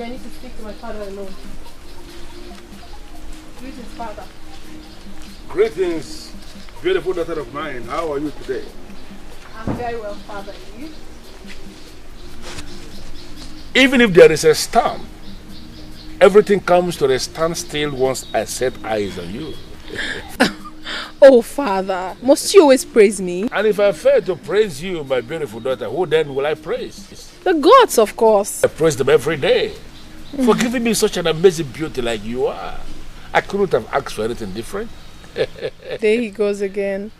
I need to speak to my father alone. Greetings, father. Greetings, beautiful daughter of mine. How are you today? I'm very well, father. And you? Even if there is a storm, everything comes to a standstill once I set eyes on you. Oh, father, must you always praise me? And if I fail to praise you, my beautiful daughter, who then will I praise? The gods, of course. I praise them every day for giving me such an amazing beauty like you are. I couldn't have asked for anything different. There he goes again.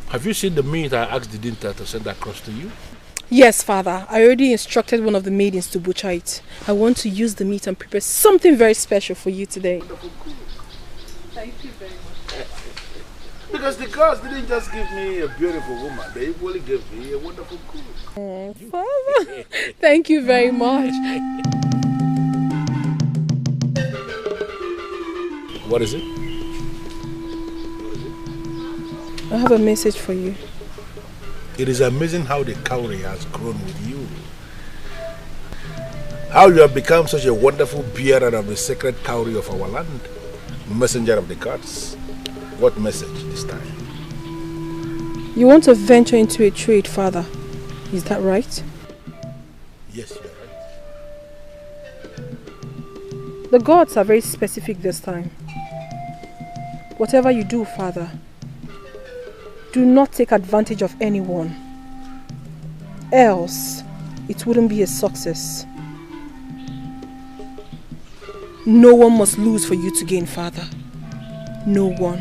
Have you seen the meat I asked the dinner to send across to you? Yes, father. I already instructed one of the maidens to butcher it. I want to use the meat and prepare something very special for you today. Thank you very much. Because the gods didn't just give me a beautiful woman, they equally gave me a wonderful cook. Oh, father. Thank you very much. What is it? I have a message for you. It is amazing how the cowry has grown with you. How you have become such a wonderful bearer of the sacred cowry of our land. Messenger of the gods. What message this time? You want to venture into a trade, father. Is that right? Yes, you are right. The gods are very specific this time. Whatever you do, father, do not take advantage of anyone. Else, it wouldn't be a success. No one must lose for you to gain, father. No one.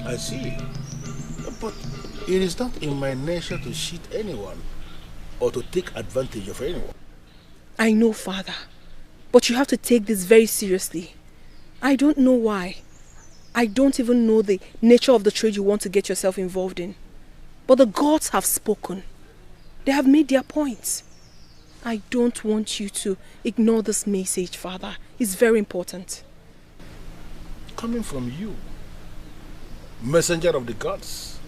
I see. But it is not in my nature to cheat anyone or to take advantage of anyone. I know, father. But you have to take this very seriously. I don't know why. I don't even know the nature of the trade you want to get yourself involved in. But the gods have spoken. They have made their points. I don't want you to ignore this message, father. It's very important. Coming from you, messenger of the gods,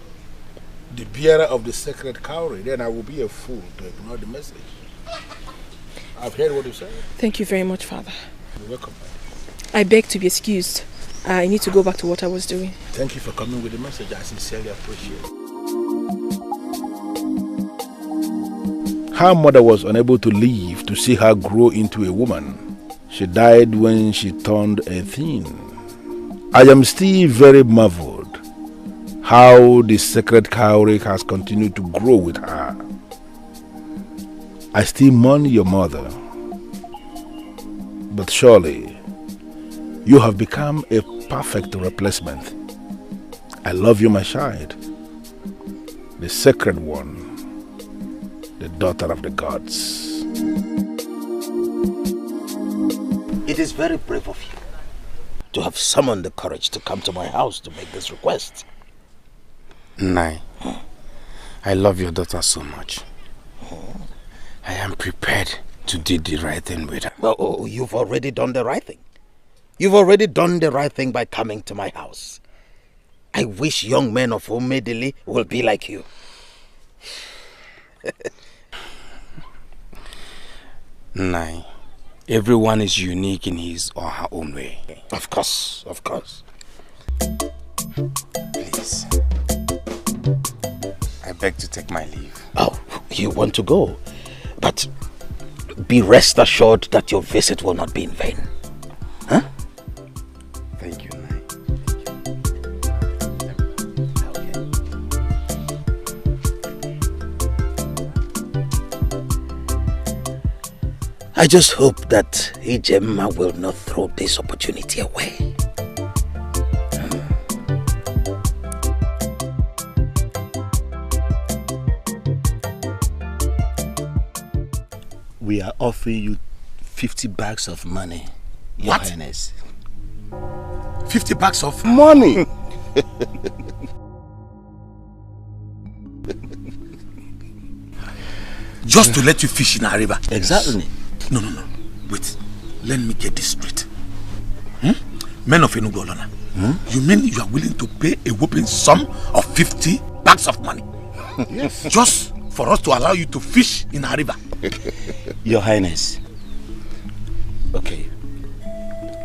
the bearer of the sacred cowry, then I will be a fool to ignore the message. I've heard what you said. Thank you very much, father. You're welcome. I beg to be excused. I need to go back to what I was doing. Thank you for coming with the message. I sincerely appreciate it. Her mother was unable to live to see her grow into a woman. She died when she turned 18. I am still very marveled how the sacred cowry has continued to grow with her. I still mourn your mother, but surely you have become a perfect replacement. I love you, my child, the sacred one, the daughter of the gods. It is very brave of you to have summoned the courage to come to my house to make this request. Nai, I love your daughter so much. I am prepared to do the right thing with her. Oh, you've already done the right thing. You've already done the right thing by coming to my house. I wish young men of Omedili will be like you. Nai, everyone is unique in his or her own way. Of course, of course. Please, I beg to take my leave. Oh, you want to go? But be rest assured that your visit will not be in vain. Huh? Thank you, Nai. I just hope that Ijemma will not throw this opportunity away. We are offering you 50 bags of money, Your Highness. 50 bags of money? Just to let you fish in our river? Exactly. No. Wait. Let me get this straight. Men of Enugu Olona, you mean you are willing to pay a whopping sum of 50 bags of money? Yes. Just for us to allow you to fish in our river? Your Highness, Okay.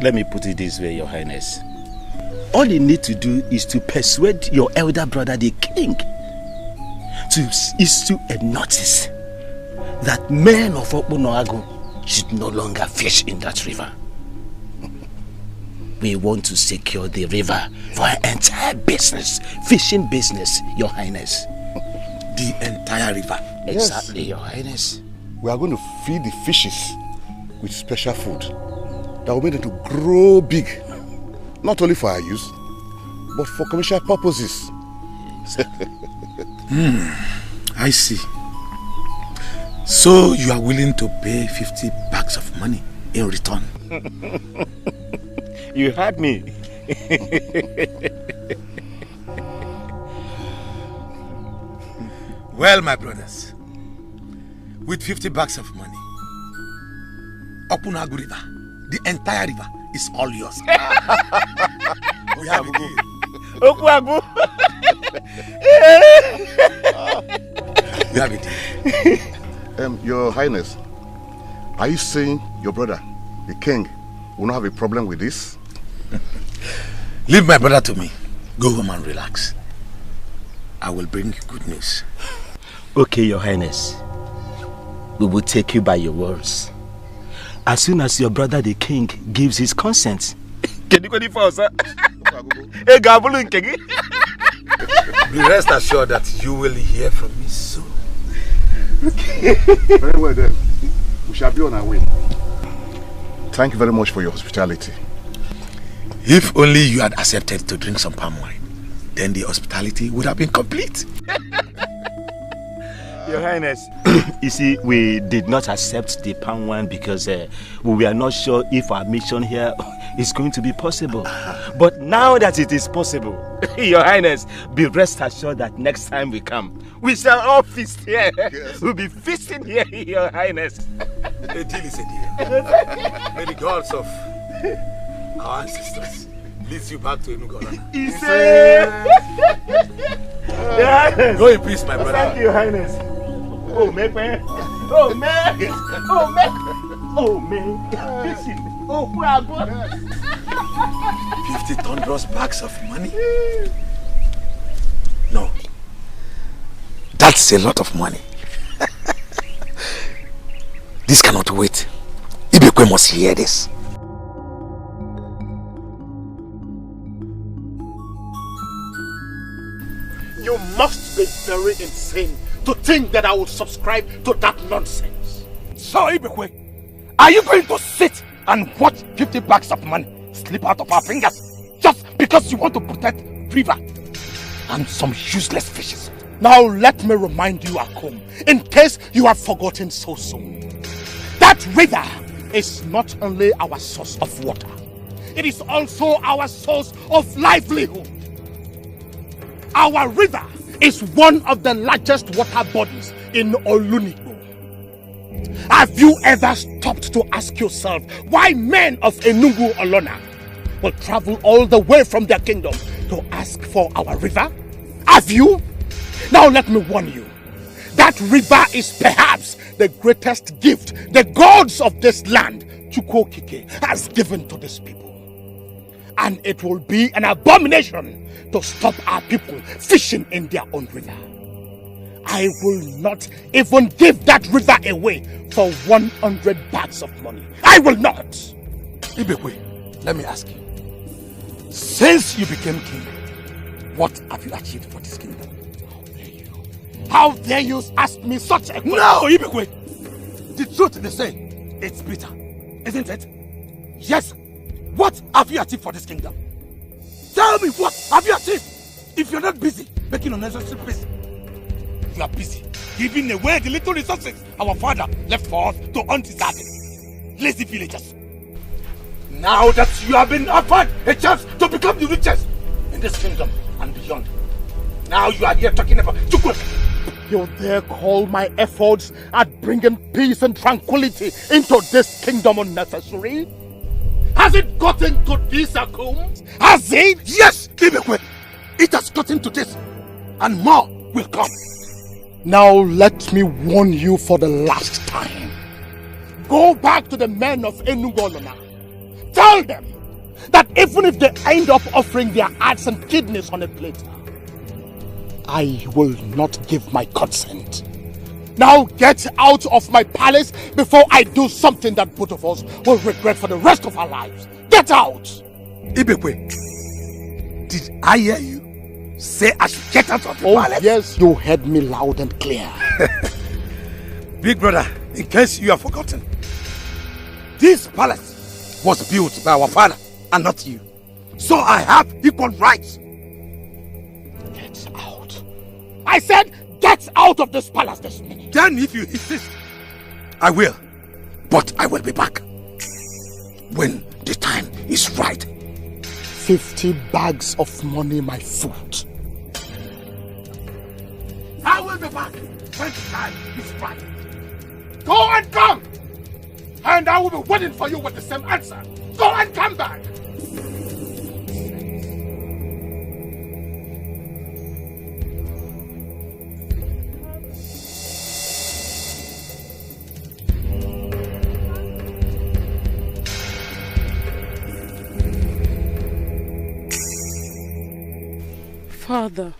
Let me put it this way, Your Highness. All you need to do is to persuade your elder brother, the king, to issue a notice that men of Okpunoagu should no longer fish in that river. We want to secure the river for our entire business, fishing business, Your Highness. The entire river? Exactly, yes. Your Highness. We are going to feed the fishes with special food that will make them to grow big. Not only for our use, but for commercial purposes. I see. So you are willing to pay 50 bags of money in return? You heard me. Well, my brothers, with 50 bags of money, Okpunoagu River, the entire river, is all yours. We have a deal. Okpunoagu. We have a deal. Your Highness, are you saying your brother, the king, will not have a problem with this? Leave my brother to me. Go home and relax. I will bring you good news. Okay, Your Highness. We will take you by your words. As soon as your brother the king gives his consent. Be rest assured that you will hear from me soon. Okay. Very well then. We shall be on our way. Thank you very much for your hospitality. If only you had accepted to drink some palm wine, then the hospitality would have been complete. Your Highness, you see, we did not accept the palm wine because we were not sure if our mission here is going to be possible. But now that it is possible, Your Highness, be rest assured that next time we come, we shall all feast here. Yes. We'll be feasting here, Your Highness. A deal is a deal. May the gods of our ancestors lead you back to Enugu. Go in peace, my brother. Thank you, Your Highness. Oh, man. Oh, man. Oh, man. Oh, man. Listen. Oh, 50 thunderous bags of money? No. That's a lot of money. This cannot wait. Ibekwe must hear this. You must be very insane to think that I will subscribe to that nonsense. So, Ibekwe, are you going to sit and watch 50 bags of money slip out of our fingers just because you want to protect river and some useless fishes? Now let me remind you, Akum, in case you have forgotten so soon. That river is not only our source of water, it is also our source of livelihood. Our river is one of the largest water bodies in Olunipo. Have you ever stopped to ask yourself why men of Enugu Olona will travel all the way from their kingdom to ask for our river? Have you? Now let me warn you. That river is perhaps the greatest gift the gods of this land, Chukwokike, has given to this people. And it will be an abomination to stop our people fishing in their own river. I will not even give that river away for 100 bags of money. I will not. Ibekwe, let me ask you. Since you became king, what have you achieved for this kingdom? How dare you ask me such a question? No, Ibekwe! The truth they say, it's bitter, isn't it? Yes. What have you achieved for this kingdom? Tell me, what have you achieved? If you're not busy making unnecessary peace, you are busy giving away the little resources our father left for us to undeserving lazy villagers. Now that you have been offered a chance to become the richest in this kingdom and beyond, now you are here talking about Chukwu. You dare call my efforts at bringing peace and tranquility into this kingdom unnecessary? Has it gotten to this, Akum? Has it? Yes, Ibekwe. It has gotten to this, and more will come. Now let me warn you for the last time. Go back to the men of Enugolona. Tell them that even if they end up offering their hearts and kidneys on a plate, I will not give my consent. Now get out of my palace before I do something that both of us will regret for the rest of our lives. Get out! Ibekwe, did I hear you say I should get out of the palace? Yes, you heard me loud and clear. Big brother, in case you have forgotten, this palace was built by our father and not you. So I have equal rights. Get out. I said get out of this palace this minute. Then if you insist, I will. But I will be back when the time is right. 50 bags of money, my foot. I will be back when the time is right. Go and come! And I will be waiting for you with the same answer. Go and come back! Father.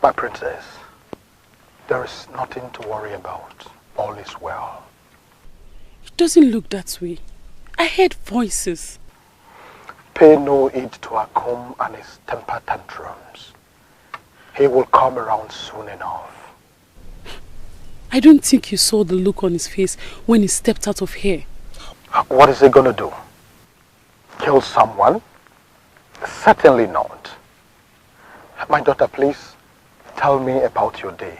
My princess, there is nothing to worry about. All is well. It doesn't look that way. I heard voices. Pay no heed to Akum and his temper tantrums. He will come around soon enough. I don't think you saw the look on his face when he stepped out of here. What is he gonna do? Kill someone? Certainly not. My daughter, please tell me about your day.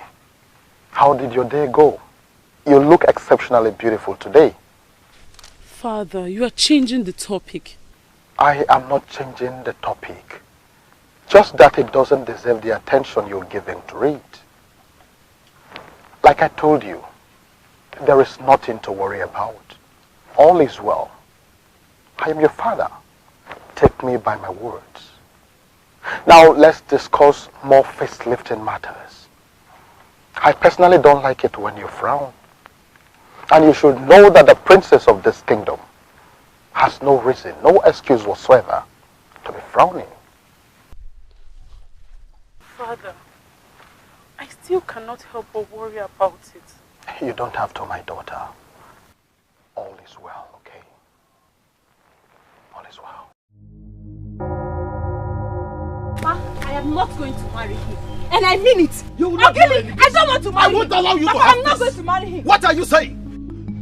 How did your day go? You look exceptionally beautiful today. Father, you are changing the topic. I am not changing the topic. Just that it doesn't deserve the attention you're giving to it. Like I told you, there is nothing to worry about. All is well. I am your father. Take me by my words. Now let's discuss more face-lifting matters. I personally don't like it when you frown. And you should know that the princess of this kingdom has no reason, no excuse whatsoever to be frowning. Father, I still cannot help but worry about it. You don't have to, my daughter. All is well, okay? All is well. Pa, I am not going to marry him. And I mean it. You will not marry him. I don't want to marry him. I won't allow you Papa, to have I'm not this. going to marry him. What are you saying?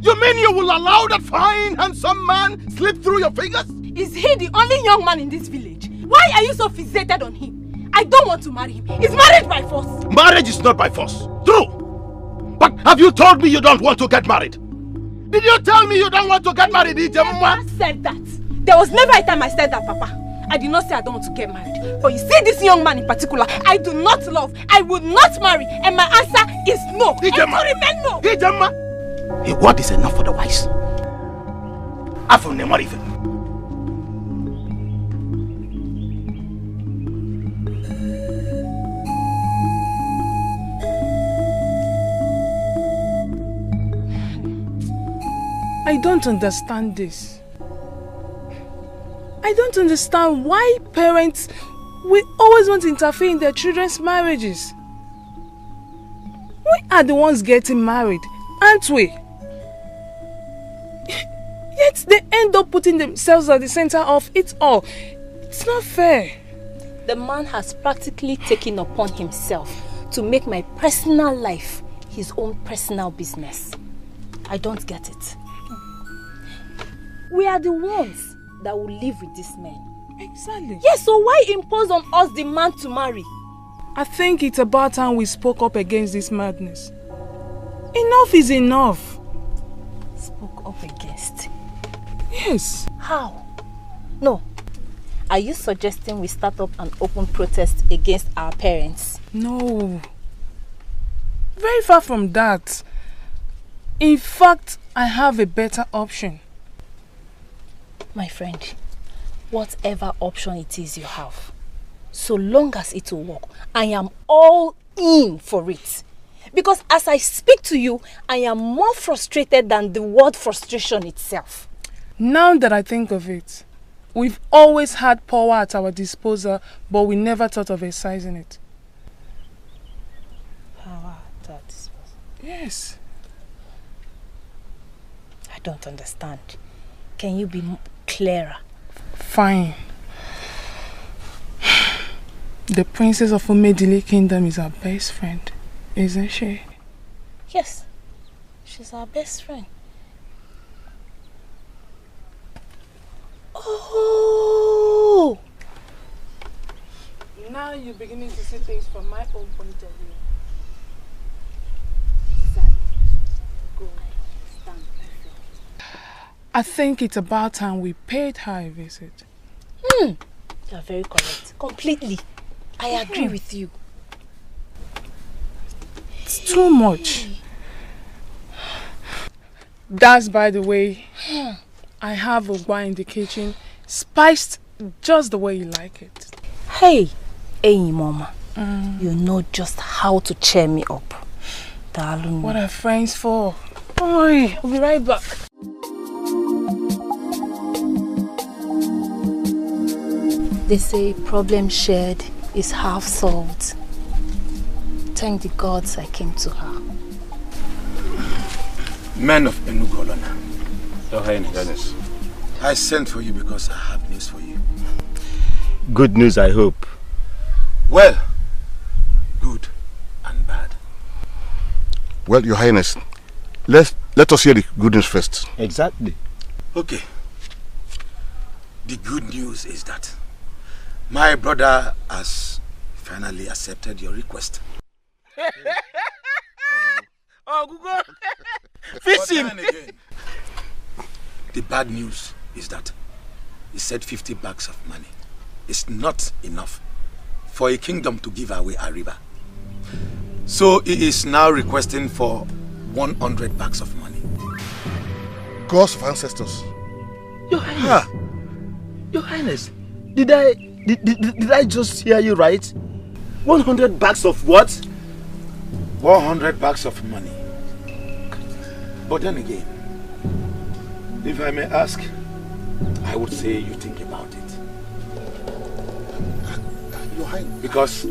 You mean you will allow that fine, handsome man slip through your fingers? Is he the only young man in this village? Why are you so fixated on him? I don't want to marry him. He's married by force. Marriage is not by force. True. But have you told me you don't want to get married? Did you tell me you don't want to get married, Ijemma? I never said that. There was never a time I said that, Papa. I did not say I don't want to get married. But you see this young man in particular, I do not love. I would not marry. And my answer is no. Ijemma. And to remain no. Ijemma. A word is enough for the wise. After never even. I don't understand this. I don't understand why parents will always want to interfere in their children's marriages. We are the ones getting married, aren't we? Yet they end up putting themselves at the center of it all. It's not fair. The man has practically taken upon himself to make my personal life his own personal business. I don't get it. We are the ones that will live with this man. Exactly. Yes, so why impose on us the man to marry? I think it's about time we spoke up against this madness. Enough is enough. Spoke up against? Yes. How? No. Are you suggesting we start up an open protest against our parents? No. Very far from that. In fact, I have a better option. My friend, whatever option it is you have, so long as it will work, I am all in for it. Because as I speak to you, I am more frustrated than the word frustration itself. Now that I think of it, we've always had power at our disposal, but we never thought of exercising it. Power at our disposal? Yes. I don't understand. Can you be clearer? Fine. The princess of Umedili Kingdom is our best friend, isn't she? Yes, she's our best friend. Oh! Now you're beginning to see things from my own point of view. Go stand. I think it's about time we paid her a visit. You are very correct. Completely. I agree with you. It's too much. That's by the way. I have Ogba in the kitchen, spiced just the way you like it. Hey, Mama. You know just how to cheer me up. Darling. What are friends for? Oi, I'll be right back. They say problem shared is half solved. Thank the gods I came to her. Men of Enugolana. Your Highness. I sent for you because I have news for you. Good news, I hope. Well, good and bad. Well, Your Highness, let us hear the good news first. Exactly. Okay. The good news is that my brother has finally accepted your request. Oh, Google. Fish him. The bad news is that he said 50 bags of money is not enough for a kingdom to give away a river. So he is now requesting for 100 bags of money. Gods of ancestors. Your Highness. Your Highness, did I just hear you right? 100 bags of what? 100 bags of money. But then again, if I may ask, I would say you think about it. Your Highness. Because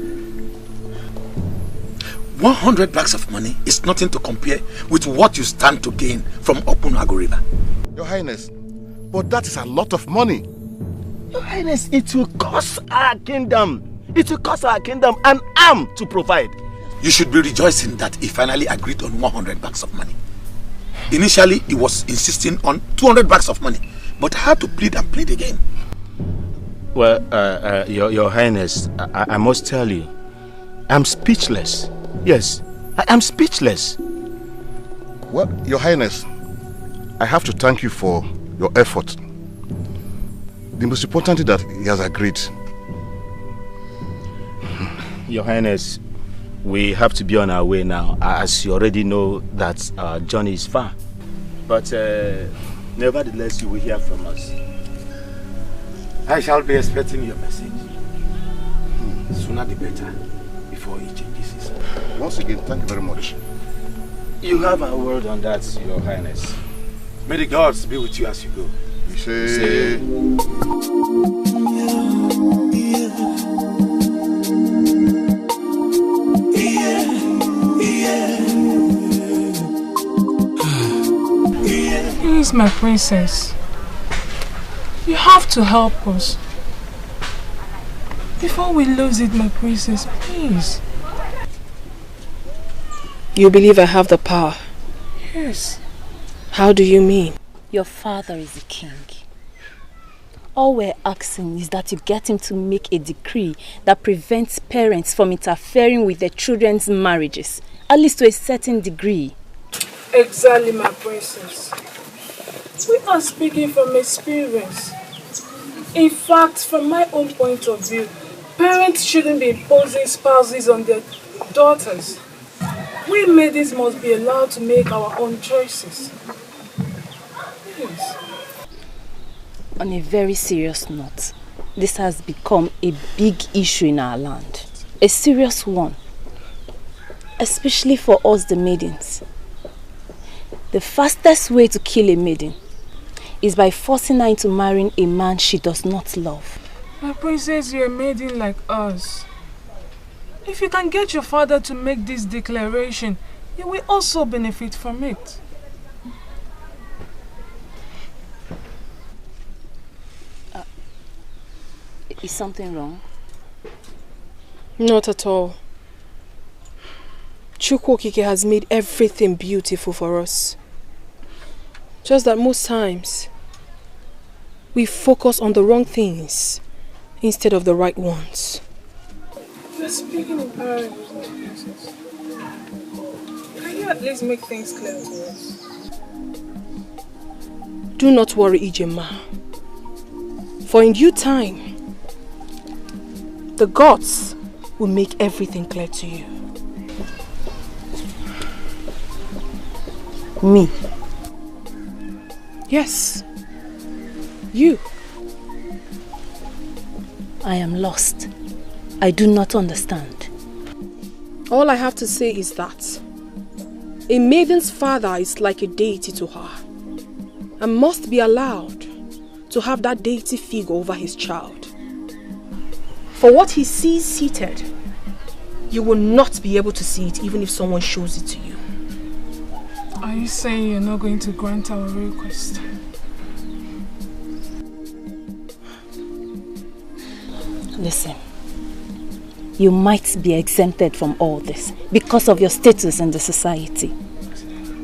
100 bags of money is nothing to compare with what you stand to gain from Opunago River. Your Highness, but that is a lot of money. Your Highness, it will cost our kingdom. It will cost our kingdom an arm to provide. You should be rejoicing that he finally agreed on 100 bags of money. Initially, he was insisting on 200 bags of money, but I had to plead and plead again. Well, Your Highness, I must tell you, I'm speechless. Yes, I am speechless. Well, Your Highness, I have to thank you for your effort. The most important thing that he has agreed. Your Highness, we have to be on our way now, as you already know that our journey is far. But nevertheless, you will hear from us. I shall be expecting your message. Sooner the better, before he changes his mind. Once again, thank you very much. You have a word on that, Your Highness. May the gods be with you as you go. We say... Please, my princess. You have to help us. Before we lose it, my princess, please. You believe I have the power? Yes. How do you mean? Your father is the king. All we're asking is that you get him to make a decree that prevents parents from interfering with their children's marriages, at least to a certain degree. Exactly, my princess. We are speaking from experience. In fact, from my own point of view, parents shouldn't be imposing spouses on their daughters. We ladies must be allowed to make our own choices. Please. On a very serious note, this has become a big issue in our land. A serious one. especially for us the maidens. The fastest way to kill a maiden is by forcing her into marrying a man she does not love. My princess, you're a maiden like us. If you can get your father to make this declaration, you will also benefit from it. Is something wrong? Not at all. Chukwokike has made everything beautiful for us. Just that most times, we focus on the wrong things instead of the right ones. You're speaking in parables, my princess. Can you at least make things clear to us? Do not worry, Ijema. For in due time, the gods will make everything clear to you. Me? Yes. You. I am lost. I do not understand. All I have to say is that a maiden's father is like a deity to her and must be allowed to have that deity figure over his child. For what he sees seated, you will not be able to see it even if someone shows it to you. Are you saying you're not going to grant our request? Listen, you might be exempted from all this because of your status in the society.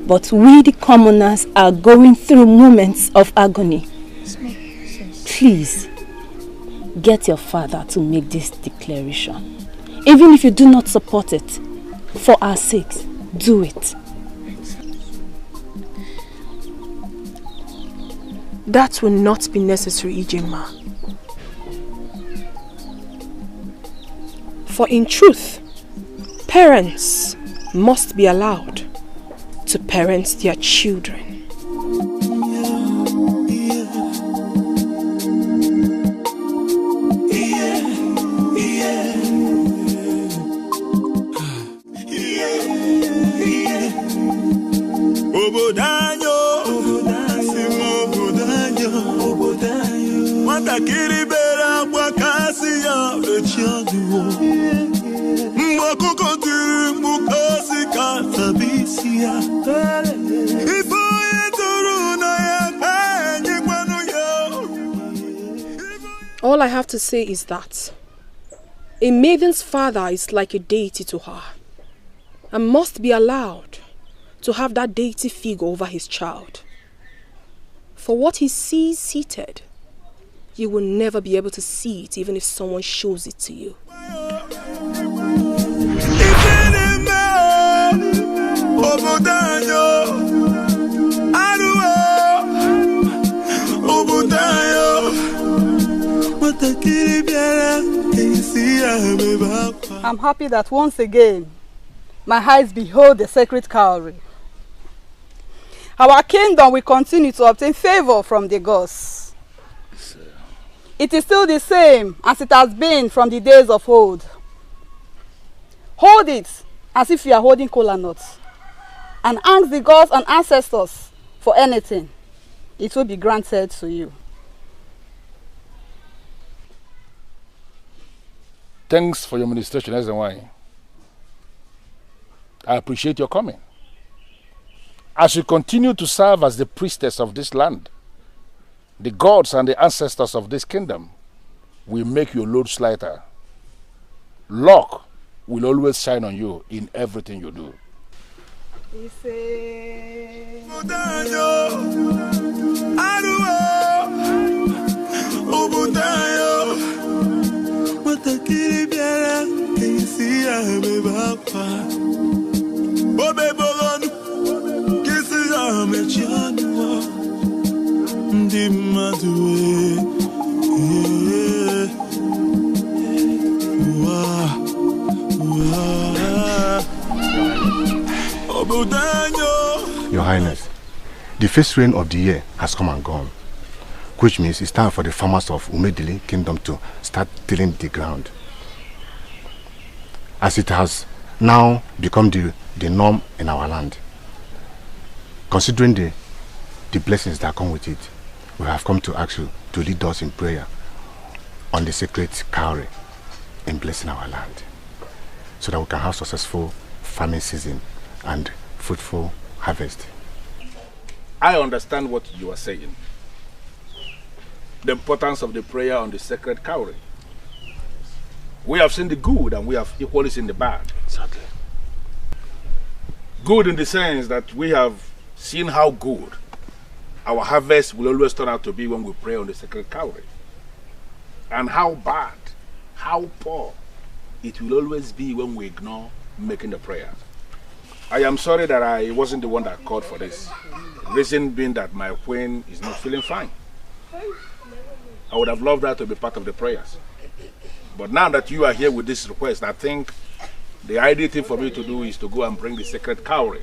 But we the commoners are going through moments of agony. Please, get your father to make this declaration. Even if you do not support it, for our sakes, do it. That will not be necessary, Ijema. For in truth, parents must be allowed to parent their children. All I have to say is that a maiden's father is like a deity to her and must be allowed to have that deity figure over his child. For what he sees seated, you will never be able to see it even if someone shows it to you. I'm happy that once again my eyes behold the sacred cowry. Our kingdom will continue to obtain favor from the gods. It is still the same as it has been from the days of old. Hold it as if you are holding kola nuts and ask the gods and ancestors for anything. It will be granted to you. Thanks for your ministration, Ezenwai. I appreciate your coming. As you continue to serve as the priestess of this land, the gods and the ancestors of this kingdom will make your loads lighter. Luck will always shine on you in everything you do. Your Highness, the first rain of the year has come and gone, which means it's time for the farmers of Umedili Kingdom to start tilling the ground. As it has now become the norm in our land. Considering the blessings that come with it, we have come to ask you to lead us in prayer on the sacred cowry in blessing our land, so that we can have successful farming season and fruitful harvest. I understand what you are saying. The importance of the prayer on the sacred cowry. We have seen the good and we have equally seen the bad. Exactly. Good in the sense that we have seen how good our harvest will always turn out to be when we pray on the sacred cowry. And how bad, how poor it will always be when we ignore making the prayer. I am sorry that I wasn't the one that called for this. Reason being that my queen is not feeling fine. I would have loved her to be part of the prayers. But now that you are here with this request, I think the ideal thing for me to do is to go and bring the sacred cowry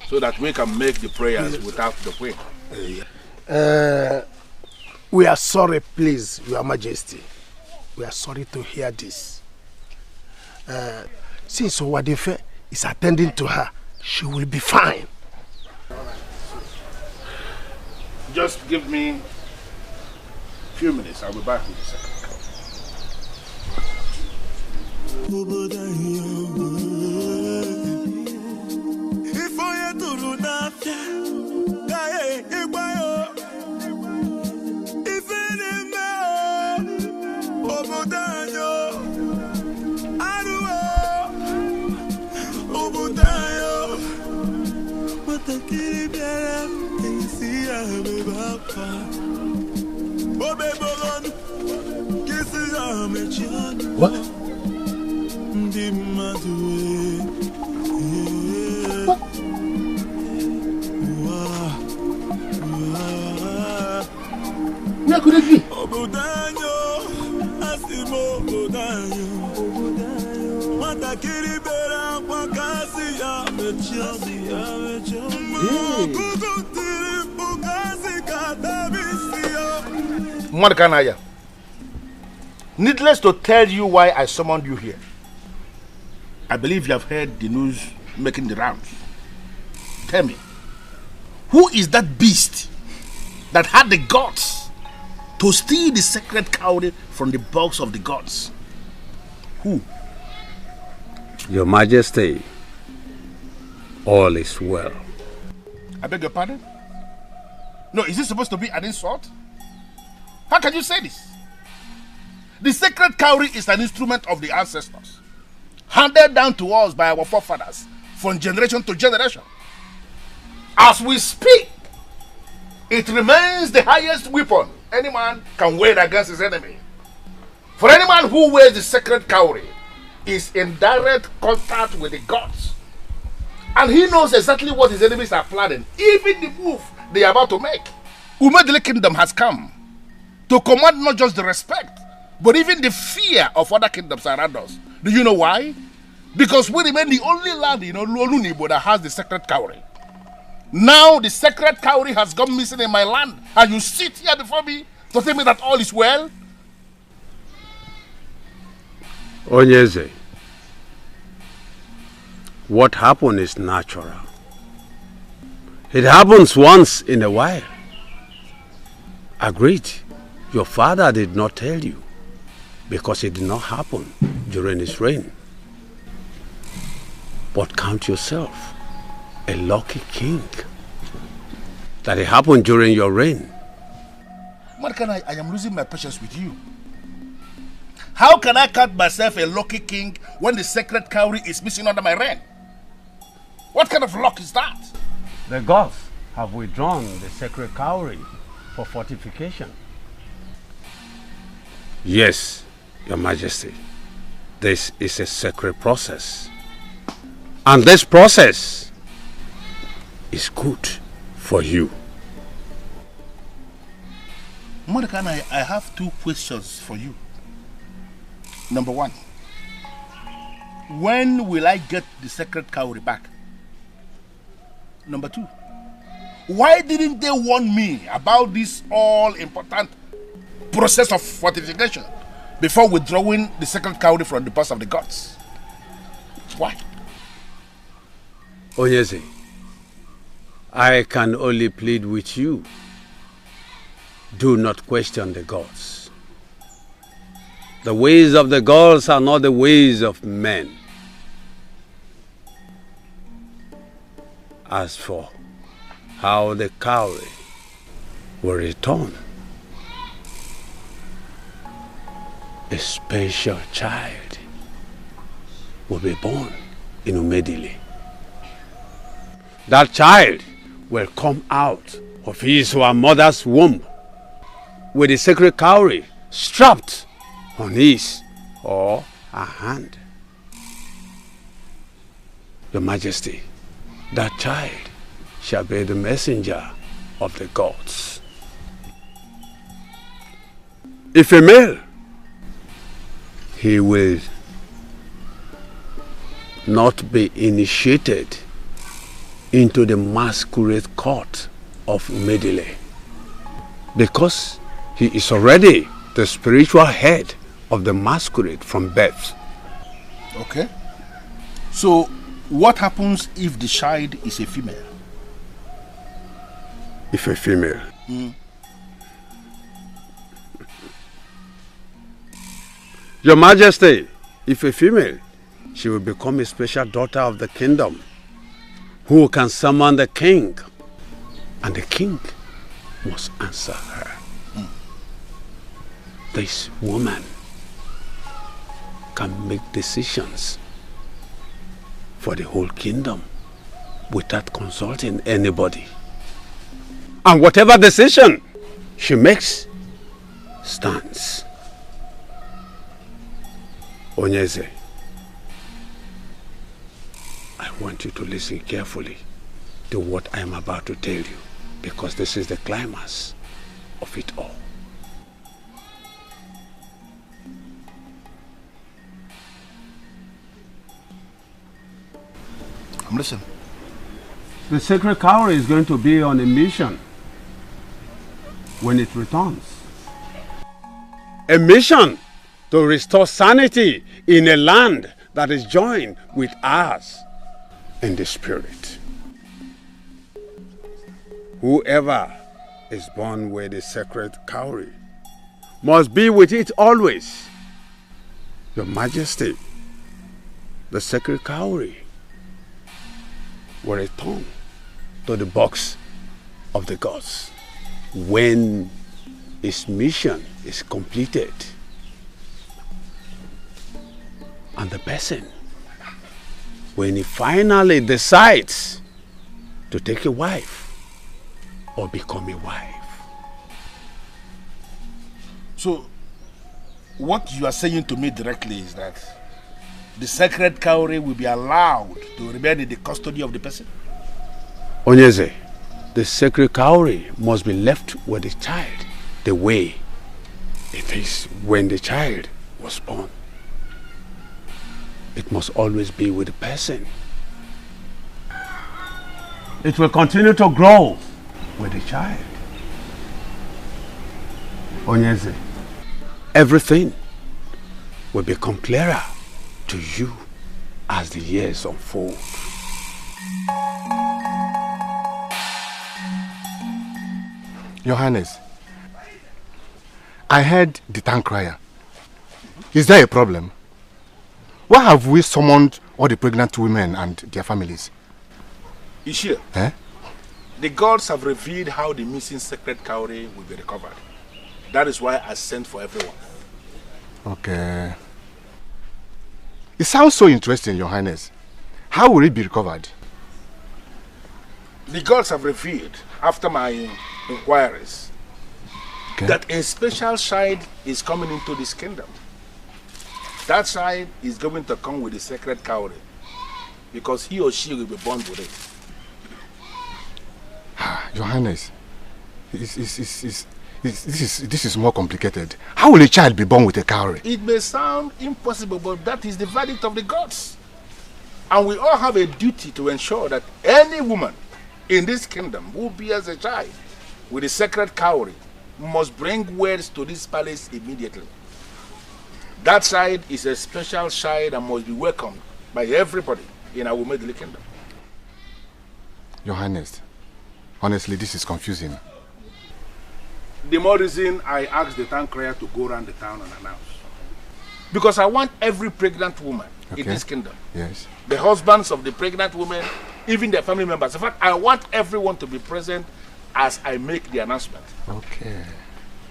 so that we can make the prayers without the queen. We are sorry, please, Your Majesty. We are sorry to hear this. Since Owadefe is attending to her, she will be fine. Just give me a few minutes. I'll be back with you. What? Where could it be? Mordecai, needless to tell you why I summoned you here. I believe you have heard the news making the rounds. Tell me, who is that beast that had the guts to steal the sacred cowry from the box of the gods? Who? Your Majesty, all is well. I beg your pardon? No, is this supposed to be an insult? How can you say this? The sacred cowry is an instrument of the ancestors, handed down to us by our forefathers from generation to generation. As we speak, it remains the highest weapon any man can wage against his enemy. For any man who wears the sacred cowry is in direct contact with the gods, and he knows exactly what his enemies are planning, even the move they are about to make. Umedele Kingdom has come to command not just the respect, but even the fear of other kingdoms around us. Do you know why? Because we remain the only land in Olunibo that has the sacred cowry. Now the sacred cowry has gone missing in my land, and you sit here before me to tell me that all is well? Onyeze, what happened is natural. It happens once in a while. Agreed. Your father did not tell you because it did not happen during his reign. But count yourself a lucky king that it happened during your reign. Mordecai, I am losing my patience with you. How can I count myself a lucky king when the sacred cowry is missing under my reign? What kind of luck is that? The gods have withdrawn the sacred cowry for fortification. Yes, Your Majesty. This is a sacred process. And this process is good for you. Mordecai, I have two questions for you. Number one, when will I get the sacred cowry back? Number two, why didn't they warn me about this all-important process of fortification before withdrawing the sacred cowry from the purse of the gods? Why? Onyeze, I can only plead with you. Do not question the gods. The ways of the gods are not the ways of men. As for how the cowry will return, a special child will be born in Umedili. That child will come out of his or her mother's womb with the sacred cowry strapped on his or her hand. Your Majesty, that child shall be the messenger of the gods. If a male, he will not be initiated into the masquerade court of Umedile, because he is already the spiritual head of the masquerade from birth. Okay. So, what happens if the child is a female? If a female? Your Majesty, if a female, she will become a special daughter of the kingdom, who can summon the king, and the king must answer her. This woman can make decisions for the whole kingdom without consulting anybody. And whatever decision she makes stands. Onyeze, I want you to listen carefully to what I am about to tell you, because this is the climax of it all. I'm listening. The sacred cowry is going to be on a mission when it returns. A mission to restore sanity in a land that is joined with ours in the spirit. Whoever is born with the sacred cowry must be with it always. Your Majesty, the sacred cowry will return to the box of the gods when its mission is completed. And the person, when he finally decides to take a wife or become a wife. So, what you are saying to me directly is that the sacred cowry will be allowed to remain in the custody of the person? Onyeze, the sacred cowry must be left with the child the way it is when the child was born. It must always be with the person. It will continue to grow with the child. Onyeze, everything will become clearer to you as the years unfold. Your Highness, I heard the town crier. Is there a problem? Why have we summoned all the pregnant women and their families? Ishia, the gods have revealed how the missing sacred cowry will be recovered. That is why I sent for everyone. Okay. It sounds so interesting, Your Highness. How will it be recovered? The gods have revealed, after my inquiries, that a special child is coming into this kingdom. That child is going to come with the sacred cowry, because he or she will be born with it. Your Highness, this is more complicated. How will a child be born with a cowry? It may sound impossible, but that is the verdict of the gods. And we all have a duty to ensure that any woman in this kingdom who bears a child with the sacred cowry must bring words to this palace immediately. That child is a special child and must be welcomed by everybody in our Umedili kingdom. Your Highness, this is more complicated. How will a child be born with a cowry? It may sound impossible, but that is the verdict of the gods. And we all have a duty to ensure that any woman in this kingdom who bears a child with a sacred cowry must bring words to this palace immediately. That child is a special child and must be welcomed by everybody in our Umedili kingdom. Your Highness, honestly, this is confusing. The more reason I asked the town crier to go around the town and announce. Because I want every pregnant woman in this kingdom. Yes. The husbands of the pregnant women, even their family members. In fact, I want everyone to be present as I make the announcement. Okay.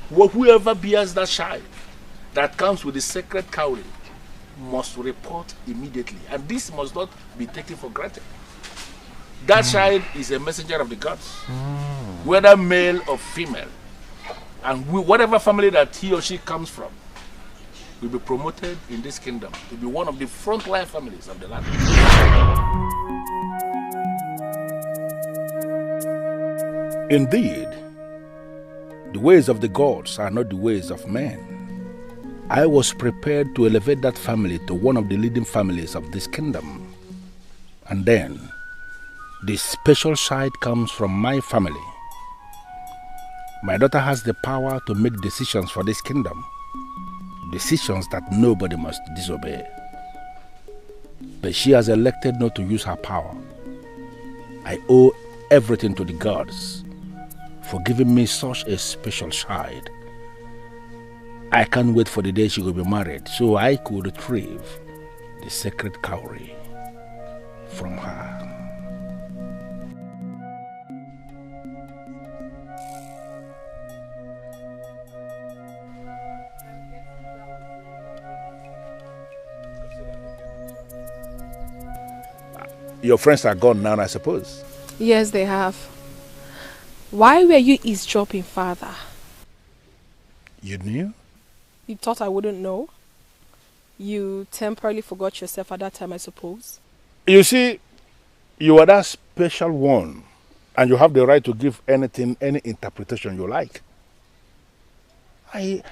Well, whoever bears that child that comes with the sacred cowry must report immediately. And this must not be taken for granted. That child is a messenger of the gods, whether male or female. And whatever family that he or she comes from will be promoted in this kingdom to be one of the frontline families of the land. Indeed, the ways of the gods are not the ways of men. I was prepared to elevate that family to one of the leading families of this kingdom. And then, the special side comes from my family. My daughter has the power to make decisions for this kingdom. Decisions that nobody must disobey. But she has elected not to use her power. I owe everything to the gods for giving me such a special child. I can't wait for the day she will be married so I could retrieve the sacred cowry from her. Your friends are gone now, I suppose. Yes, they have. Why were you eavesdropping, Father? You knew? You thought I wouldn't know? You temporarily forgot yourself at that time, I suppose. You see, you are that special one, and you have the right to give anything, any interpretation you like. I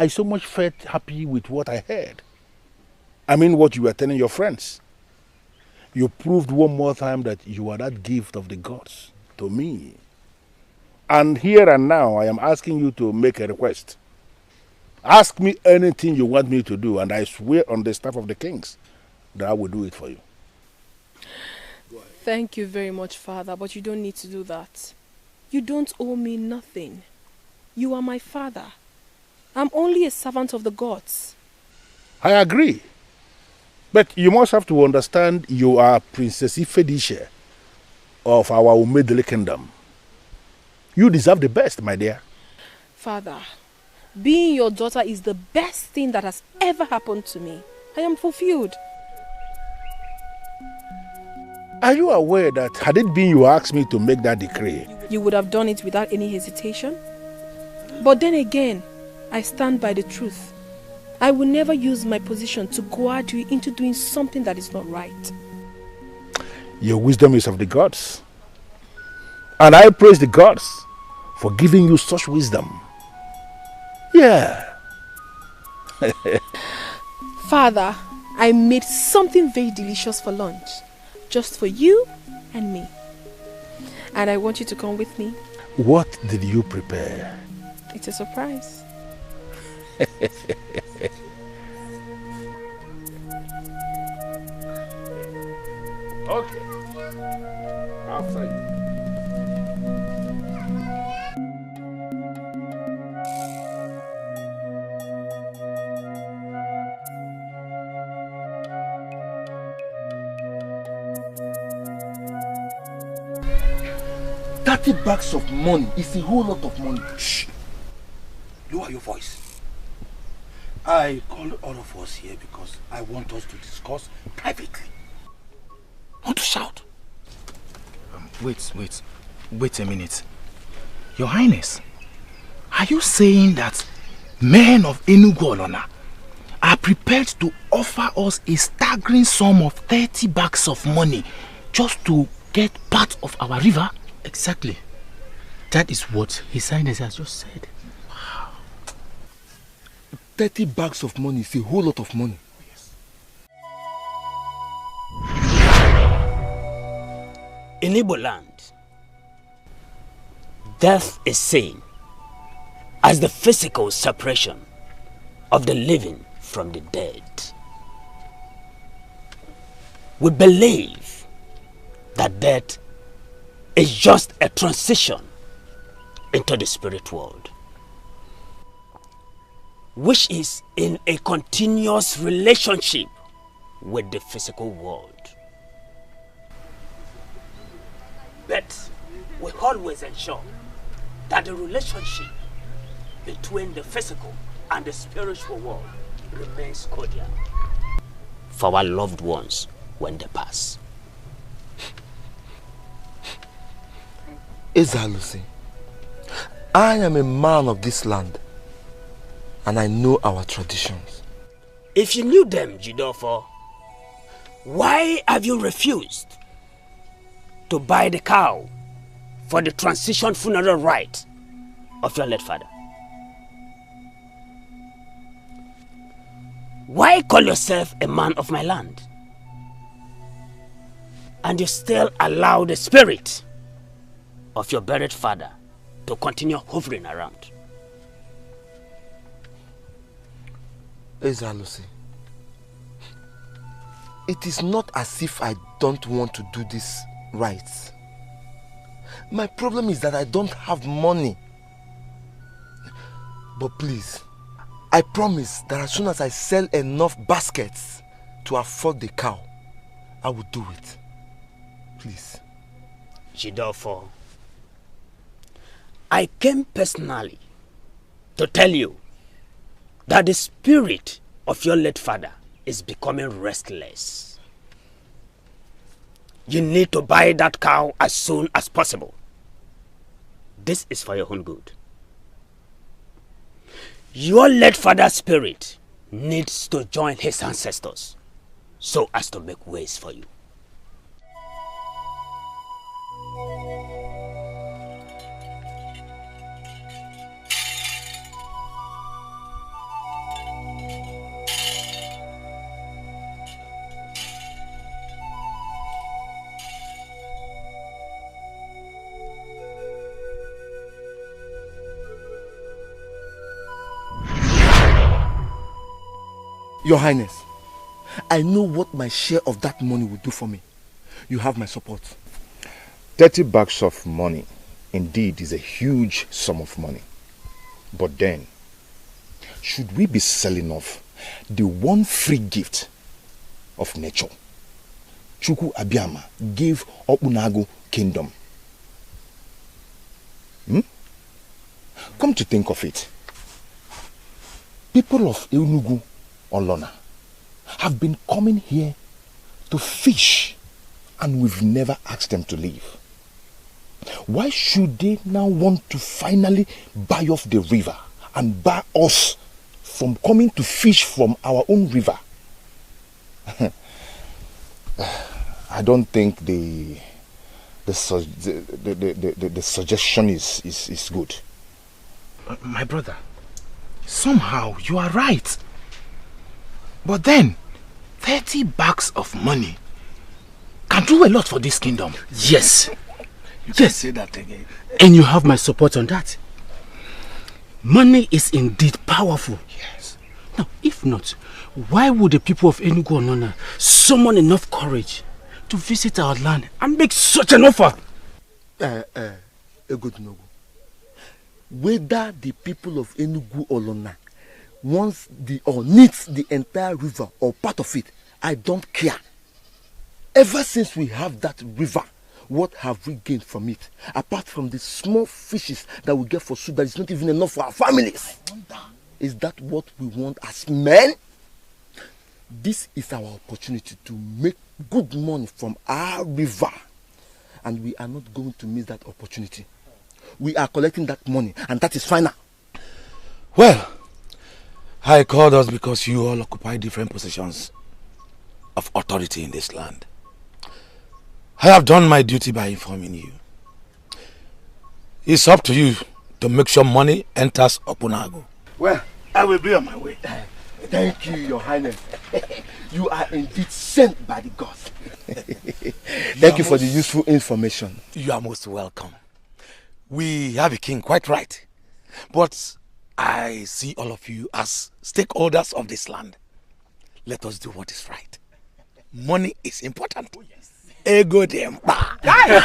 so much felt happy with what I heard. I mean, what you were telling your friends. You proved one more time that you are that gift of the gods to me. And here and now, I am asking you to make a request. Ask me anything you want me to do, and I swear on the staff of the kings that I will do it for you. Thank you very much, Father, but you don't need to do that. You don't owe me nothing. You are my father. I'm only a servant of the gods. I agree. But you must have to understand you are Princess Ifediche of our Umedele kingdom. You deserve the best, my dear. Father, being your daughter is the best thing that has ever happened to me. I am fulfilled. Are you aware that had it been you asked me to make that decree, you would have done it without any hesitation? But then again, I stand by the truth. I will never use my position to goad you into doing something that is not right. Your wisdom is of the gods. And I praise the gods for giving you such wisdom. Yeah. Father, I made something very delicious for lunch. Just for you and me. And I want you to come with me. What did you prepare? It's a surprise. Okay. After you. $30 of money is a whole lot of money. Shh. Lower your voice. I called all of us here because I want us to discuss privately. Not to shout. Wait a minute. Your Highness, are you saying that men of Enugu Olona are prepared to offer us a staggering sum of 30 bags of money just to get part of our river? Exactly. That is what His Highness has just said. Wow. 30 bags of money is a whole lot of money. Yes. In Igbo land, death is seen as the physical separation of the living from the dead. We believe that death is just a transition into the spirit world, which is in a continuous relationship with the physical world. But we always ensure that the relationship between the physical and the spiritual world remains cordial for our loved ones when they pass. Ezalusi, I am a man of this land and I know our traditions. If you knew them, Jidofo, why have you refused to buy the cow for the transition funeral rite of your late father? Why call yourself a man of my land and you still allow the spirit of your buried father to continue hovering around? Ezalusi, it is not as if I don't want to do this right. My problem is that I don't have money. But please, I promise that as soon as I sell enough baskets to afford the cow, I will do it. Please. Jidofo, I came personally to tell you that the spirit of your late father is becoming restless. You need to buy that cow as soon as possible. This is for your own good. Your late father's spirit needs to join his ancestors so as to make ways for you. Your Highness, I know what my share of that money will do for me. You have my support. 30 bags of money indeed is a huge sum of money. But then, should we be selling off the one free gift of nature Chukwu Abiyama gave Opunagu kingdom? Come to think of it, people of Enugu Olona have been coming here to fish and we've never asked them to leave. Why should they now want to finally buy off the river and bar us from coming to fish from our own river? I don't think the suggestion is good. My brother, somehow you are right. But then, 30 bags of money can do a lot for this kingdom. Yes. You can say that again. And you have my support on that. Money is indeed powerful. Yes. Now, if not, why would the people of Enugu Onona summon enough courage to visit our land and make such an offer? Egodunogu, whether the people of Enugu Olona wants or needs the entire river or part of it, I don't care. Ever since we have that river, what have we gained from it? Apart from the small fishes that we get for soup that is not even enough for our families. Is that what we want as men? This is our opportunity to make good money from our river. And we are not going to miss that opportunity. We are collecting that money and that is final. Well, I called us because you all occupy different positions of authority in this land. I have done my duty by informing you. It's up to you to make sure money enters Opunagu. Well, I will be on my way. Thank you, Your Highness. You are indeed sent by the gods. Thank you for the useful information. You are most welcome. We have a king, quite right. But I see all of you as stakeholders of this land. Let us do what is right. Money is important. Oh, yes. Ego demba. I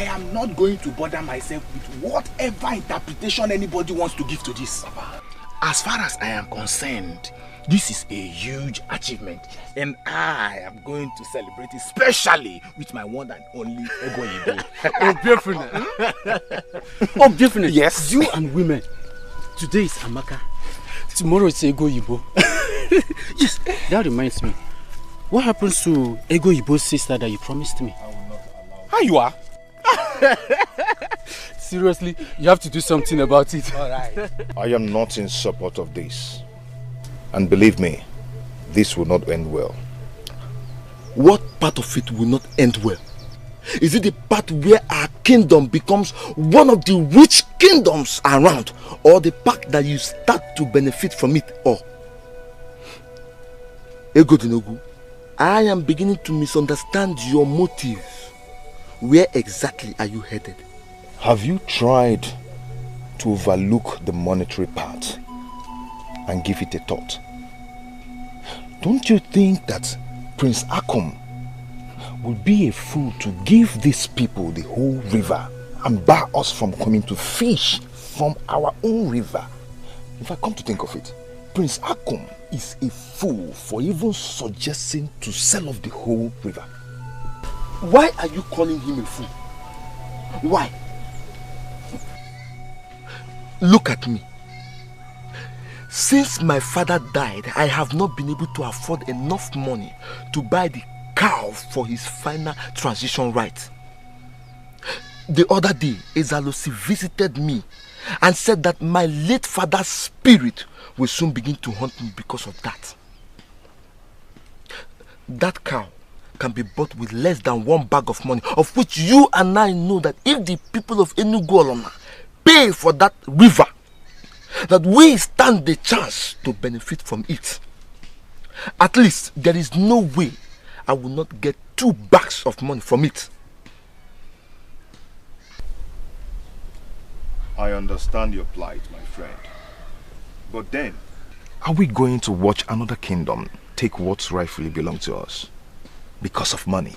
am not going to bother myself with whatever interpretation anybody wants to give to this. As far as I am concerned, this is a huge achievement, and I am going to celebrate it, especially with my one and only Ego Ibo. Oh, definitely. Oh, definitely. Yes. You and women. Today is Amaka. Tomorrow is Ego Ibo. Yes, that reminds me. What happens to Ego Ibo's sister that you promised me? How you are? Seriously, you have to do something about it. All right. I am not in support of this. And believe me, this will not end well. What part of it will not end well? Is it the part where our kingdom becomes one of the rich kingdoms around, or the part that you start to benefit from it all? Ego Dinogu, I am beginning to misunderstand your motive. Where exactly are you headed? Have you tried to overlook the monetary part and give it a thought? Don't you think that Prince Akom would be a fool to give these people the whole river and bar us from coming to fish from our own river? If I come to think of it, Prince Akom is a fool for even suggesting to sell off the whole river. Why are you calling him a fool? Why? Look at me. Since my father died, I have not been able to afford enough money to buy the cow for his final transition rites. The other day, Ezalosi visited me and said that my late father's spirit will soon begin to haunt me because of that. That cow can be bought with less than 1 bag of money, of which you and I know that if the people of Enugu Olona pay for that river, that we stand the chance to benefit from it. At least there is no way I will not get 2 bags of money from it. I understand your plight, my friend. But then, are we going to watch another kingdom take what rightfully belongs to us because of money?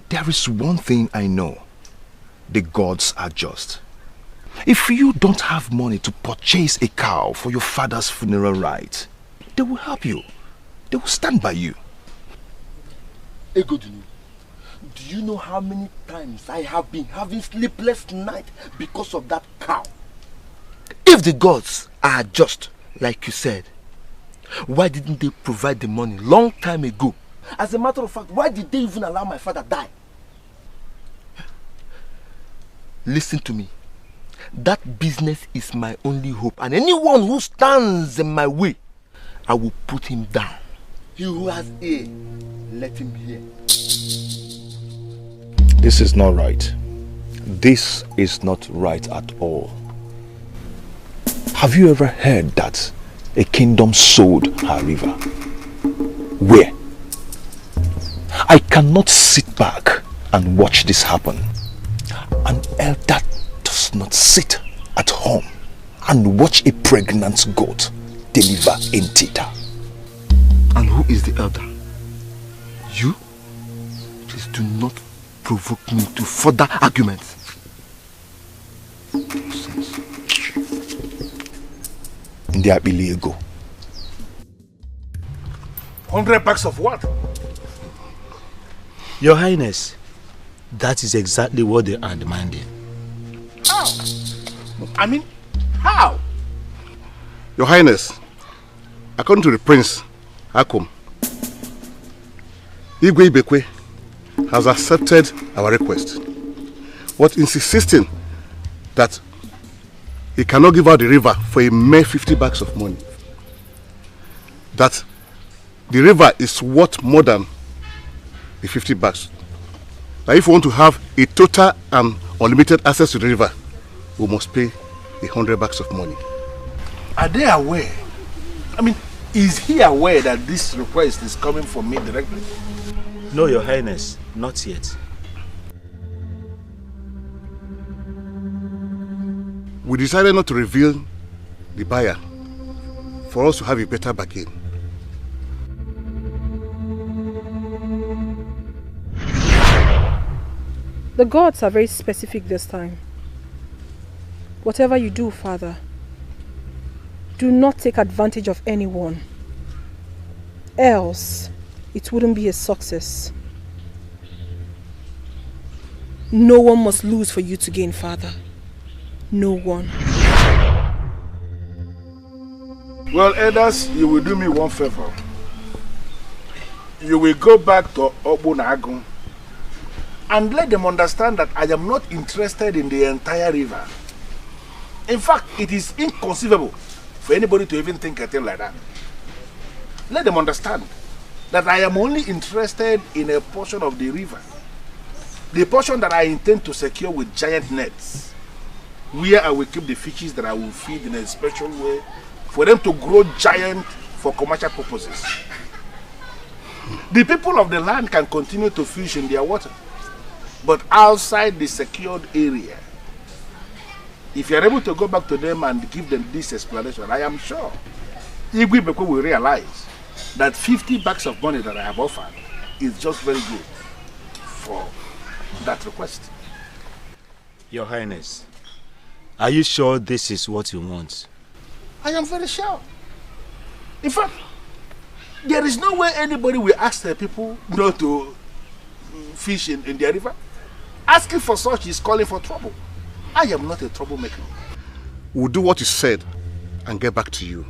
There is one thing I know. The gods are just. If you don't have money to purchase a cow for your father's funeral rite, they will help you. They will stand by you. Egodunu, do you know how many times I have been having sleepless nights because of that cow? If the gods are just, like you said, why didn't they provide the money long time ago? As a matter of fact, why did they even allow my father die? Listen to me. That business is my only hope, and anyone who stands in my way, I will put him down. He who has ear, let him hear. This is not right. This is not right at all. Have you ever heard that a kingdom sold her river? Where? I cannot sit back and watch this happen. An elder does not sit at home and watch a pregnant goat deliver in theta. And who is the elder? You? Please do not provoke me to further arguments. Nonsense. There be go. 100 bags of what? Your Highness, that is exactly what they are demanding. How? I mean, how? Your Highness, according to the Prince Akom, Igwe Ibekwe has accepted our request, but insisting that he cannot give out the river for a mere 50 bags of money. That the river is worth more than the 50 bags. Now if we want to have a total and unlimited access to the river, we must pay 100 bags of money. Are they aware? I mean, is he aware that this request is coming from me directly? No, Your Highness, not yet. We decided not to reveal the buyer for us to have a better bargain. The gods are very specific this time. Whatever you do, Father, do not take advantage of anyone. Else, it wouldn't be a success. No one must lose for you to gain, Father. No one. Well, elders, you will do me one favor. You will go back to Obunagun and let them understand that I am not interested in the entire river. In fact, it is inconceivable for anybody to even think a thing like that. Let them understand that I am only interested in a portion of the river. The portion that I intend to secure with giant nets, where I will keep the fishes that I will feed in a special way for them to grow giant for commercial purposes. The people of the land can continue to fish in their water, but outside the secured area, if you are able to go back to them and give them this explanation, I am sure Igwe Beko will realize that 50 bags of money that I have offered is just very good for that request. Your Highness, are you sure this is what you want? I am very sure. In fact, there is no way anybody will ask the people not to fish in their river. Asking for such is calling for trouble. I am not a troublemaker. We'll do what you said and get back to you.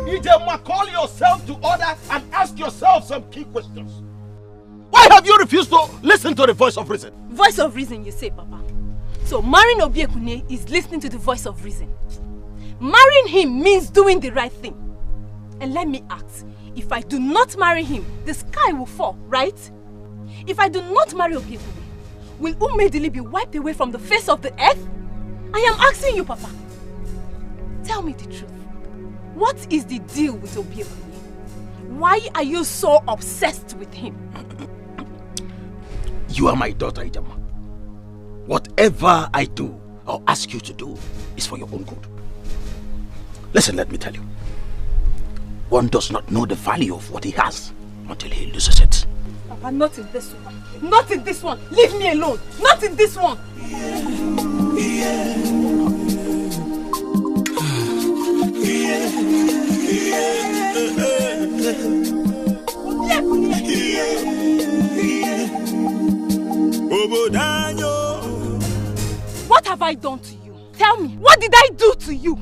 Ijema, call yourself to order and ask yourself some key questions. Why have you refused to listen to the voice of reason? Voice of reason, you say, Papa. So marrying Obiekune is listening to the voice of reason. Marrying him means doing the right thing. And let me ask, if I do not marry him, the sky will fall, right? If I do not marry Obiekune, will Umedili be wiped away from the face of the earth? I am asking you, Papa. Tell me the truth. What is the deal with Obiekune? Why are you so obsessed with him? You are my daughter, Ijama. Whatever I do or ask you to do is for your own good. Listen, let me tell you. One does not know the value of what he has until he loses it. Papa, not in this one. Not in this one. Leave me alone. Not in this one. What have I done to you? Tell me, what did I do to you?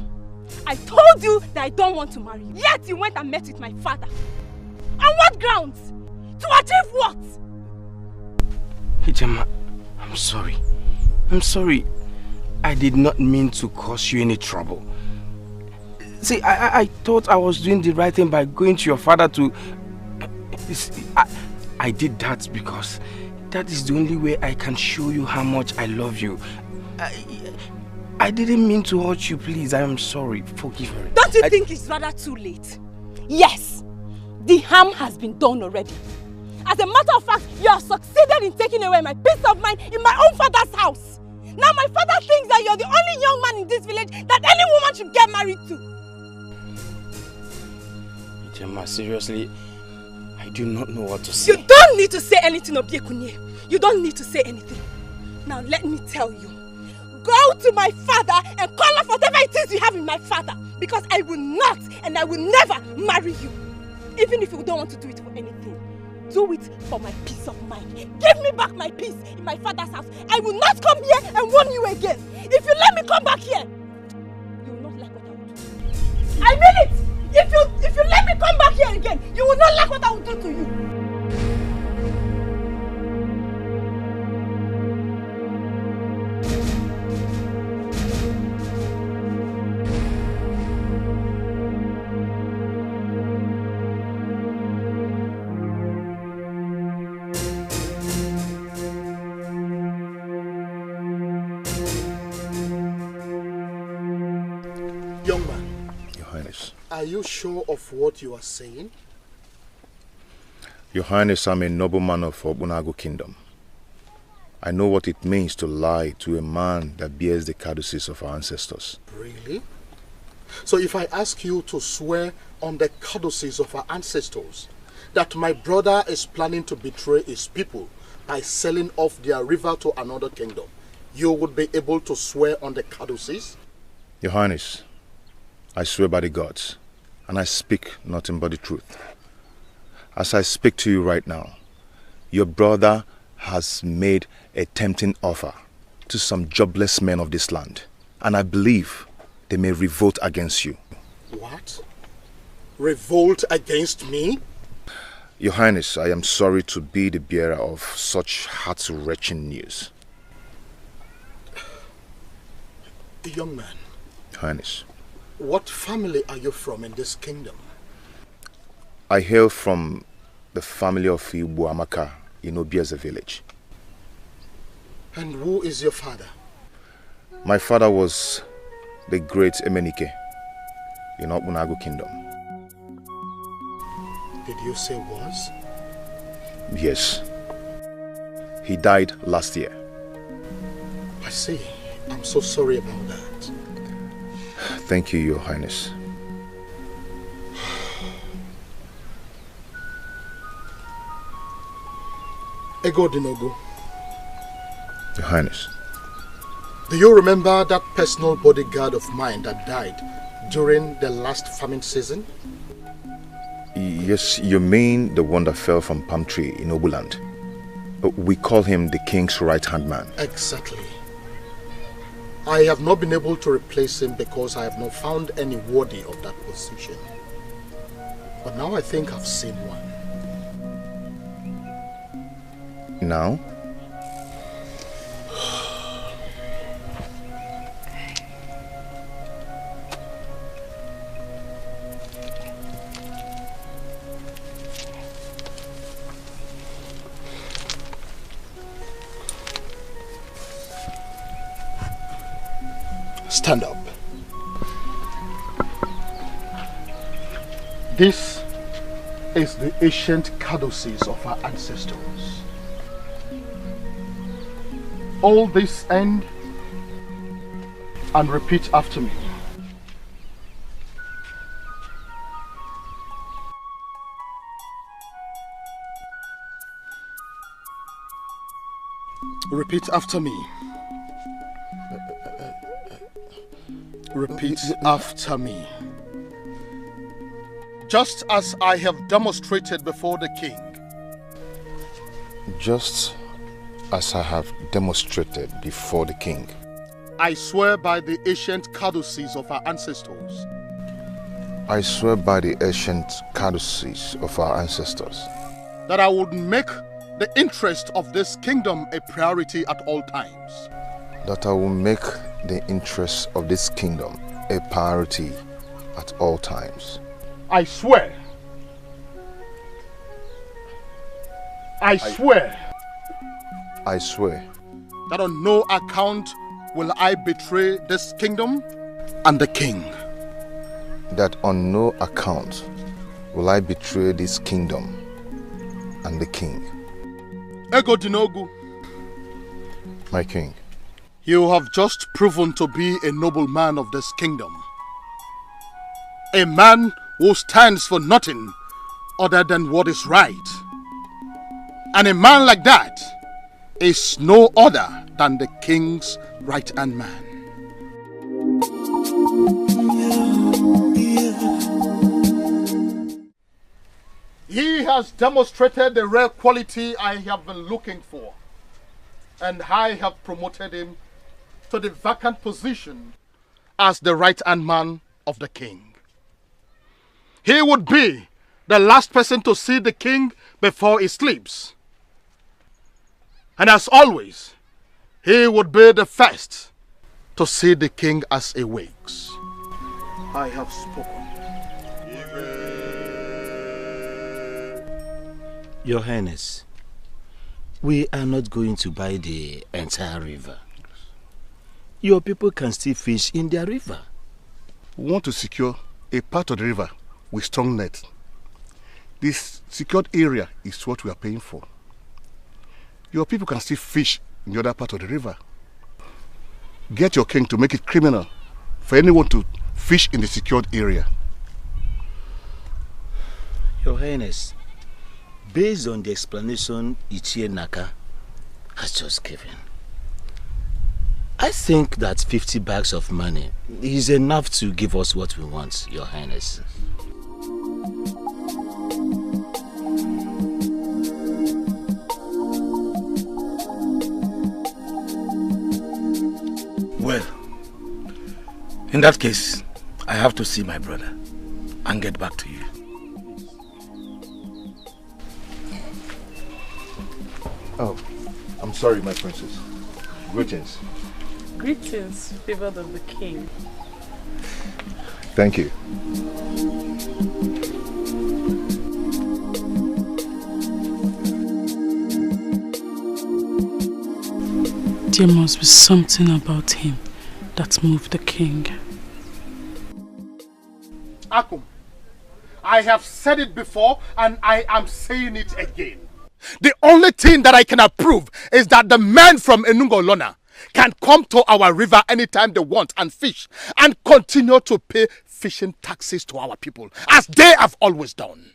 I told you that I don't want to marry you. Yet you went and met with my father. On what grounds? To achieve what? Ijama, I'm sorry. I'm sorry. I did not mean to cause you any trouble. See, I thought I was doing the right thing by going to your father to... I did that because that is the only way I can show you how much I love you. I didn't mean to hurt you, please. I am sorry. Forgive me. Don't you think it's rather too late? Yes, the harm has been done already. As a matter of fact, you have succeeded in taking away my peace of mind in my own father's house. Now my father thinks that you're the only young man in this village that any woman should get married to. Ijama, seriously, I do not know what to say. You don't need to say anything, Obiekunye. You don't need to say anything. Now let me tell you. Go to my father and call off whatever it is you have in my father. Because I will not and I will never marry you. Even if you don't want to do it for anything. Do it for my peace of mind. Give me back my peace in my father's house. I will not come here and warn you again. If you let me come back here, you will not like what I will do. I mean it! If you let me come back here again, you will not like what I will do to you. Young man. Your Highness. Are you sure of what you are saying? Your Highness, I'm a nobleman of Obunagu Kingdom. I know what it means to lie to a man that bears the caduceus of our ancestors. Really? So if I ask you to swear on the codices of our ancestors that my brother is planning to betray his people by selling off their river to another kingdom, you would be able to swear on the codices? Your Highness, I swear by the gods, and I speak nothing but the truth. As I speak to you right now, your brother has made a tempting offer to some jobless men of this land, and I believe they may revolt against you. What? Revolt against me? Your Highness, I am sorry to be the bearer of such heart-wrenching news. Young man. Your Highness. What family are you from in this kingdom? I hail from the family of Ibu in Ugezu village. And who is your father? My father was the great Emenike in Obunagu kingdom. Did you say was? Yes. He died last year. I see. I'm so sorry about that. Thank you, Your Highness. Ego Dinogo. Your Highness. Do you remember that personal bodyguard of mine that died during the last famine season? Yes, you mean the one that fell from palm tree in Obuland. We call him the king's right-hand man. Exactly. I have not been able to replace him because I have not found any worthy of that position. But now I think I've seen one. Now? Stand up. This is the ancient codices of our ancestors. All this end and repeat after me. Repeat after me. Repeat after me. Just as I have demonstrated before the king. Just as I have demonstrated before the king. I swear by the ancient codices of our ancestors. I swear by the ancient codices of our ancestors. That I would make the interest of this kingdom a priority at all times. That I will make the interests of this kingdom a priority at all times. I swear. I swear. I swear. That on no account will I betray this kingdom and the king. That on no account will I betray this kingdom and the king. Ego Dinogu. My king. You have just proven to be a noble man of this kingdom. A man who stands for nothing other than what is right. And a man like that is no other than the king's right-hand man. He has demonstrated the rare quality I have been looking for, and I have promoted him to the vacant position as the right-hand man of the king. He would be the last person to see the king before he sleeps. And as always, he would be the first to see the king as he wakes. I have spoken. Your Highness, we are not going to buy the entire river. Your people can still fish in their river. We want to secure a part of the river with strong net. This secured area is what we are paying for. Your people can still fish in the other part of the river. Get your king to make it criminal for anyone to fish in the secured area. Your Highness, based on the explanation Ichie Naka has just given, I think that 50 bags of money is enough to give us what we want, Your Highness. Well, in that case, I have to see my brother and get back to you. Oh, I'm sorry, my princess. Greetings. Greetings, favored of the king. Thank you. There must be something about him that moved the king. Akum, I have said it before and I am saying it again. The only thing that I can approve is that the men from Enungolona can come to our river anytime they want and fish and continue to pay fishing taxes to our people as they have always done.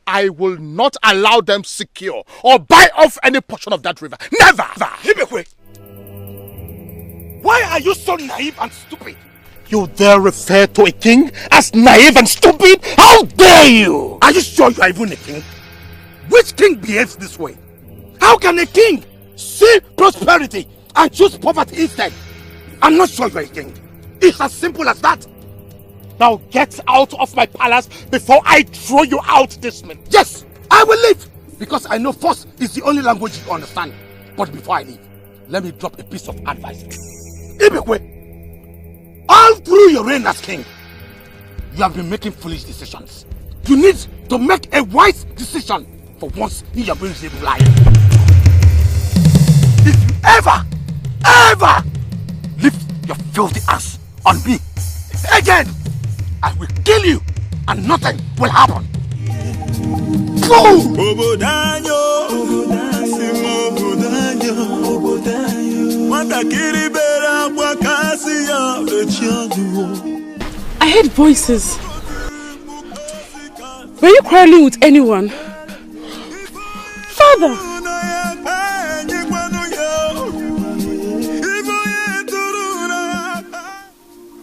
I will not allow them secure or buy off any portion of that river. Never! Hibekwe, why are you so naive and stupid? You dare refer to a king as naive and stupid? How dare you? Are you sure you are even a king? Which king behaves this way? How can a king see prosperity and choose poverty instead? I'm not sure you are a king. It's as simple as that. Now get out of my palace before I throw you out this minute. Yes, I will leave. Because I know force is the only language you understand. But before I leave, let me drop a piece of advice. Ibekwe, all through your reign as king, you have been making foolish decisions. You need to make a wise decision for once in your brain's life. If you ever lift your filthy ass on me again, I will kill you and nothing will happen. Go! I heard voices. Were you quarreling with anyone? Father!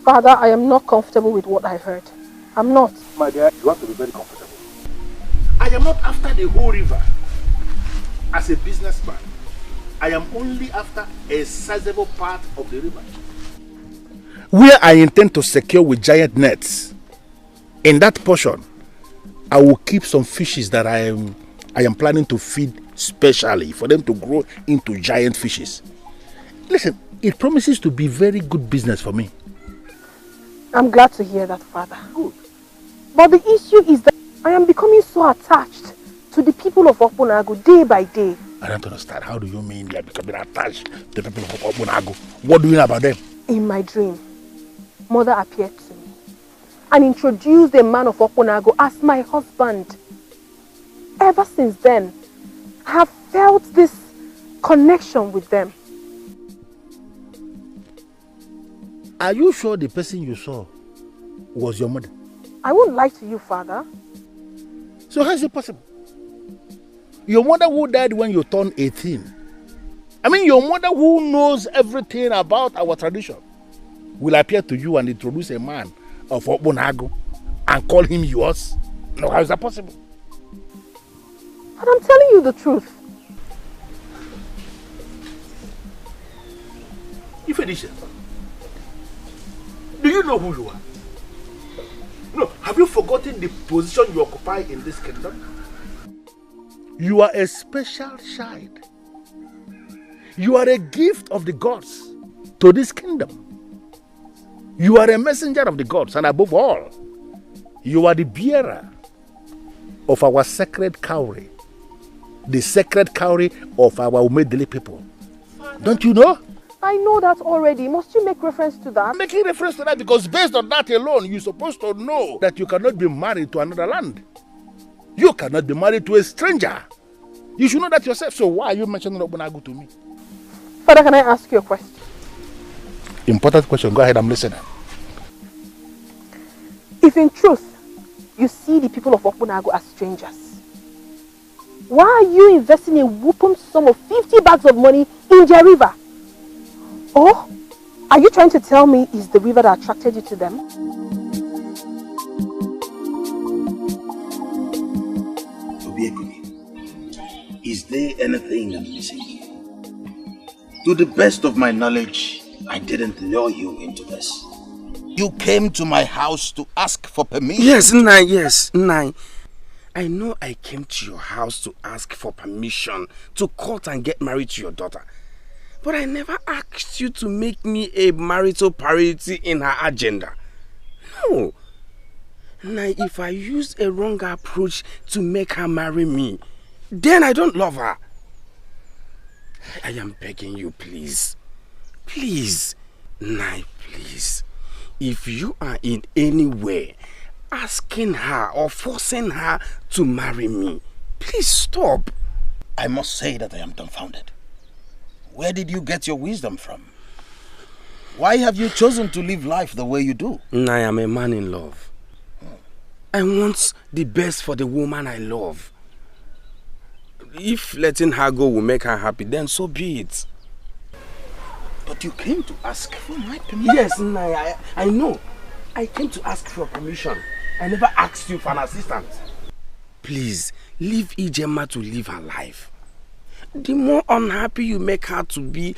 Father, I am not comfortable with what I heard. I'm not. My dear, you have to be very comfortable. I am not after the whole river. As a businessman, I am only after a sizable part of the river, where I intend to secure with giant nets. In that portion, I will keep some fishes that I am planning to feed specially for them to grow into giant fishes. Listen, it promises to be very good business for me. I'm glad to hear that, Father. Good. But the issue is that I am becoming so attached to the people of Okpunagu day by day. I don't understand. How do you mean you are becoming attached to the people of Okpunagu? What do you know about them? In my dream, Mother appeared to me and introduced the man of Okpunagu as my husband. Ever since then, I have felt this connection with them. Are you sure the person you saw was your mother? I won't lie to you, Father. So how is it possible? Your mother who died when you turned 18. I mean, your mother who knows everything about our tradition will appear to you and introduce a man of Okpunagu and call him yours? No, how is that possible? But I'm telling you the truth. Ifediche, do you know who you are? No, have you forgotten the position you occupy in this kingdom? You are a special child. You are a gift of the gods to this kingdom. You are a messenger of the gods, and above all, you are the bearer of our sacred cowry. The sacred cowry of our Umedili people. Don't you know? I know that already. Must you make reference to that? I'm making reference to that because based on that alone, you're supposed to know that you cannot be married to another land. You cannot be married to a stranger. You should know that yourself. So why are you mentioning Okpunagu to me? Father, can I ask you a question? Important question. Go ahead, I'm listening. If in truth, you see the people of Okpunago as strangers, why are you investing a whooping sum of 50 bags of money in their river? Or are you trying to tell me it's the river that attracted you to them? Is there anything I'm missing here? To the best of my knowledge, I didn't lure you into this. You came to my house to ask for permission. Yes, Nai, yes, Nai. I know I came to your house to ask for permission to court and get married to your daughter. But I never asked you to make me a marital priority in her agenda. No. Nai, if I used a wrong approach to make her marry me, then I don't love her. I am begging you, please. Please. Nai, please. If you are in any way asking her or forcing her to marry me, please stop. I must say that I am dumbfounded. Where did you get your wisdom from? Why have you chosen to live life the way you do? I am a man in love. I want the best for the woman I love. If letting her go will make her happy, then so be it. But you came to ask for my permission. Yes, Nai, I know. I came to ask for permission. I never asked you for an assistant. Please, leave Ijema to live her life. The more unhappy you make her to be,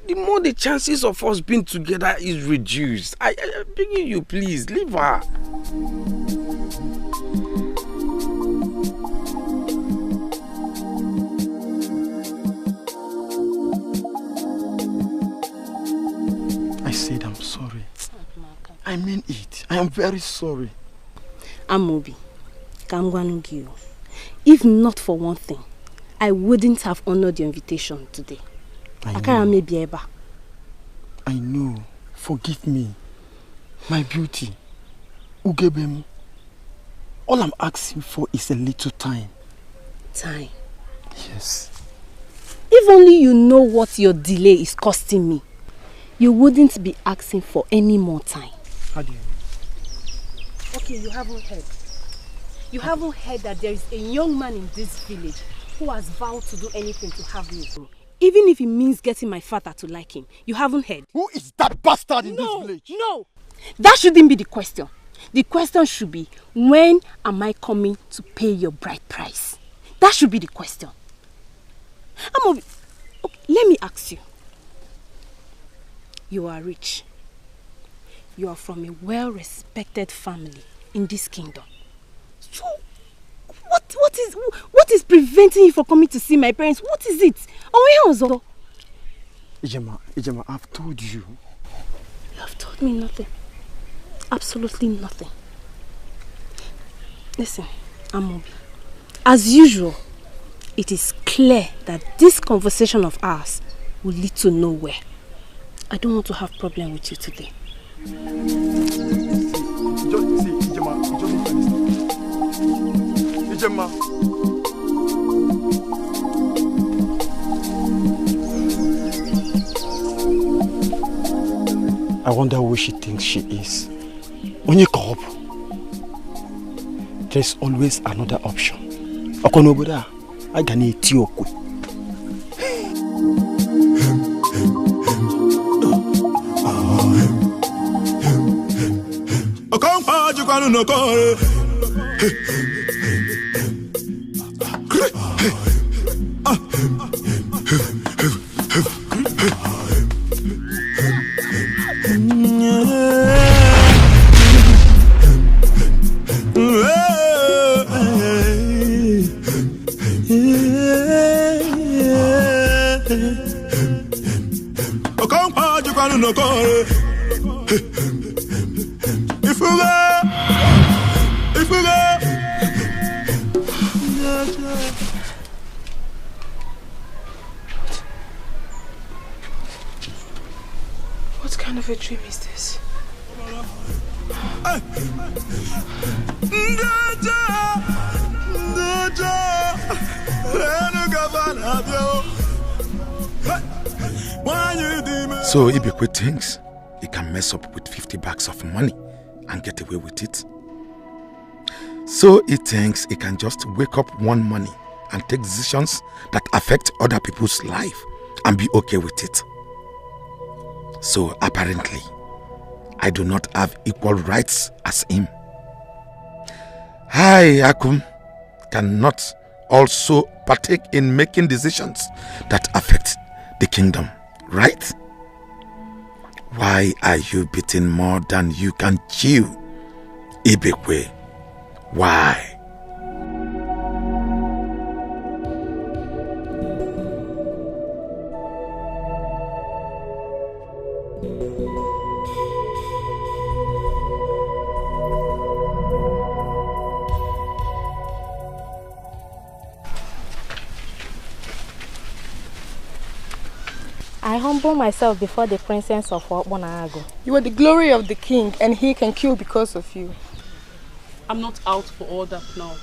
the more the chances of us being together is reduced. I beg you, please, leave her. I said I'm sorry. I mean it. I am very sorry. Amobi, Kamgwanugiyo. If not for one thing, I wouldn't have honored your invitation today. I know. Forgive me. My beauty. Ugebemu. All I'm asking for is a little time. Time? Yes. If only you know what your delay is costing me, you wouldn't be asking for any more time. How do you mean? Okay, you haven't heard. You haven't heard that there is a young man in this village who has vowed to do anything to have me. Even if it means getting my father to like him. You haven't heard. Who is that bastard in this village? No! That shouldn't be the question. The question should be, when am I coming to pay your bride price? That should be the question. Okay, let me ask you. You are rich. You are from a well-respected family in this kingdom. So, what is preventing you from coming to see my parents? What is it? Ijema, I've told you. You have told me nothing. Absolutely nothing. Listen, Amobi. As usual, it is clear that this conversation of ours will lead to nowhere. I don't want to have problem with you today. Ijema. I wonder who she thinks she is. When you go up, there's always another option. Okonoboda, I can eat Etiko. What kind of a dream is this? So Ibekwe thinks he can mess up with 50 bags of money and get away with it? So he thinks he can just wake up one morning and take decisions that affect other people's life and be okay with it. So apparently, I do not have equal rights as him. I, Akum, cannot also partake in making decisions that affect the kingdom, right? Why are you beating more than you can chew, Ibekwe? Why? I humble myself before the princess of Obonago. You are the glory of the king, and he can kill because of you. I'm not out for all that now.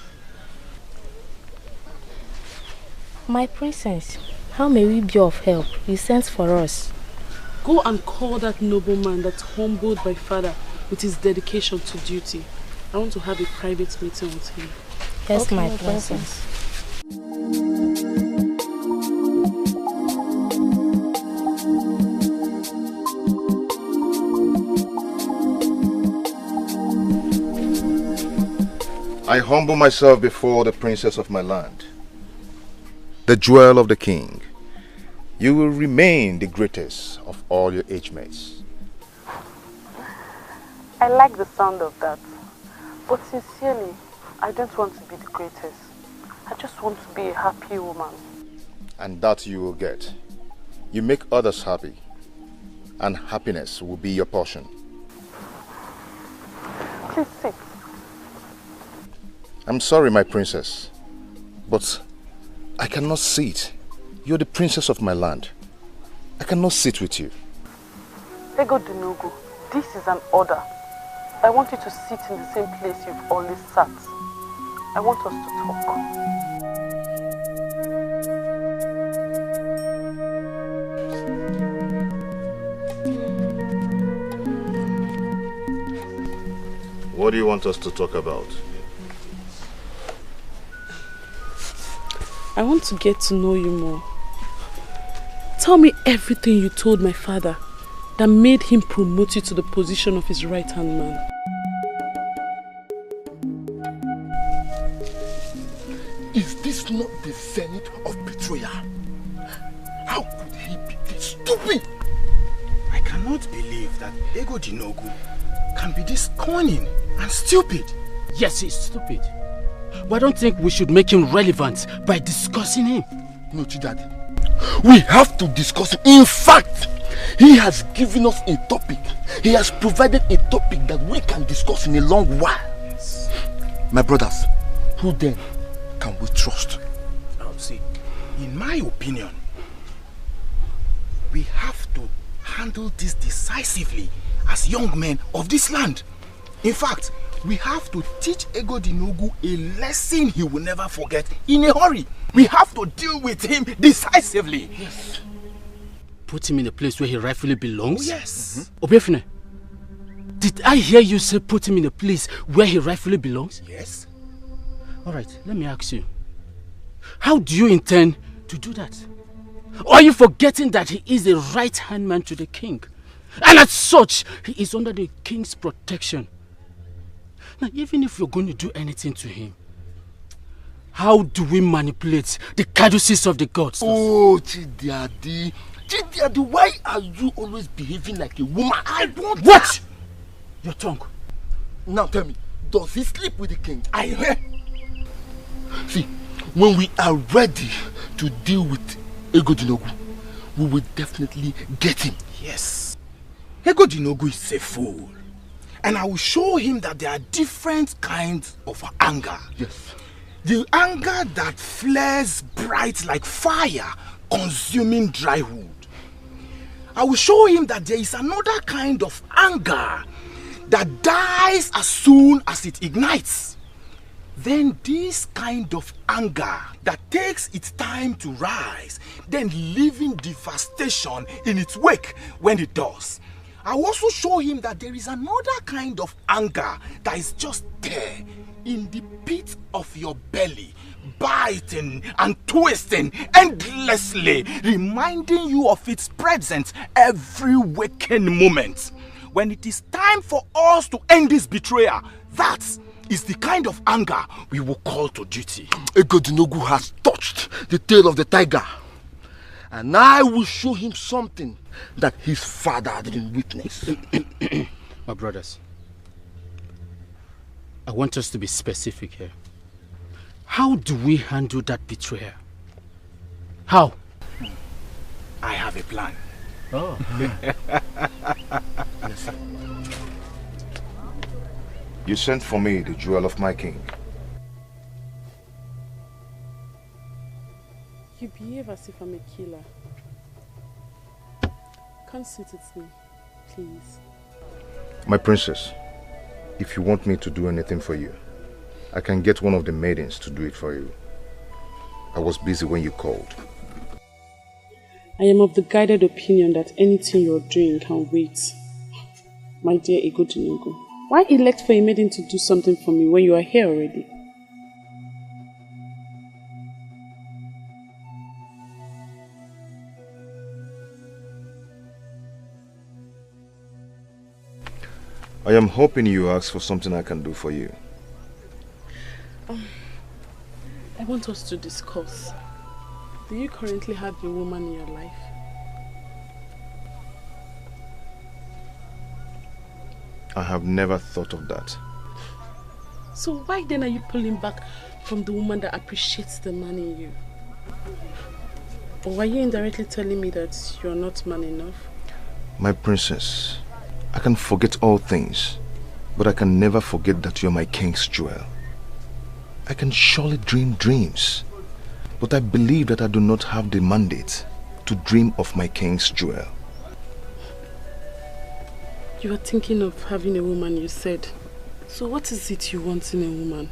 My princess, how may we be of help? You sent for us. Go and call that nobleman that's humbled by father with his dedication to duty. I want to have a private meeting with him. Yes, okay, my princess. I humble myself before the princess of my land, the jewel of the king. You will remain the greatest of all your age mates. I like the sound of that. But sincerely, I don't want to be the greatest. I just want to be a happy woman. And that you will get. You make others happy, and happiness will be your portion. Please sit. I'm sorry, my princess, but I cannot sit. You're the princess of my land. I cannot sit with you. Ego Dinogo, this is an order. I want you to sit in the same place you've always sat. I want us to talk. What do you want us to talk about? I want to get to know you more. Tell me everything you told my father that made him promote you to the position of his right-hand man. Is this not the zenith of betrayal? How could he be this stupid? I cannot believe that Ego Dinogu can be this cunning and stupid. Yes, he's stupid. But I don't think we should make him relevant by discussing him. No, Chidadi. We have to discuss him. In fact, he has given us a topic. He has provided a topic that we can discuss in a long while. Yes. My brothers, who then can we trust? Now see, in my opinion, we have to handle this decisively as young men of this land. In fact, we have to teach Ego Dinogu a lesson he will never forget in a hurry. We have to deal with him decisively. Yes. Put him in a place where he rightfully belongs? Oh, yes. Obiefune, did I hear you say put him in a place where he rightfully belongs? Yes. Alright, let me ask you. How do you intend to do that? Or are you forgetting that he is a right-hand man to the king? And as such, he is under the king's protection. Now, even if you're going to do anything to him, how do we manipulate the caduceus of the gods? Oh, Chidiadi. Chidiadi, why are you always behaving like a woman? I don't... What? Your tongue. Now tell me, does he sleep with the king? I hear. See, when we are ready to deal with Ego Dinogu, we will definitely get him. Yes. Ego Dinogu is a fool. And I will show him that there are different kinds of anger. Yes. The anger that flares bright like fire, consuming dry wood. I will show him that there is another kind of anger that dies as soon as it ignites. Then this kind of anger that takes its time to rise, then leaving devastation in its wake when it does. I will also show him that there is another kind of anger that is just there in the pit of your belly, biting and twisting endlessly, reminding you of its presence every waking moment. When it is time for us to end this betrayal, that is the kind of anger we will call to duty. Egodinogu has touched the tail of the tiger, and I will show him something that his father didn't witness. My brothers, I want us to be specific here. How do we handle that betrayal? How? I have a plan. Oh. You sent for me the jewel of my king. You behave as if I'm a killer. Come sit with me, please. My princess, if you want me to do anything for you, I can get one of the maidens to do it for you. I was busy when you called. I am of the guided opinion that anything you're doing can wait. My dear Egodinogu, why elect for a maiden to do something for me when you are here already? I am hoping you ask for something I can do for you. I want us to discuss. Do you currently have a woman in your life? I have never thought of that. So why then are you pulling back from the woman that appreciates the man in you? Or are you indirectly telling me that you're not man enough? My princess, I can forget all things, but I can never forget that you're my king's jewel. I can surely dream dreams, but I believe that I do not have the mandate to dream of my king's jewel. You are thinking of having a woman, you said. So what is it you want in a woman?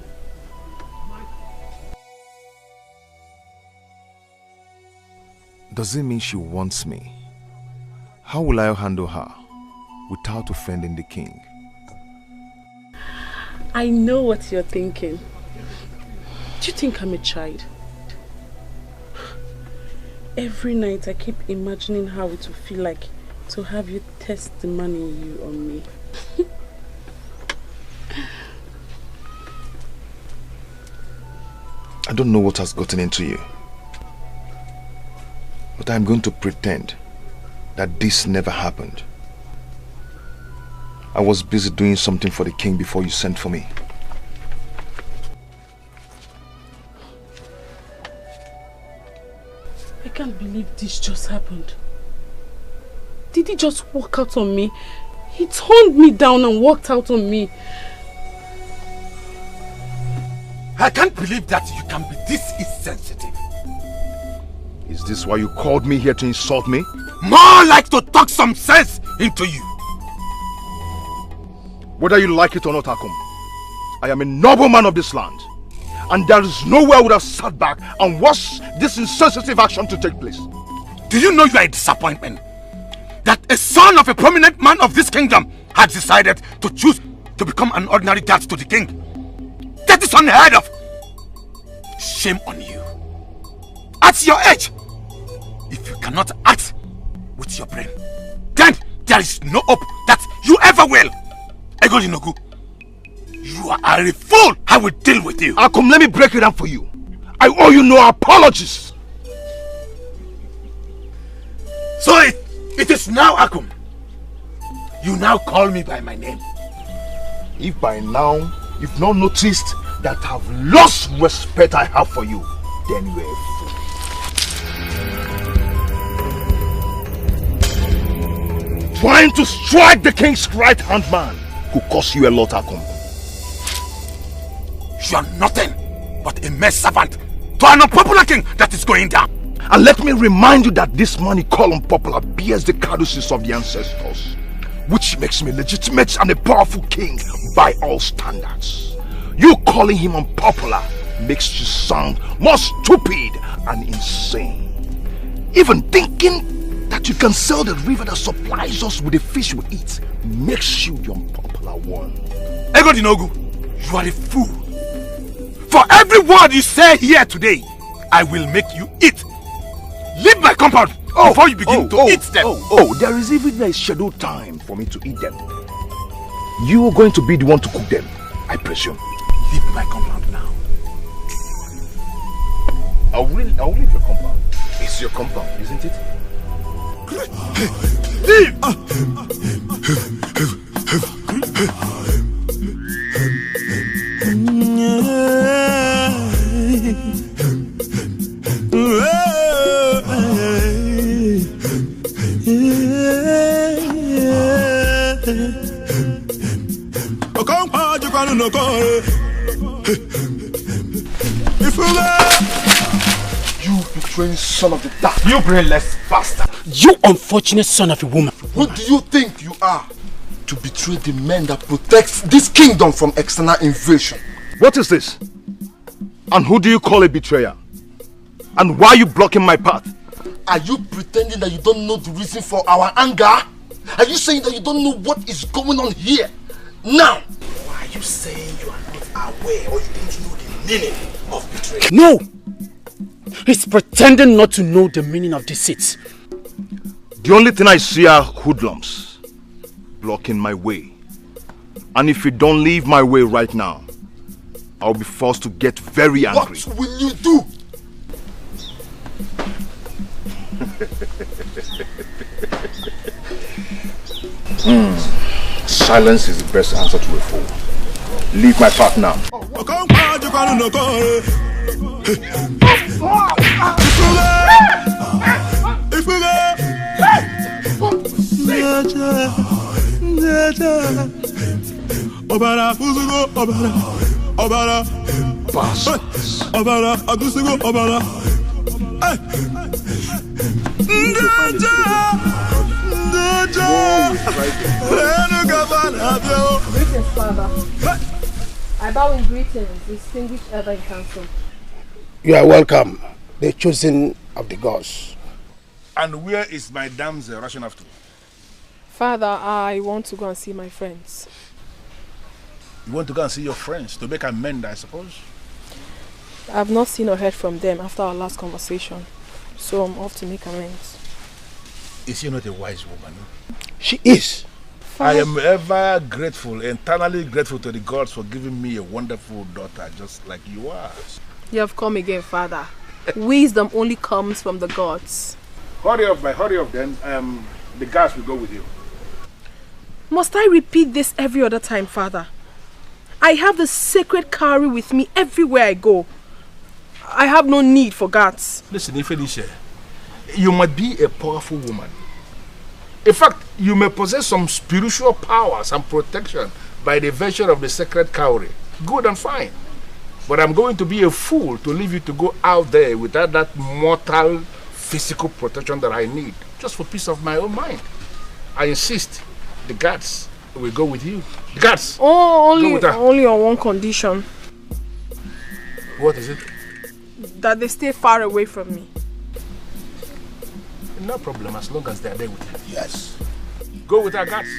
Does it mean she wants me? How will I handle her without offending the king? I know what you're thinking. Do you think I'm a child? Every night I keep imagining how it will feel like to have you test the man in you on me. I don't know what has gotten into you, but I'm going to pretend that this never happened. I was busy doing something for the king before you sent for me. I can't believe this just happened. Did he just walk out on me? He turned me down and walked out on me. I can't believe that you can be this insensitive. Is this why you called me here to insult me? More like to talk some sense into you. Whether you like it or not, Akum, I am a noble man of this land. And there is nowhere I would have sat back and watched this insensitive action to take place. Do you know you are a disappointment? That a son of a prominent man of this kingdom has decided to choose to become an ordinary guard to the king. That is unheard of. Shame on you. At your age, if you cannot act with your brain, then there is no hope that you ever will. Egodinogu, you are a fool. I will deal with you. Akum, let me break it down for you. I owe you no apologies. So it is now, Akum. You now call me by my name. If by now you've not noticed that I've lost respect I have for you, then you are a fool. Trying to strike the king's right-hand man could cost you a lot, Akum. You are nothing but a mere servant to an unpopular king that is going down. And let me remind you that this man you call unpopular bears the caduceus of the ancestors, which makes me legitimate and a powerful king by all standards. You calling him unpopular makes you sound more stupid and insane. Even thinking that you can sell the river that supplies us with the fish we eat makes you the unpopular one. Ego Dinogu, you are a fool. For every word you say here today, I will make you eat. Leave my compound before you begin to eat them. There is even a scheduled time for me to eat them. You are going to be the one to cook them, I presume. Leave my compound now. I'll leave your compound. It's your compound, isn't it? Leave! You betraying son of the dark. You brainless bastard. You unfortunate son of a woman. Who do you think you are to betray the men that protects this kingdom from external invasion? What is this? And who do you call a betrayer? And why are you blocking my path? Are you pretending that you don't know the reason for our anger? Are you saying that you don't know what is going on here? Now! Why are you saying you are not aware or you don't know the meaning of betrayal? No! He's pretending not to know the meaning of deceit. The only thing I see are hoodlums blocking my way. And if you don't leave my way right now, I'll be forced to get very angry. What will you do? Silence is the best answer to a fool. Leave my path now. Greetings, Father. I bow in greetings, distinguished elder in council. You are welcome, the chosen of the gods. And where is my damsel rushing after? Father, I want to go and see my friends. You want to go and see your friends to make amends, I suppose? I have not seen or heard from them after our last conversation, so I'm off to make amends. Is she not a wise woman? She is. I am ever grateful, eternally grateful to the gods for giving me a wonderful daughter just like you are. You have come again, Father. Wisdom only comes from the gods. Hurry up then. The guards will go with you. Must I repeat this every other time, Father? I have the sacred cowry with me everywhere I go. I have no need for guards. Listen, Ifediche, you might be a powerful woman. In fact, you may possess some spiritual powers and protection by the virtue of the sacred cowry. Good and fine. But I'm going to be a fool to leave you to go out there without that mortal physical protection that I need, just for peace of my own mind. I insist, the guards will go with you. The guards! Oh, only on one condition. What is it? That they stay far away from me. No problem, as long as they're there with you. Yes. Go with our guards.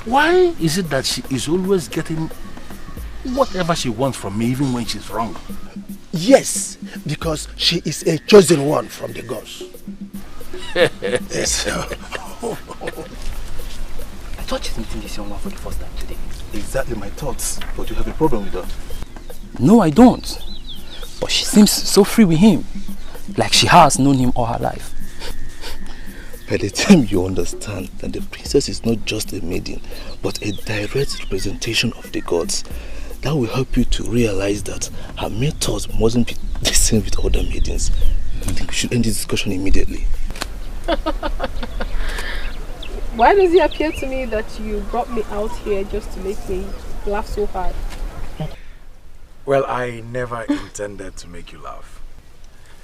Why is it that she is always getting whatever she wants from me, even when she's wrong? Yes, because she is a chosen one from the gods. Yes. I thought she's meeting this young one for the first time today. Exactly my thoughts, but you have a problem with her. No, I don't. But she seems so free with him. Like she has known him all her life. By the time you understand that the princess is not just a maiden, but a direct representation of the gods, that will help you to realize that her methods mustn't be the same with other maidens. I think we should end this discussion immediately. Why does it appear to me that you brought me out here just to make me laugh so hard? Well, I never intended to make you laugh.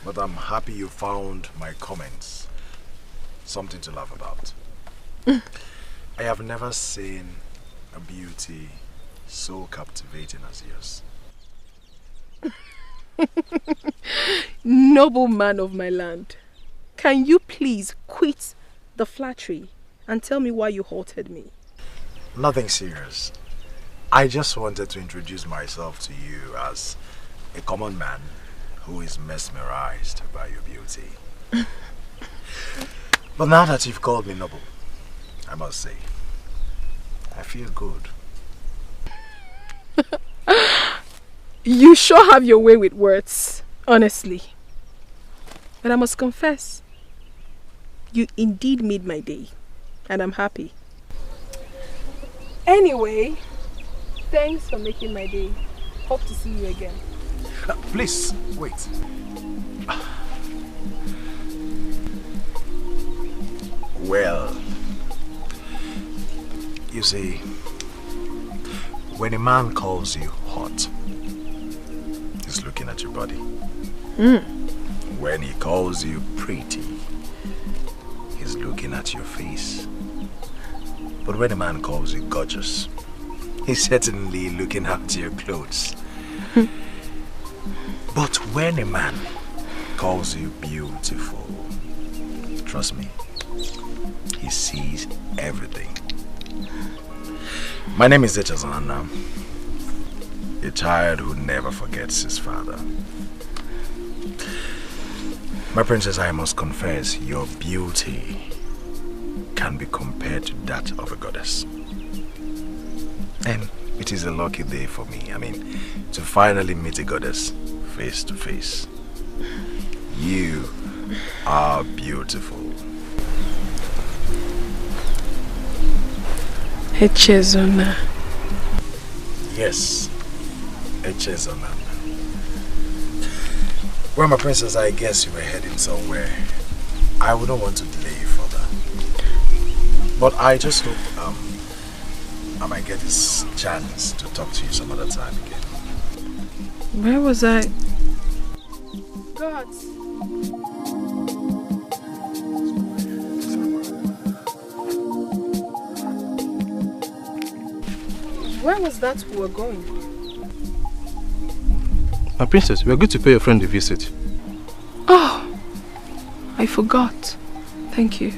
But I'm happy you found my comments something to laugh about. I have never seen a beauty so captivating as yours. Noble man of my land, can you please quit the flattery and tell me why you halted me? Nothing serious. I just wanted to introduce myself to you as a common man who is mesmerized by your beauty. But now that you've called me noble, I must say, I feel good. You sure have your way with words, honestly. But I must confess, you indeed made my day, and I'm happy. Anyway, thanks for making my day. Hope to see you again. Please, wait. Well, you see, when a man calls you hot, he's looking at your body. When he calls you pretty, he's looking at your face. But when a man calls you gorgeous, he's certainly looking at your clothes. But when a man calls you beautiful, trust me, he sees everything. My name is Echezana, a child who never forgets his father. My princess, I must confess, your beauty can be compared to that of a goddess. And it is a lucky day for me, to finally meet a goddess face to face. You are beautiful. Echezona. Yes, Echezona. Well, my princess, I guess you were heading somewhere. I wouldn't want to delay you further. But I just hope I might get this chance to talk to you some other time again. Where was I? God. Where was that we were going? My princess, we are going to pay your friend a visit. Oh, I forgot. Thank you.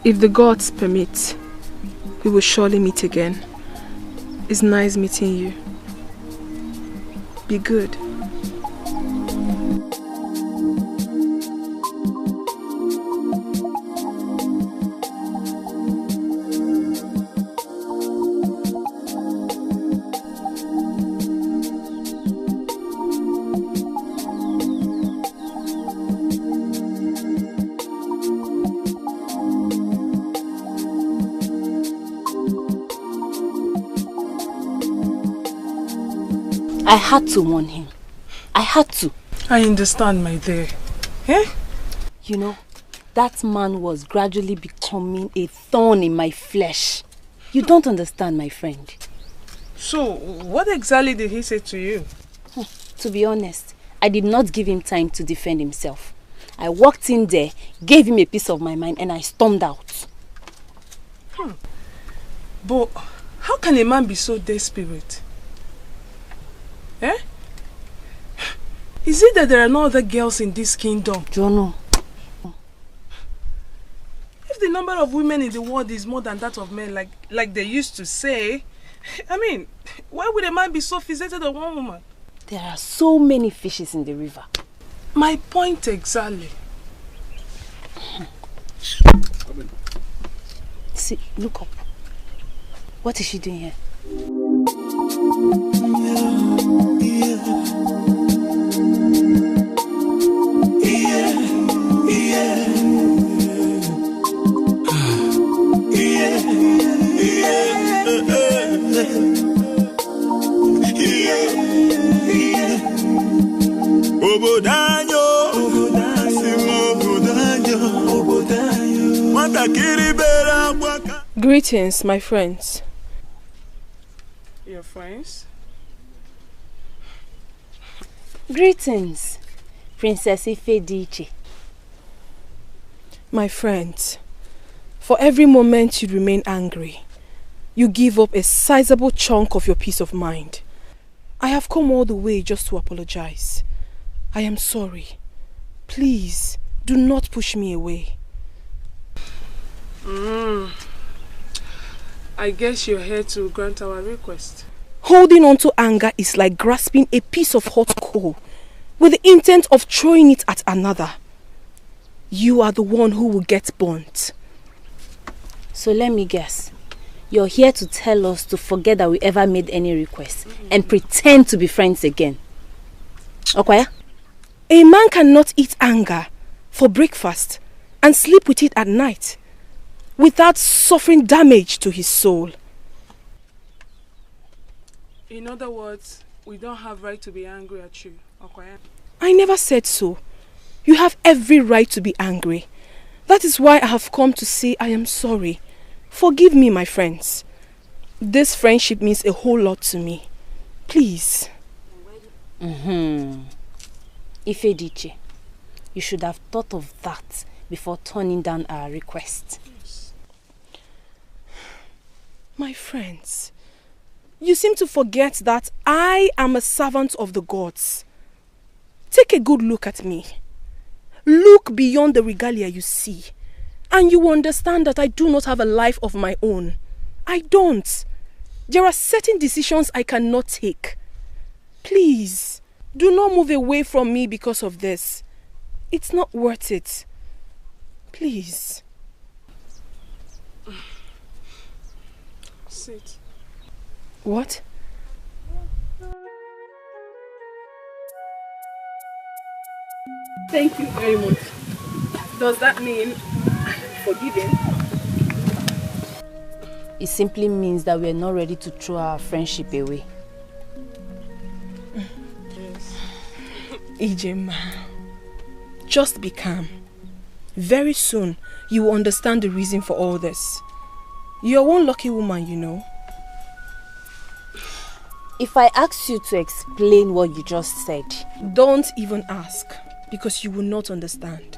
If the gods permit, we will surely meet again. It's nice meeting you. Be good. I had to warn him. I had to. I understand, my dear. Eh? You know, that man was gradually becoming a thorn in my flesh. You don't understand, my friend. So, what exactly did he say to you? To be honest, I did not give him time to defend himself. I walked in there, gave him a piece of my mind, and I stormed out. But how can a man be so desperate? Eh? Is it that there are no other girls in this kingdom? Jono. If the number of women in the world is more than that of men, like they used to say, why would a man be so fixated on one woman? There are so many fishes in the river. My point exactly. See, look up. What is she doing here? Greetings, my friends. Your friends? Greetings, Princess Ifediche. My friends, for every moment you remain angry, you give up a sizable chunk of your peace of mind. I have come all the way just to apologize. I am sorry. Please, do not push me away. I guess you're here to grant our request. Holding on to anger is like grasping a piece of hot coal with the intent of throwing it at another. You are the one who will get burnt. So let me guess. You're here to tell us to forget that we ever made any requests and pretend to be friends again. Okay? A man cannot eat anger for breakfast and sleep with it at night without suffering damage to his soul. In other words, we don't have right to be angry at you, okay? I never said so. You have every right to be angry. That is why I have come to say I am sorry. Forgive me, my friends. This friendship means a whole lot to me. Please. Ifediche, you should have thought of that before turning down our request. My friends, you seem to forget that I am a servant of the gods. Take a good look at me. Look beyond the regalia you see, and you will understand that I do not have a life of my own. I don't. There are certain decisions I cannot take. Please, do not move away from me because of this. It's not worth it. Please. Sit. What? Thank you very much. Does that mean I'm forgiven? It simply means that we are not ready to throw our friendship away. Ijema, just be calm. Very soon, you will understand the reason for all this. You're one lucky woman, you know. If I ask you to explain what you just said... Don't even ask, because you will not understand.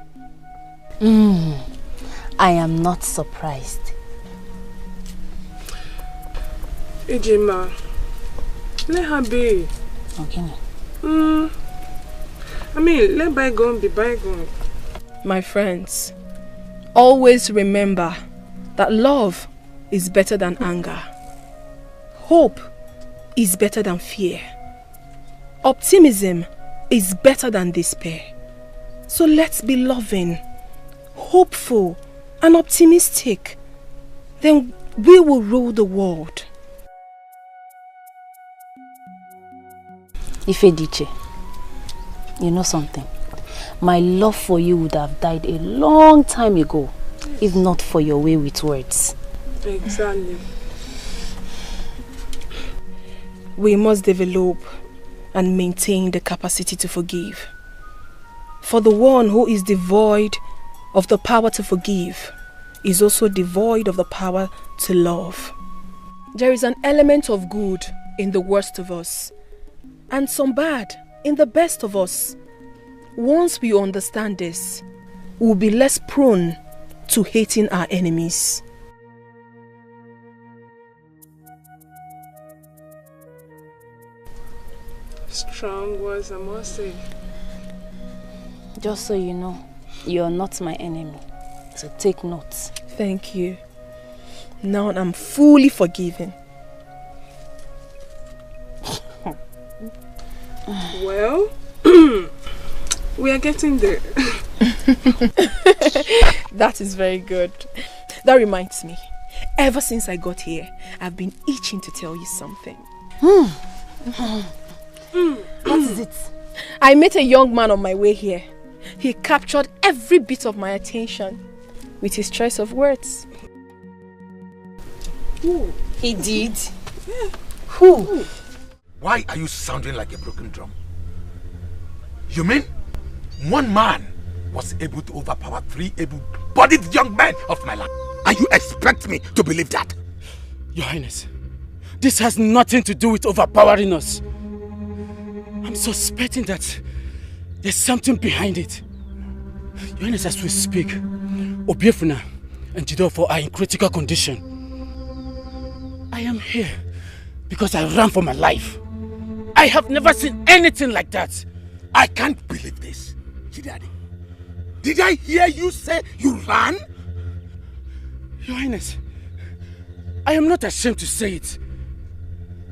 I am not surprised. Ijema, let her be. Okay. I mean, let bygone be bygone. My friends, always remember that love is better than anger. Hope is better than fear. Optimism is better than despair. So let's be loving, hopeful, and optimistic. Then we will rule the world. Ifediche, you know something? My love for you would have died a long time ago, if not for your way with words. Exactly. We must develop and maintain the capacity to forgive. For the one who is devoid of the power to forgive is also devoid of the power to love. There is an element of good in the worst of us, and some bad in the best of us. Once we understand this, we will be less prone to hating our enemies. Strong words, I must say. Just so you know, you are not my enemy. So take note. Thank you. Now I'm fully forgiven. Well, we are getting there. That is very good. That reminds me. Ever since I got here, I've been itching to tell you something. What is it? I met a young man on my way here. He captured every bit of my attention with his choice of words. Who? He did? Yeah. Who? Why are you sounding like a broken drum? You mean one man was able to overpower 3 able-bodied young men of my land? And you expect me to believe that? Your Highness, this has nothing to do with overpowering us. I'm suspecting that there's something behind it. Your Highness, as we speak, Obiefuna and Jidofo are in critical condition. I am here because I ran for my life. I have never seen anything like that. I can't believe this. Chidadi, did I hear you say you ran? Your Highness, I am not ashamed to say it.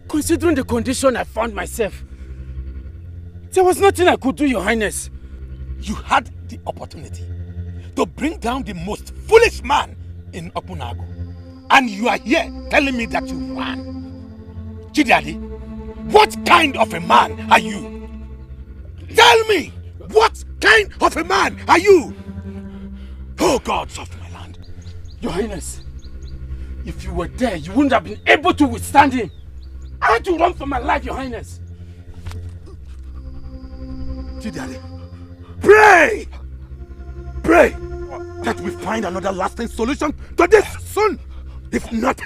Considering the condition I found myself, there was nothing I could do, Your Highness. You had the opportunity to bring down the most foolish man in Okunago, and you are here telling me that you ran. Chidadi, what kind of a man are you? Tell me, what kind of a man are you? Oh, gods of my land. Your Highness, if you were there, you wouldn't have been able to withstand him. I had to run for my life, Your Highness. Chidadi, pray! Pray that we find another lasting solution to this soon. If not,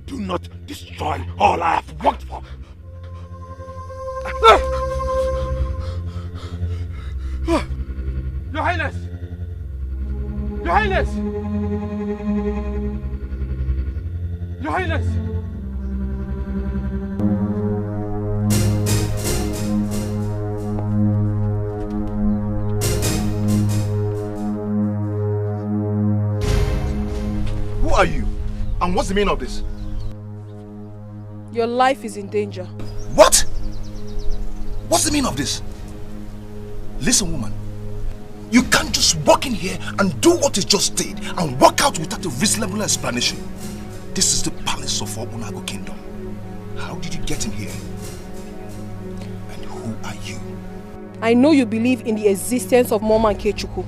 do not destroy all I have worked for. Your Highness! Your Highness! Your Highness! Who are you? And what's the meaning of this? Your life is in danger. What? What's the meaning of this? Listen, woman. You can't just walk in here and do what you just did and walk out without a reasonable explanation. This is the palace of Obunago Kingdom. How did you get in here? And who are you? I know you believe in the existence of Mama Nkechukwu,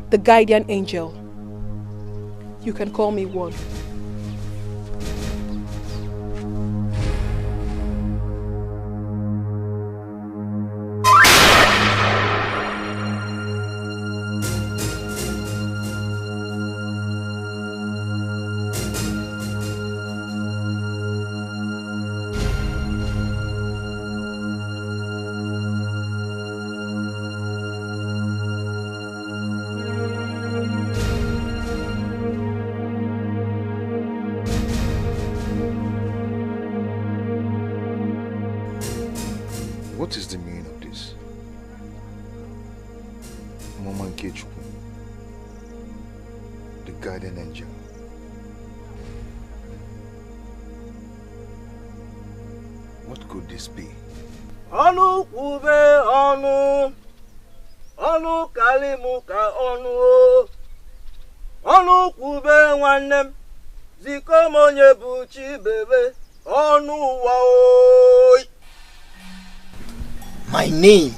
the guardian angel. You can call me one. What is the meaning of this? Mama Nkechukwu, the guardian angel. What could this be? Onu kube onu, onu kalimuka onu, onu kube nwannem, ziko monye buchi bebe, onu waoi. My name,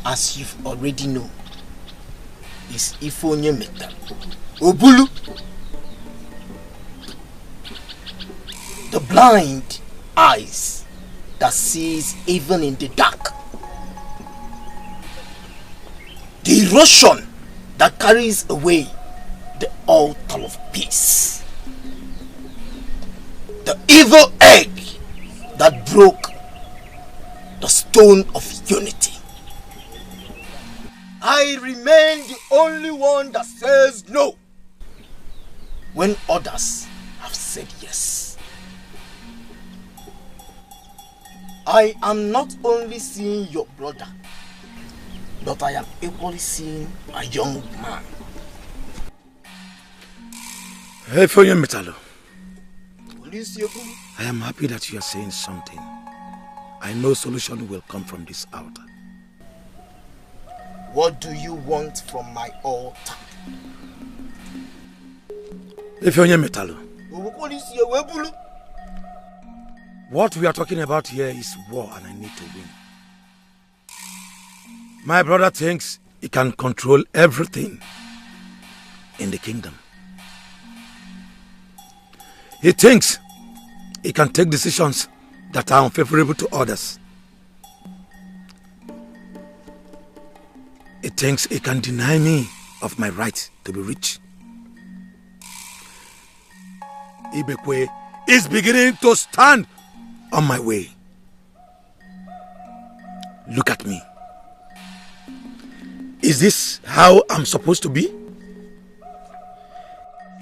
as you've already know, is Ifonyemeta Obulu, the blind eyes that sees even in the dark, the erosion that carries away the altar of peace, the evil egg that broke the stone of unity. I remain the only one that says no when others have said yes. I am not only seeing your brother, but I am equally seeing a young man. Hey, Metalo. I am happy that you are saying something. I know solution will come from this altar. What do you want from my altar? Metalo. What we are talking about here is war, and I need to win. My brother thinks he can control everything in the kingdom. He thinks he can take decisions that are unfavorable to others. He thinks he can deny me of my right to be rich. Ibekwe is beginning to stand on my way. Look at me. Is this how I'm supposed to be?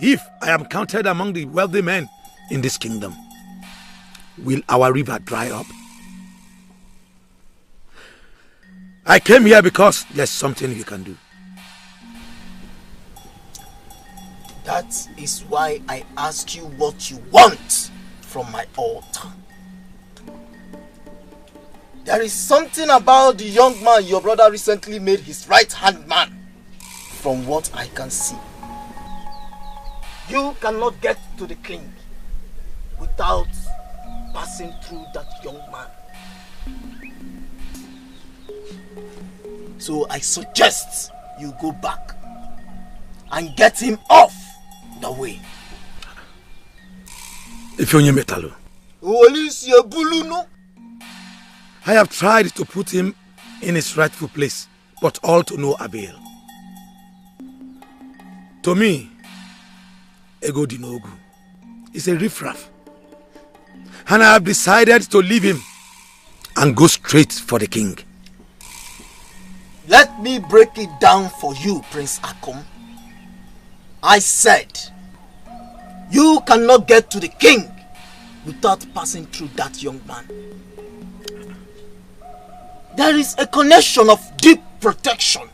If I am counted among the wealthy men in this kingdom, will our river dry up? I came here because there's something you can do. That is why I ask you what you want from my altar. There is something about the young man your brother recently made his right-hand man, from what I can see. You cannot get to the king without passing through that young man. So I suggest you go back and get him off the way. Ifeonye Metalo. I have tried to put him in his rightful place, but all to no avail. To me, Ego Dinogu is a riffraff, and I have decided to leave him and go straight for the king. Let me break it down for you, Prince Akom. I said, you cannot get to the king without passing through that young man. There is a connection of deep protection,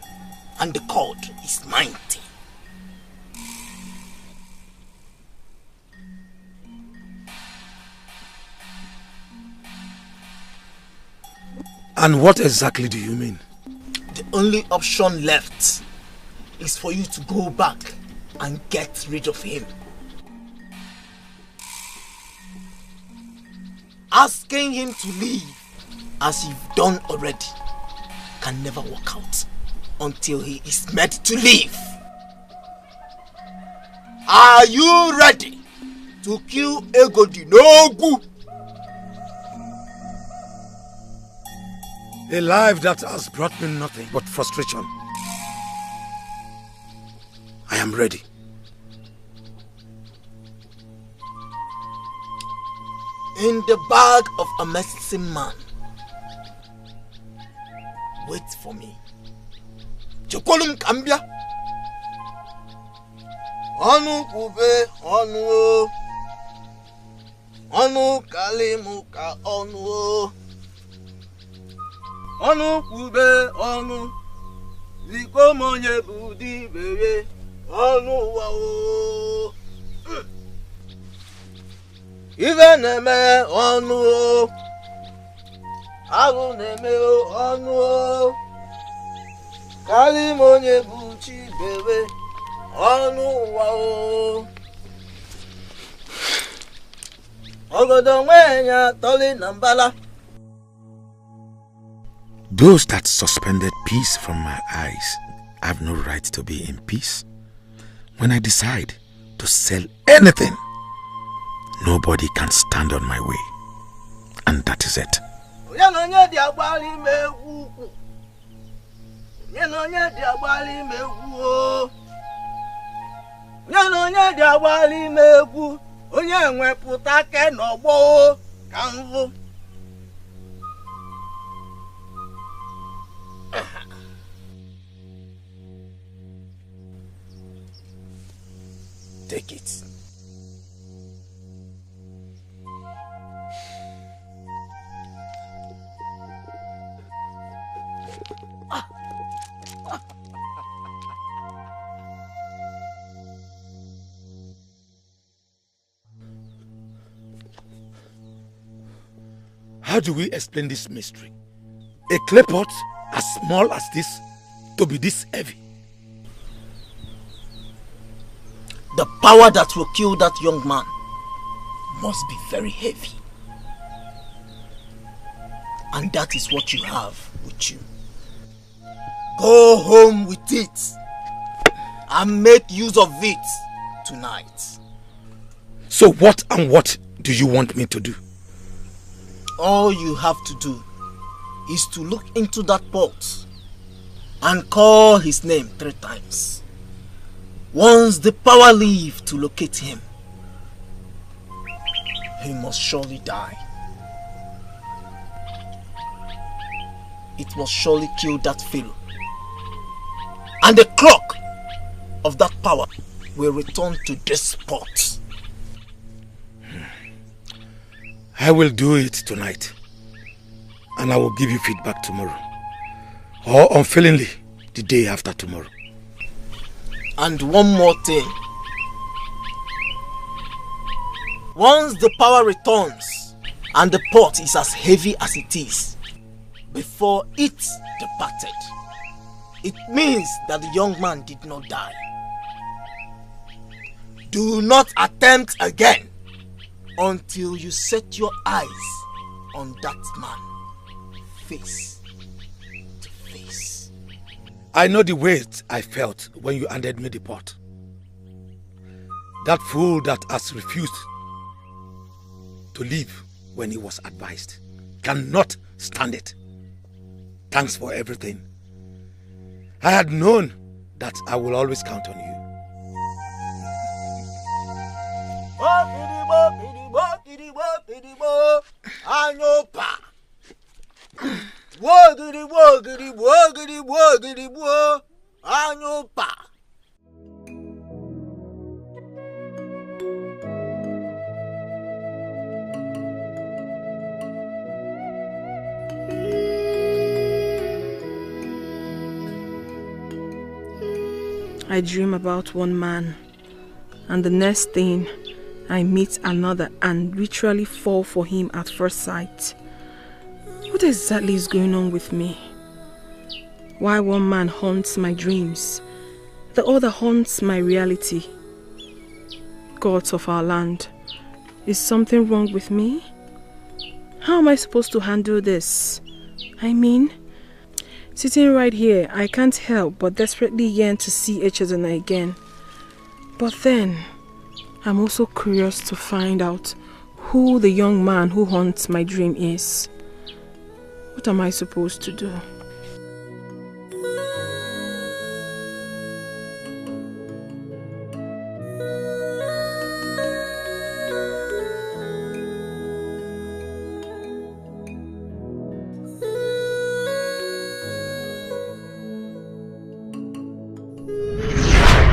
and the cord is mighty. And what exactly do you mean? The only option left is for you to go back and get rid of him. Asking him to leave, as you've done already, can never work out until he is made to leave. Are you ready to kill Ego Dinogu? A life that has brought me nothing but frustration. I am ready. In the bag of a medicine man. Wait for me. Chokolum Kambia. Anu kube onu. Anu kalimuka onu. Anu kube onu. Ziko monye budi bebe. Anu wao. Even me onu. Agu neme onu. Kali monye buchi bebe. Onu wao. Ogodo mwenya toli nambala. Those that suspended peace from my eyes have no right to be in peace. When I decide to sell anything, nobody can stand on my way. And that is it. Take it. How do we explain this mystery? A clay pot as small as this to be this heavy. The power that will kill that young man must be very heavy. And that is what you have with you. Go home with it and make use of it tonight. So what and what do you want me to do? All you have to do is to look into that pot and call his name 3 times. Once the power leaves to locate him, he must surely die. it must surely kill that fellow. And the clock of that power will return to this spot. I will do it tonight. And I will give you feedback tomorrow. Or unfailingly, the day after tomorrow. And one more thing. Once the power returns and the pot is as heavy as it is, before it departed, it means that the young man did not die. Do not attempt again until you set your eyes on that man face to face. I know the weight I felt when you handed me the pot. That fool that has refused to leave when he was advised cannot stand it. Thanks for everything. I had known that I will always count on you. I dream about one man, and the next thing I meet another and literally fall for him at first sight. What exactly is going on with me? Why one man haunts my dreams, the other haunts my reality? Gods of our land, is something wrong with me? How am I supposed to handle this? I mean, sitting right here, I can't help but desperately yearn to see Echezona again. But then, I'm also curious to find out who the young man who haunts my dream is. What am I supposed to do?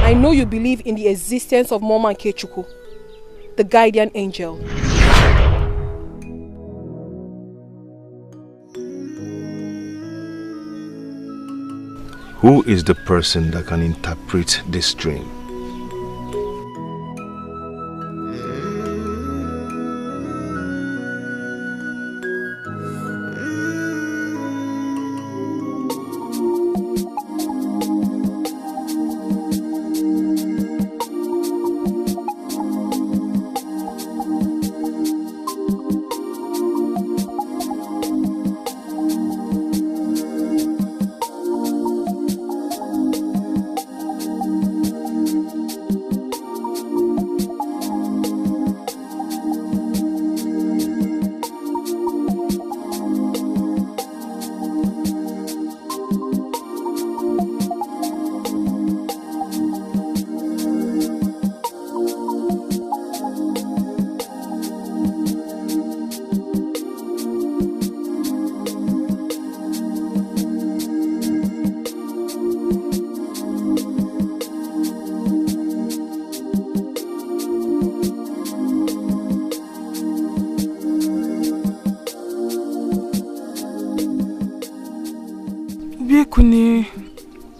I know you believe in the existence of Mama Nkechukwu, the guardian angel. Who is the person that can interpret this dream?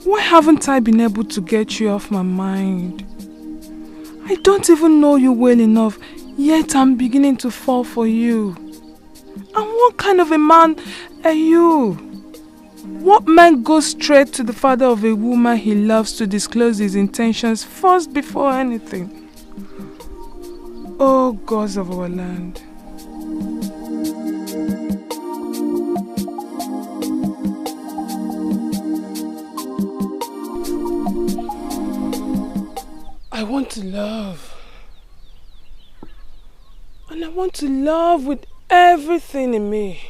Why haven't I been able to get you off my mind? I don't even know you well enough, yet I'm beginning to fall for you. And what kind of a man are you? What man goes straight to the father of a woman he loves to disclose his intentions first before anything? Oh, gods of our land. I want to love. And I want to love with everything in me.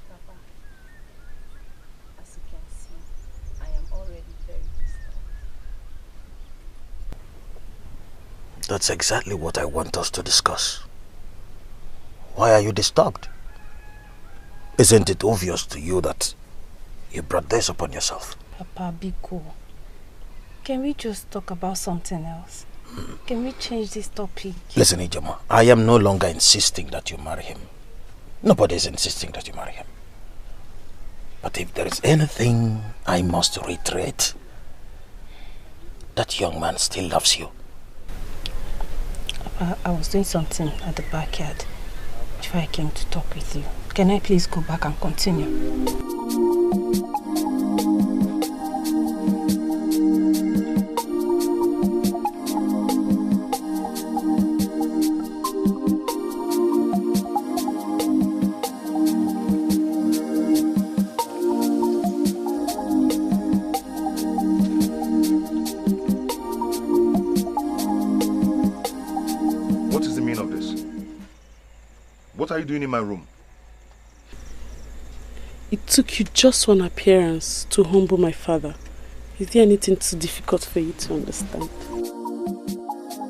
Papa, as you can see, I am already very distant. That's exactly what I want us to discuss. Why are you disturbed? Isn't it obvious to you that you brought this upon yourself? Papa, be cool. Can we just talk about something else? Can we change this topic? Listen, Ijoma, I am no longer insisting that you marry him. Nobody is insisting that you marry him. But if there is anything I must reiterate, that young man still loves you. Papa, I was doing something at the backyard before I came to talk with you. Can I please go back and continue? What is the meaning of this? What are you doing in my room? It took you just one appearance to humble my father. Is there anything too difficult for you to understand?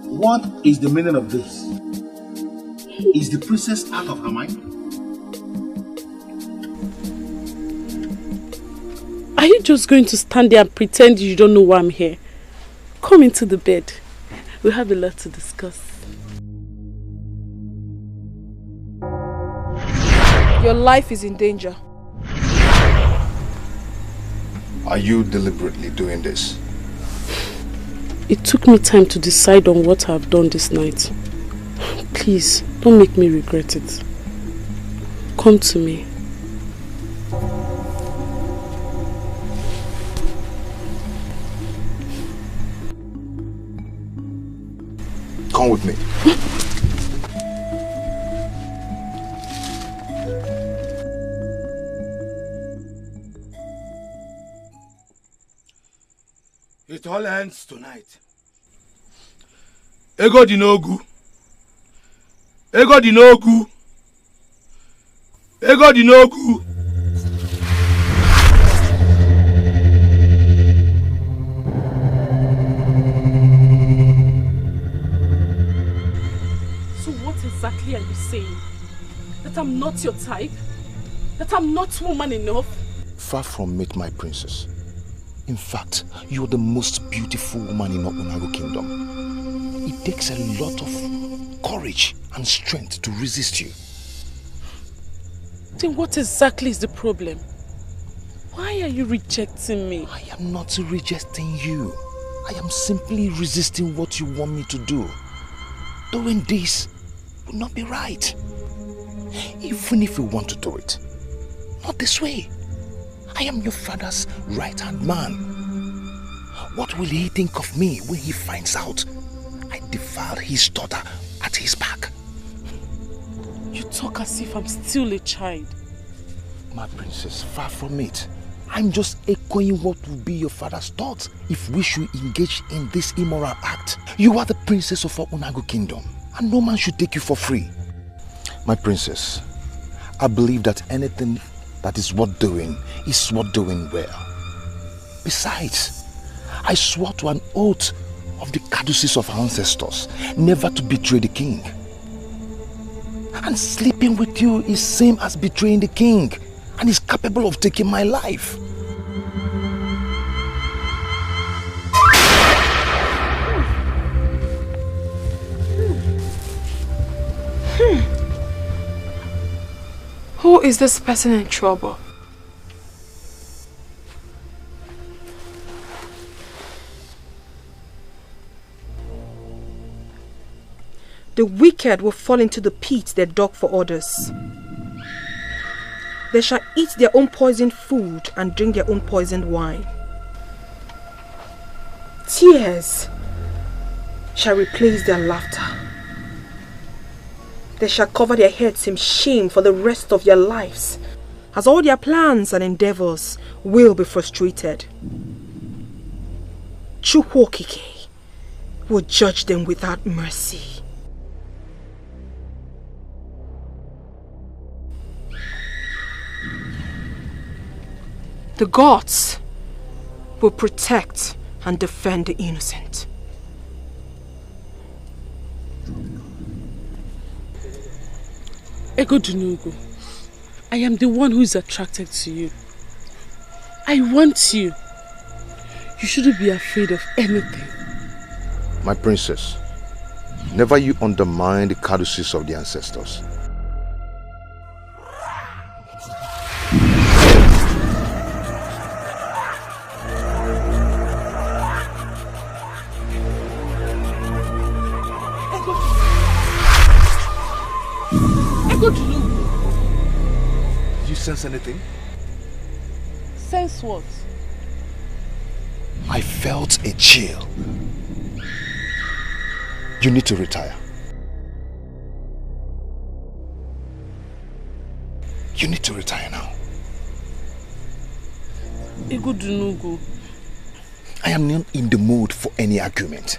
What is the meaning of this? Is the princess out of her mind? Are you just going to stand there and pretend you don't know why I'm here? Come into the bed. We have a lot to discuss. Your life is in danger. Are you deliberately doing this? It took me time to decide on what I've done this night. Please, don't make me regret it. Come to me. Come with me. It all ends tonight. Ego dinogu. Ego dinogu. Ego dinogu. So what exactly are you saying? That I'm not your type? That I'm not woman enough? Far from it, my princess. In fact, you're the most beautiful woman in Obunago Kingdom. It takes a lot of courage and strength to resist you. Then what exactly is the problem? Why are you rejecting me? I am not rejecting you. I am simply resisting what you want me to do. Doing this would not be right. Even if you want to do it, not this way. I am your father's right-hand man. What will he think of me when he finds out I defiled his daughter at his back? You talk as if I'm still a child. My princess, far from it. I'm just echoing what would be your father's thoughts if we should engage in this immoral act. You are the princess of Obunago Kingdom, and no man should take you for free. My princess, I believe that anything that is worth doing is worth doing well. Besides, I swore to an oath of the caduceus of our ancestors never to betray the king. And sleeping with you is same as betraying the king and is capable of taking my life. Who is this person in trouble? The wicked will fall into the pit they dug for others. They shall eat their own poisoned food and drink their own poisoned wine. Tears shall replace their laughter. They shall cover their heads in shame for the rest of their lives, as all their plans and endeavors will be frustrated. Chukwokike will judge them without mercy. The gods will protect and defend the innocent. Egodunugu, I am the one who is attracted to you. I want you. You shouldn't be afraid of anything. My princess, never you undermine the courtesies of the ancestors. Did you sense anything? Sense what? I felt a chill. You need to retire. You need to retire now. Egodunugu. I am not in the mood for any argument.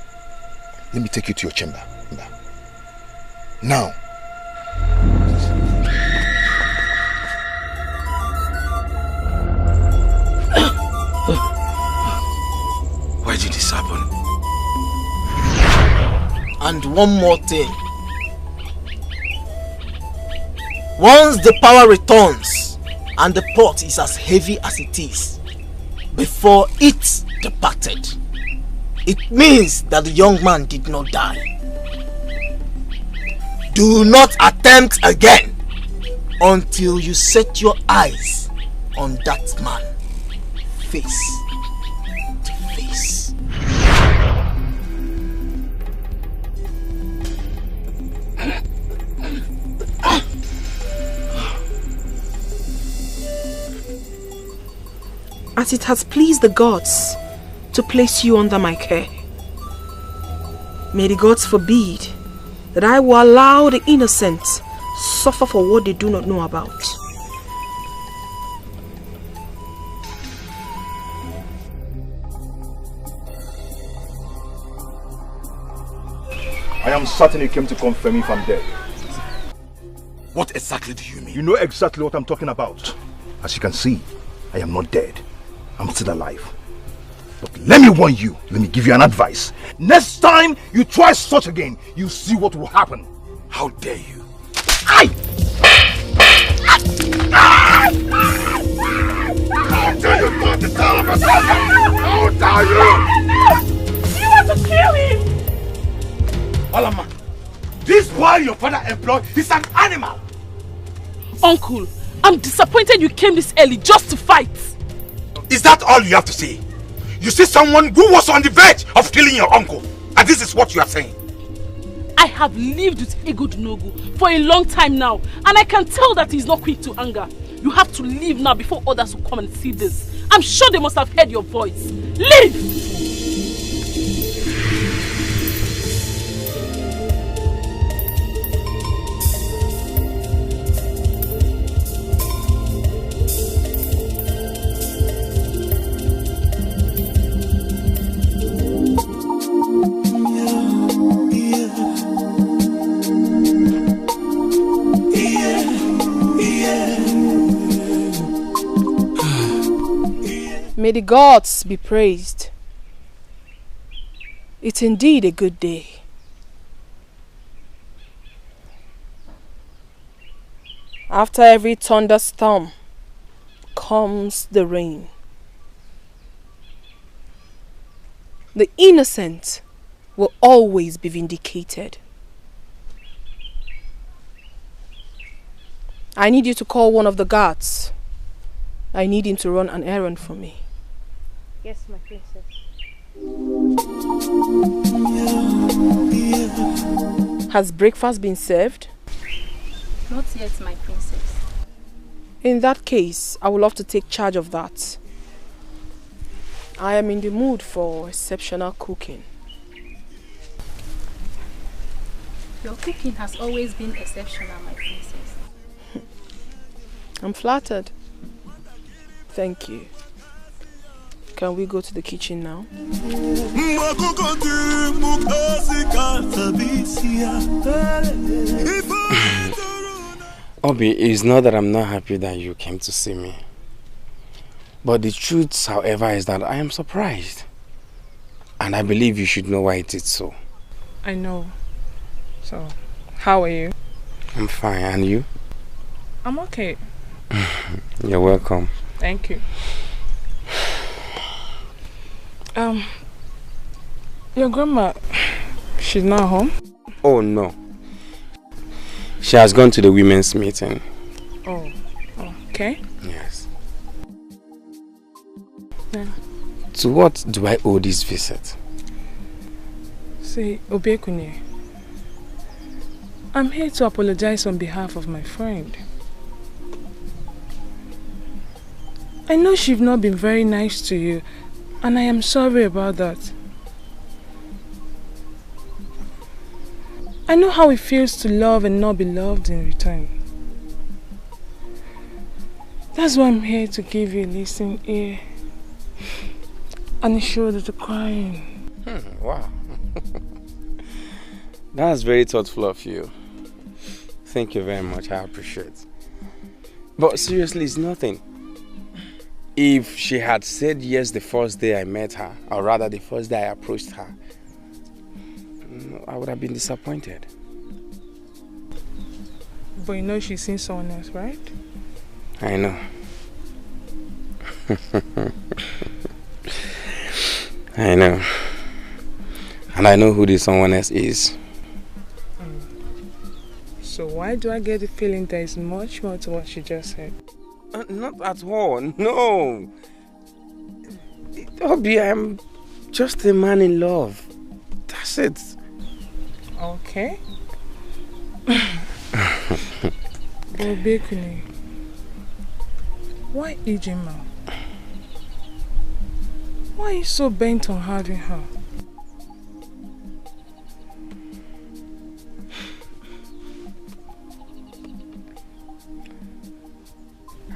Let me take you to your chamber. Now. Why did this happen? And one more thing. Once the power returns and the pot is as heavy as it is before it departed, it means that the young man did not die. Do not attempt again until you set your eyes on that man face to face. As it has pleased the gods to place you under my care, may the gods forbid that I will allow the innocent suffer for what they do not know about. I am certain you came to confirm if I'm dead. What exactly do you mean? You know exactly what I'm talking about. As you can see, I am not dead. I'm still alive. But let me warn you, let me give you an advice. Next time you try such again, you see what will happen. How dare you? I tell you not to tell him! How dare you! You want to kill him! Alama, this boy your father employed is an animal! Uncle, I'm disappointed you came this early just to fight. Is that all you have to say? You see someone who was on the verge of killing your uncle, and this is what you are saying? I have lived with Egodunugu for a long time now, and I can tell that he's not quick to anger. You have to leave now before others will come and see this. I'm sure they must have heard your voice. Leave! May the gods be praised. It's indeed a good day. After every thunderstorm comes the rain. The innocent will always be vindicated. I need you to call one of the guards. I need him to run an errand for me. Yes, my princess. Has breakfast been served? Not yet, my princess. In that case, I would love to take charge of that. I am in the mood for exceptional cooking. Your cooking has always been exceptional, my princess. I'm flattered. Thank you. Can we go to the kitchen now? Obi, it's not that I'm not happy that you came to see me. But the truth, however, is that I am surprised. And I believe you should know why it is so. I know. So, how are you? I'm fine, and you? I'm okay. You're welcome. Thank you. Your grandma, she's not home? Oh no. She has gone to the women's meeting. Oh, okay. Yes. Yeah. To what do I owe this visit? Say, Obekunye, I'm here to apologize on behalf of my friend. I know she's not been very nice to you, and I am sorry about that. I know how it feels to love and not be loved in return. That's why I'm here to give you a listening ear and a shoulder to cry in. Wow. That's very thoughtful of you. Thank you very much, I appreciate it. But seriously, it's nothing. If she had said yes the first day I met her, or rather the first day I approached her, I would have been disappointed. But you know she's seen someone else, right? I know. I know. And I know who this someone else is. So why do I get the feeling there is much more to what she just said? Not at all, no. Obi, I'm just a man in love. That's it. Okay. Obekuni, why Ijima? Why are you so bent on having her?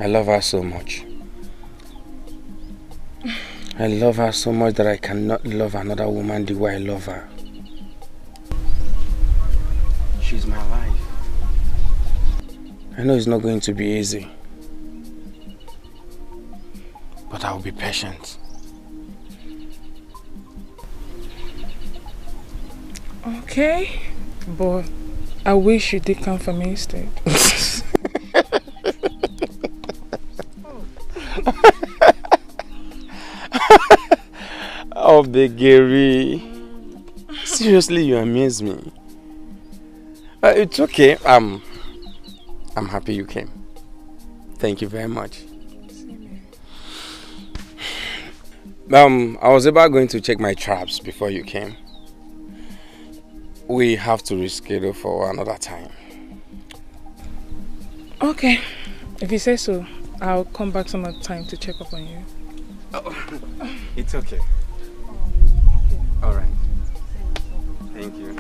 I love her so much. I love her so much that I cannot love another woman the way I love her. She's my life. I know it's not going to be easy, but I'll be patient. Okay, but I wish you did come for me instead. Oh, Begeri. Seriously, you amaze me. It's okay. I'm happy you came. Thank you very much. I was about going to check my traps before you came. We have to reschedule for another time. Okay, if you say so, I'll come back some other time to check up on you. Oh, it's okay. All right. Thank you.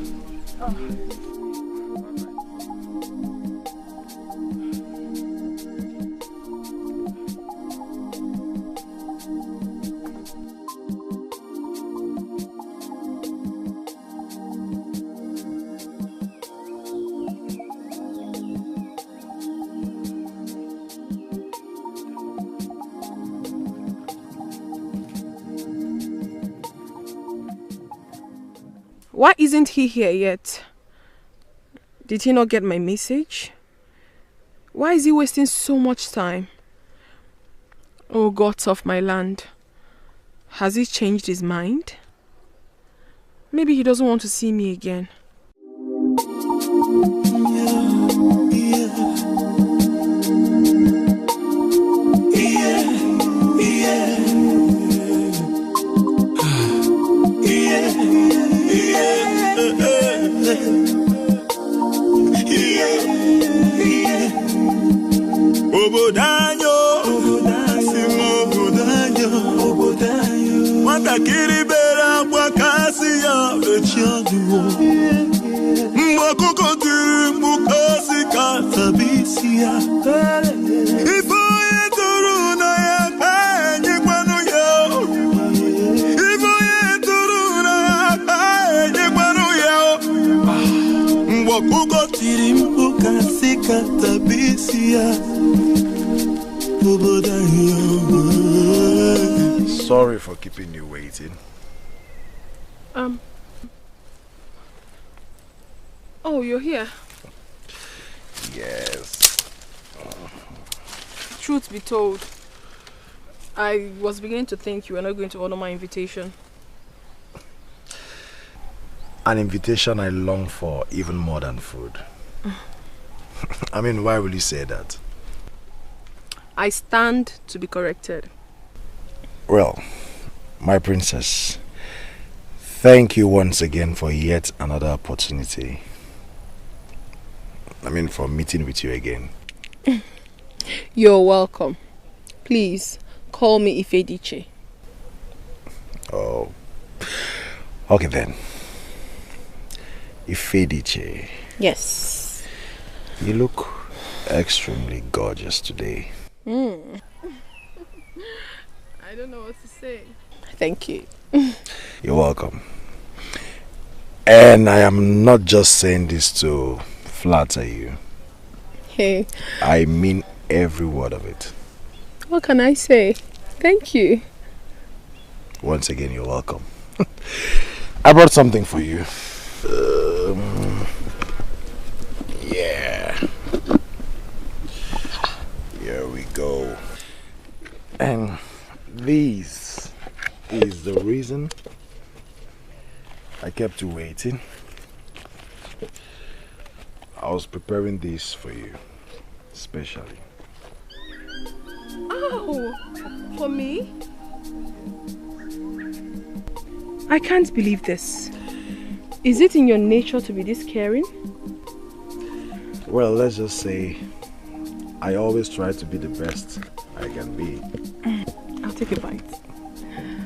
Why isn't he here yet? Did he not get my message? Why is he wasting so much time? Oh, gods of my land. Has he changed his mind? Maybe he doesn't want to see me again. Obodanyo, simo obodanyo, watakiri bera kwa kasi ya vechiaduo, mwakoko tiri mukasi katabisia, ifo yeturu na ya penye kwanu yo, ifo yeturu na ya penye kwanu yo, mwakoko tiri mukasi katabisia. Sorry for keeping you waiting. Oh, you're here. Yes. Truth be told, I was beginning to think you were not going to honor my invitation. An invitation I long for even more than food. I mean, why will you say that? I stand to be corrected. Well, my princess, thank you once again for yet another opportunity. I mean, for meeting with you again. You're welcome. Please, call me Ifediche. Oh, okay then. Ifediche. Yes. You look extremely gorgeous today. I don't know what to say. Thank you. You're welcome. And I am not just saying this to flatter you. Hey. I mean every word of it. What can I say? Thank you. Once again, you're welcome. I brought something for you. Yeah. Here we go. And this is the reason I kept you waiting. I was preparing this for you, especially. Oh, for me? I can't believe this. Is it in your nature to be this caring? Well, let's just say I always try to be the best I can be. I'll take a bite.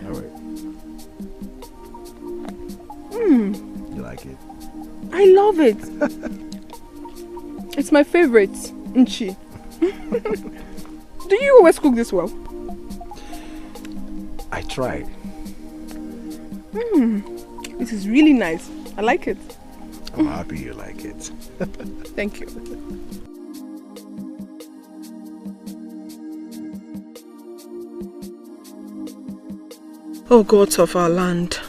Alright. You like it? I love it. It's my favorite, Nchi. Do you always cook this well? I tried. This is really nice. I like it. I'm happy you like it. Thank you. Oh gods of our land,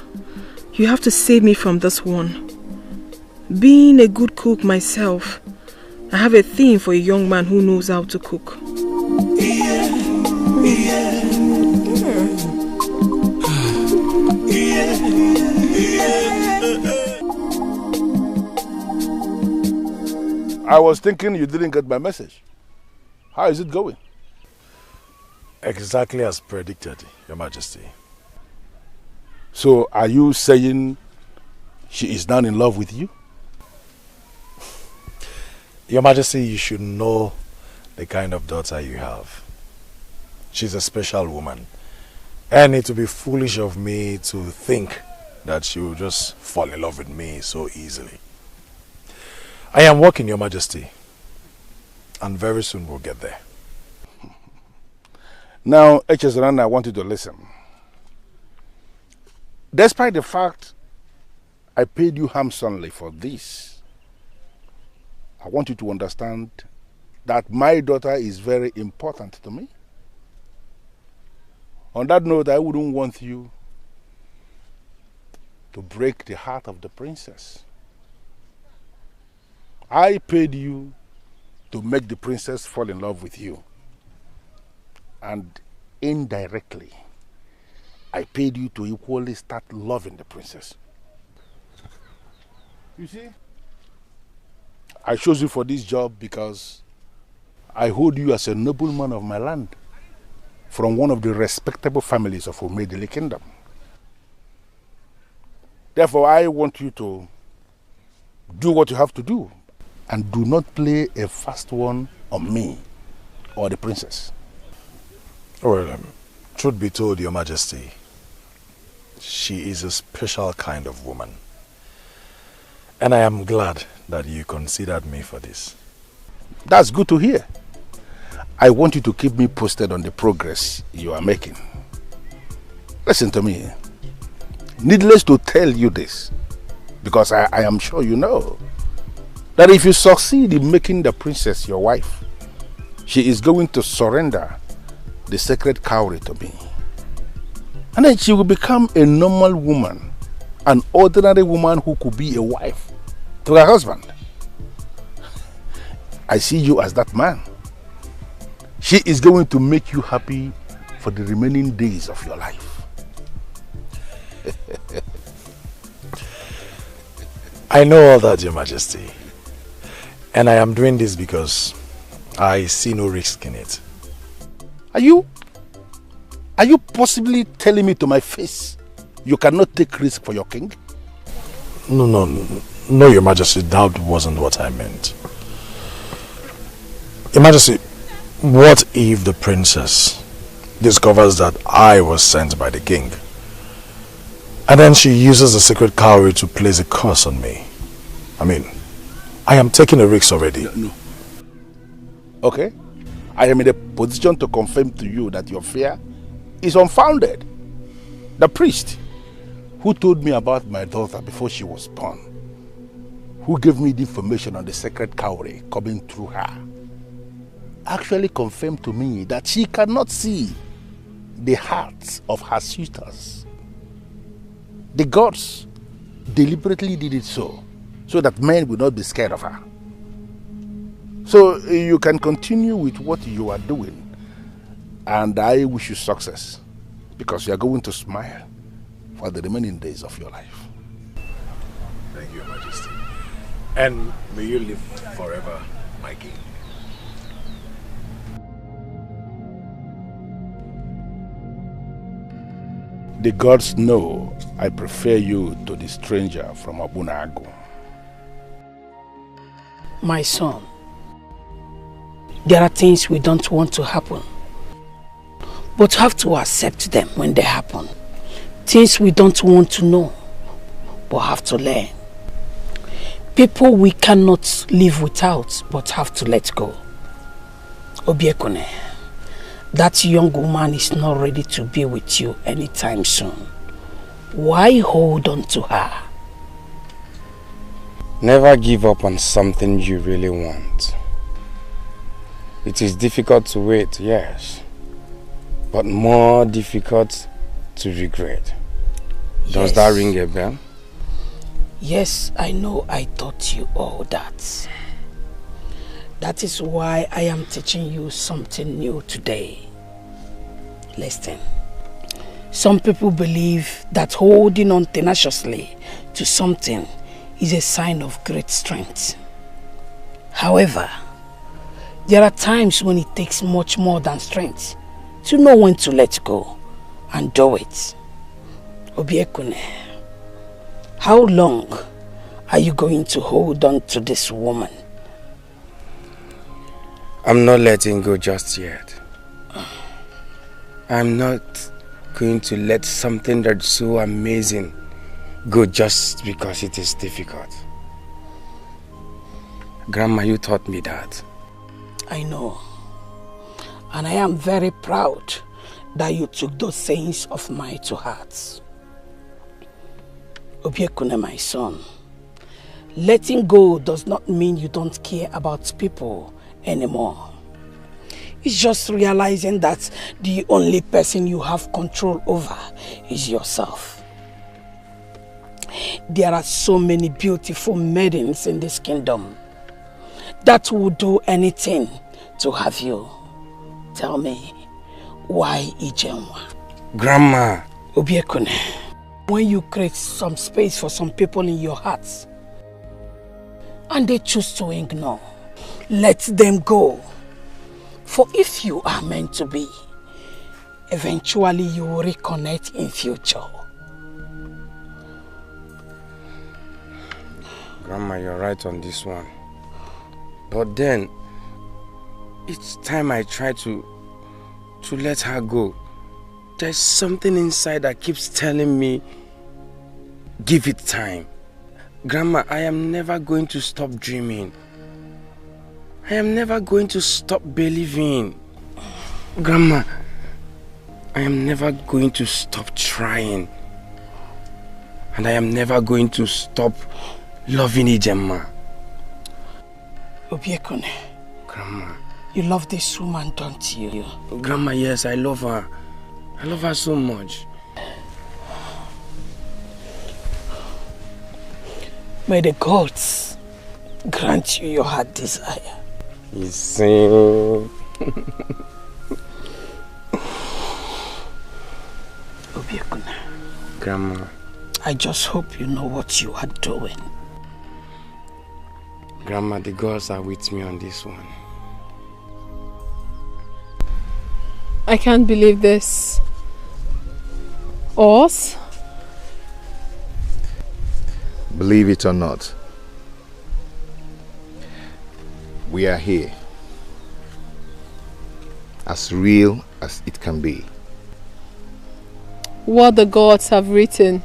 you have to save me from this one. Being a good cook myself, I have a thing for a young man who knows how to cook. I was thinking you didn't get my message. How is it going? Exactly as predicted, Your Majesty. So are you saying she is now in love with you? Your Majesty, you should know the kind of daughter you have. She's a special woman. And it would be foolish of me to think that she will just fall in love with me so easily. I am working, Your Majesty. And very soon we'll get there. Now, Echezran, I want you to listen. Despite the fact I paid you handsomely for this, I want you to understand that my daughter is very important to me. On that note, I wouldn't want you to break the heart of the princess. I paid you to make the princess fall in love with you. And indirectly, I paid you to equally start loving the princess. You see? I chose you for this job because I hold you as a nobleman of my land from one of the respectable families of Umedili Kingdom. Therefore, I want you to do what you have to do and do not play a fast one on me or the princess. Well, truth be told, Your Majesty, she is a special kind of woman. And I am glad that you considered me for this. That's good to hear. I want you to keep me posted on the progress you are making. Listen to me. Needless to tell you this, because I am sure you know, that if you succeed in making the princess your wife, she is going to surrender the sacred cowry to me. And then she will become a normal woman, an ordinary woman who could be a wife to her husband. I see you as that man. She is going to make you happy for the remaining days of your life. I know all that, Your Majesty. And I am doing this because I see no risk in it. Are you possibly telling me to my face you cannot take risk for your king? No, Your Majesty, that wasn't what I meant. Your Majesty, what if the princess discovers that I was sent by the king? And then she uses the secret cowry to place a curse on me. I mean, I am taking a risk already. No. Okay. I am in a position to confirm to you that your fear is unfounded. The priest who told me about my daughter before she was born, who gave me the information on the secret cowry coming through her, actually confirmed to me that she cannot see the hearts of her suitors. The gods deliberately did it so that men will not be scared of her. So you can continue with what you are doing, and I wish you success, because you are going to smile for the remaining days of your life. Thank you, Your Majesty. And may you live forever, my king. The gods know I prefer you to the stranger from Abunago. My son, there are things we don't want to happen, but have to accept them when they happen. Things we don't want to know, but have to learn. People we cannot live without, but have to let go. Obiekone, that young woman is not ready to be with you anytime soon. Why hold on to her? Never give up on something you really want. It is difficult to wait, yes, but more difficult to regret. Does that ring a bell? Yes, I know I taught you all that. That is why I am teaching you something new today. Listen. Some people believe that holding on tenaciously to something is a sign of great strength. However, there are times when it takes much more than strength to know when to let go and do it. Obiekune, how long are you going to hold on to this woman? I'm not letting go just yet. I'm not going to let something that's so amazing go just because it is difficult. Grandma, you taught me that. I know. And I am very proud that you took those sayings of mine to heart. Obiekune, my son, letting go does not mean you don't care about people anymore. It's just realizing that the only person you have control over is yourself. There are so many beautiful maidens in this kingdom that would do anything to have you. Tell me, why Ijenwa? Grandma! Obiekune, when you create some space for some people in your hearts and they choose to ignore, let them go. For if you are meant to be, eventually you will reconnect in future. Grandma, you're right on this one. But then, each time I try to let her go, there's something inside that keeps telling me, give it time. Grandma, I am never going to stop dreaming. I am never going to stop believing. Grandma, I am never going to stop trying. And I am never going to stop loving Ijema. Obiekune. Grandma. You love this woman, don't you? Grandma, yes, I love her. I love her so much. May the gods grant you your heart desire. You see. Grandma. I just hope you know what you are doing. Grandma, the gods are with me on this one. I can't believe this. Us? Believe it or not, we are here. As real as it can be. What the gods have written,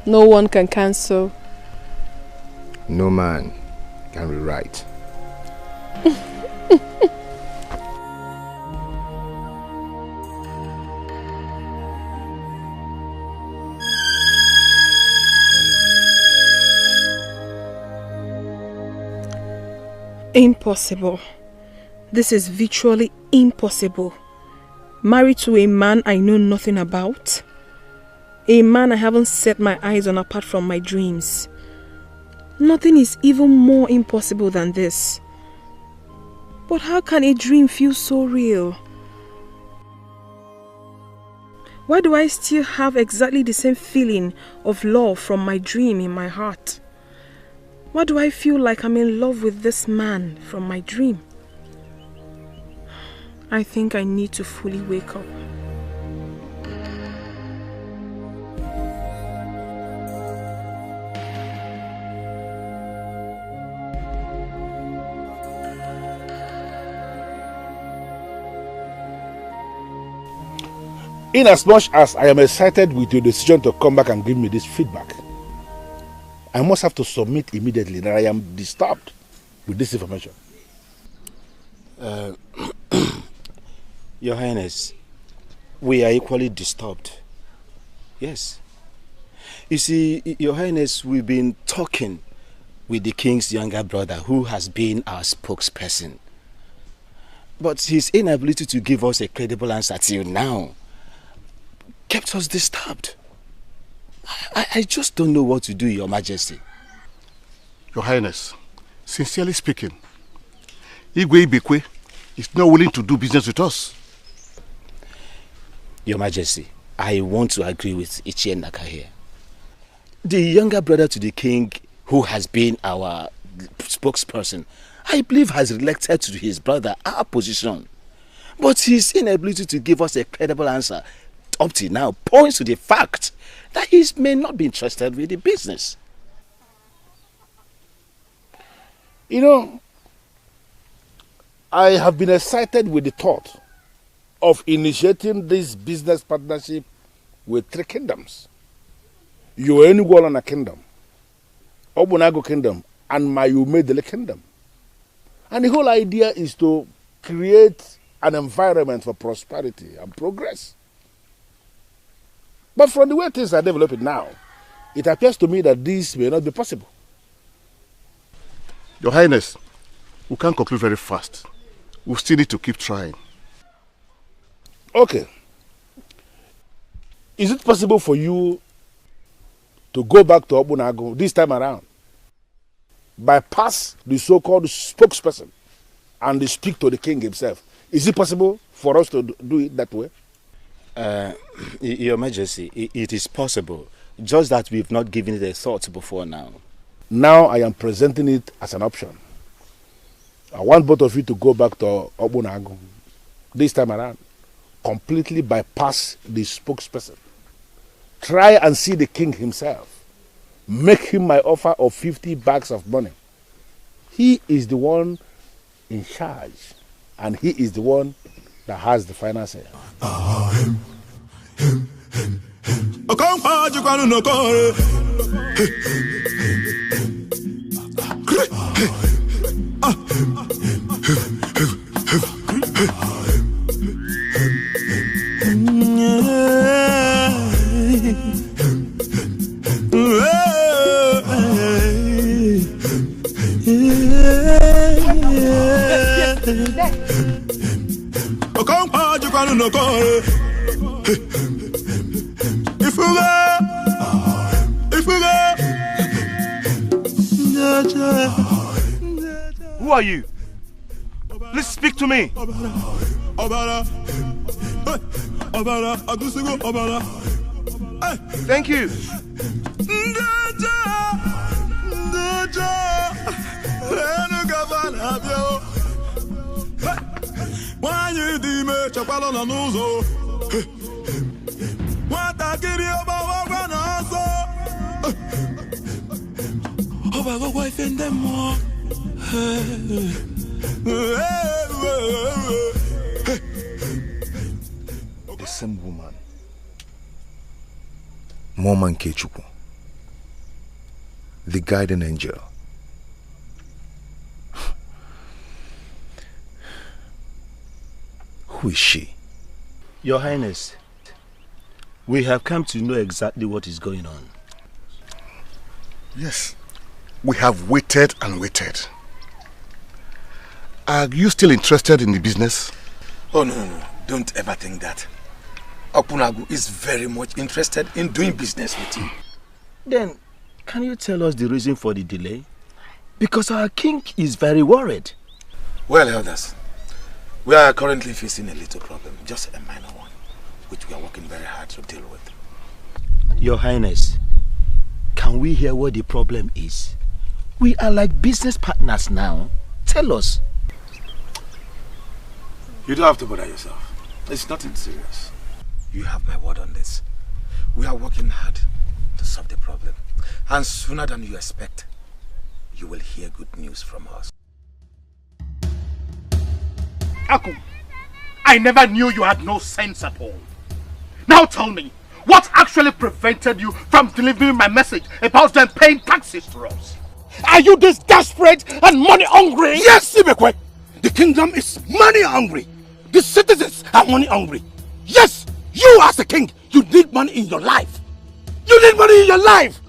no one can cancel. No man can rewrite. Impossible. This is virtually impossible. Married to a man I know nothing about. A man I haven't set my eyes on apart from my dreams. Nothing is even more impossible than this. But how can a dream feel so real? Why do I still have exactly the same feeling of love from my dream in my heart? Why do I feel like I'm in love with this man from my dream? I think I need to fully wake up. In as much as I am excited with your decision to come back and give me this feedback, I must have to submit immediately that I am disturbed with this information. Your Highness, we are equally disturbed. Yes. You see, Your Highness, we've been talking with the king's younger brother who has been our spokesperson. But his inability to give us a credible answer till now kept us disturbed. I just don't know what to do, Your Majesty. Your Highness, sincerely speaking, Igwe Ibekwe is not willing to do business with us. Your Majesty, I want to agree with Ichie Naka here. The younger brother to the king, who has been our spokesperson, I believe has elected to his brother our position. But his inability to give us a credible answer up to now points to the fact that he may not be interested with the business. You know, I have been excited with the thought of initiating this business partnership with 3 kingdoms. Your Enugwalana kingdom, Obunago kingdom, and Mayumedele kingdom. And the whole idea is to create an environment for prosperity and progress. But from the way things are developing now, it appears to me that this may not be possible. Your Highness, we can't conclude very fast. We still need to keep trying. Okay. Is it possible for you to go back to Obunago this time around, bypass the so-called spokesperson and speak to the king himself? Is it possible for us to do it that way? Your Majesty, it is possible, just that we've not given it a thought before now. Now I am presenting it as an option. I want both of you to go back to Obunago this time around, completely bypass the spokesperson. Try and see the king himself. Make him my offer of 50 bags of money. He is the one in charge, and he is the one that has the final say. Who are you? Please speak to me. Thank you. The same woman, Mama Nkechukwu, the guardian angel. Who is she? Your Highness, we have come to know exactly what is going on. Yes, we have waited and waited. Are you still interested in the business? Oh, no. Don't ever think that. Okunagu is very much interested in doing business with you. Then, can you tell us the reason for the delay? Because our king is very worried. Well, elders, we are currently facing a little problem, just a minor one, which we are working very hard to deal with. Your Highness, can we hear what the problem is? We are like business partners now. Tell us. You don't have to bother yourself. It's nothing serious. You have my word on this. We are working hard to solve the problem. And sooner than you expect, you will hear good news from us. Akum, I never knew you had no sense at all. Now tell me, what actually prevented you from delivering my message about them paying taxes to us? Are you this desperate and money hungry? Yes, Ibekwe! The kingdom is money hungry. The citizens are money hungry. Yes, you as a king, you need money in your life. You need money in your life.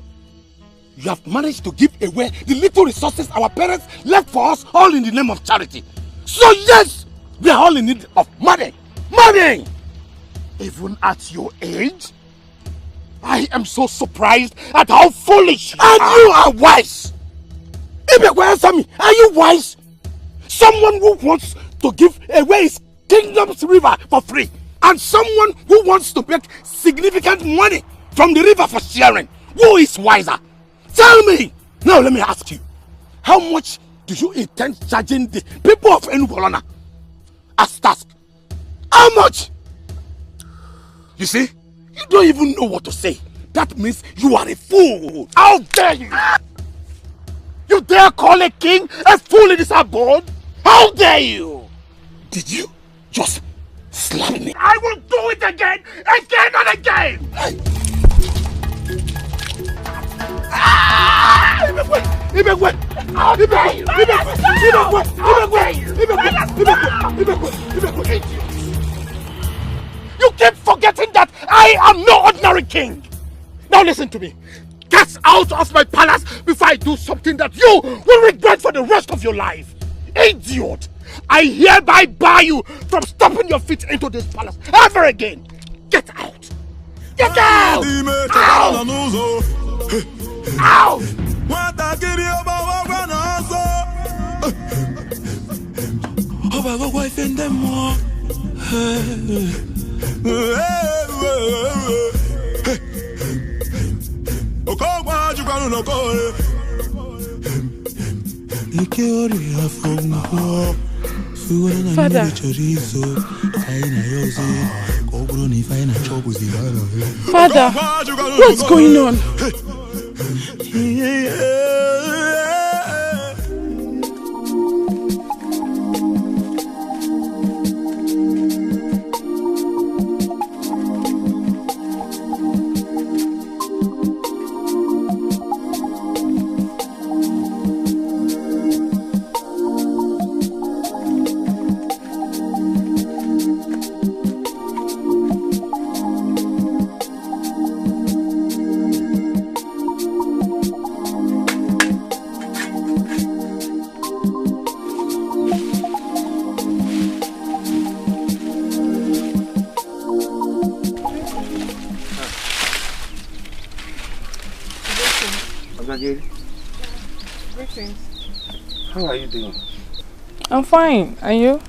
You have managed to give away the little resources our parents left for us, all in the name of charity. So yes, we are all in need of money. Money! Even at your age, I am so surprised at how foolish you are. You are wise. Ibekwe, answer me. Are you wise? Someone who wants to give away his kingdom's river for free, and someone who wants to make significant money from the river for sharing. Who is wiser? Tell me! Now let me ask you, how much do you intend charging the people of Enugu as task? How much? You see, you don't even know what to say. That means you are a fool. How dare you? You dare call a king a fool in his abode? How dare you? Did you just slap me? I will do it again and again! You keep forgetting that I am no ordinary king! Now listen to me. Get out of my palace before I do something that you will regret for the rest of your life. Idiot! I hereby bar you from stomping your feet into this palace ever again. Get out! Get out! Out! Out! Father. Father, what's going on? How are you doing? I'm fine. Are you?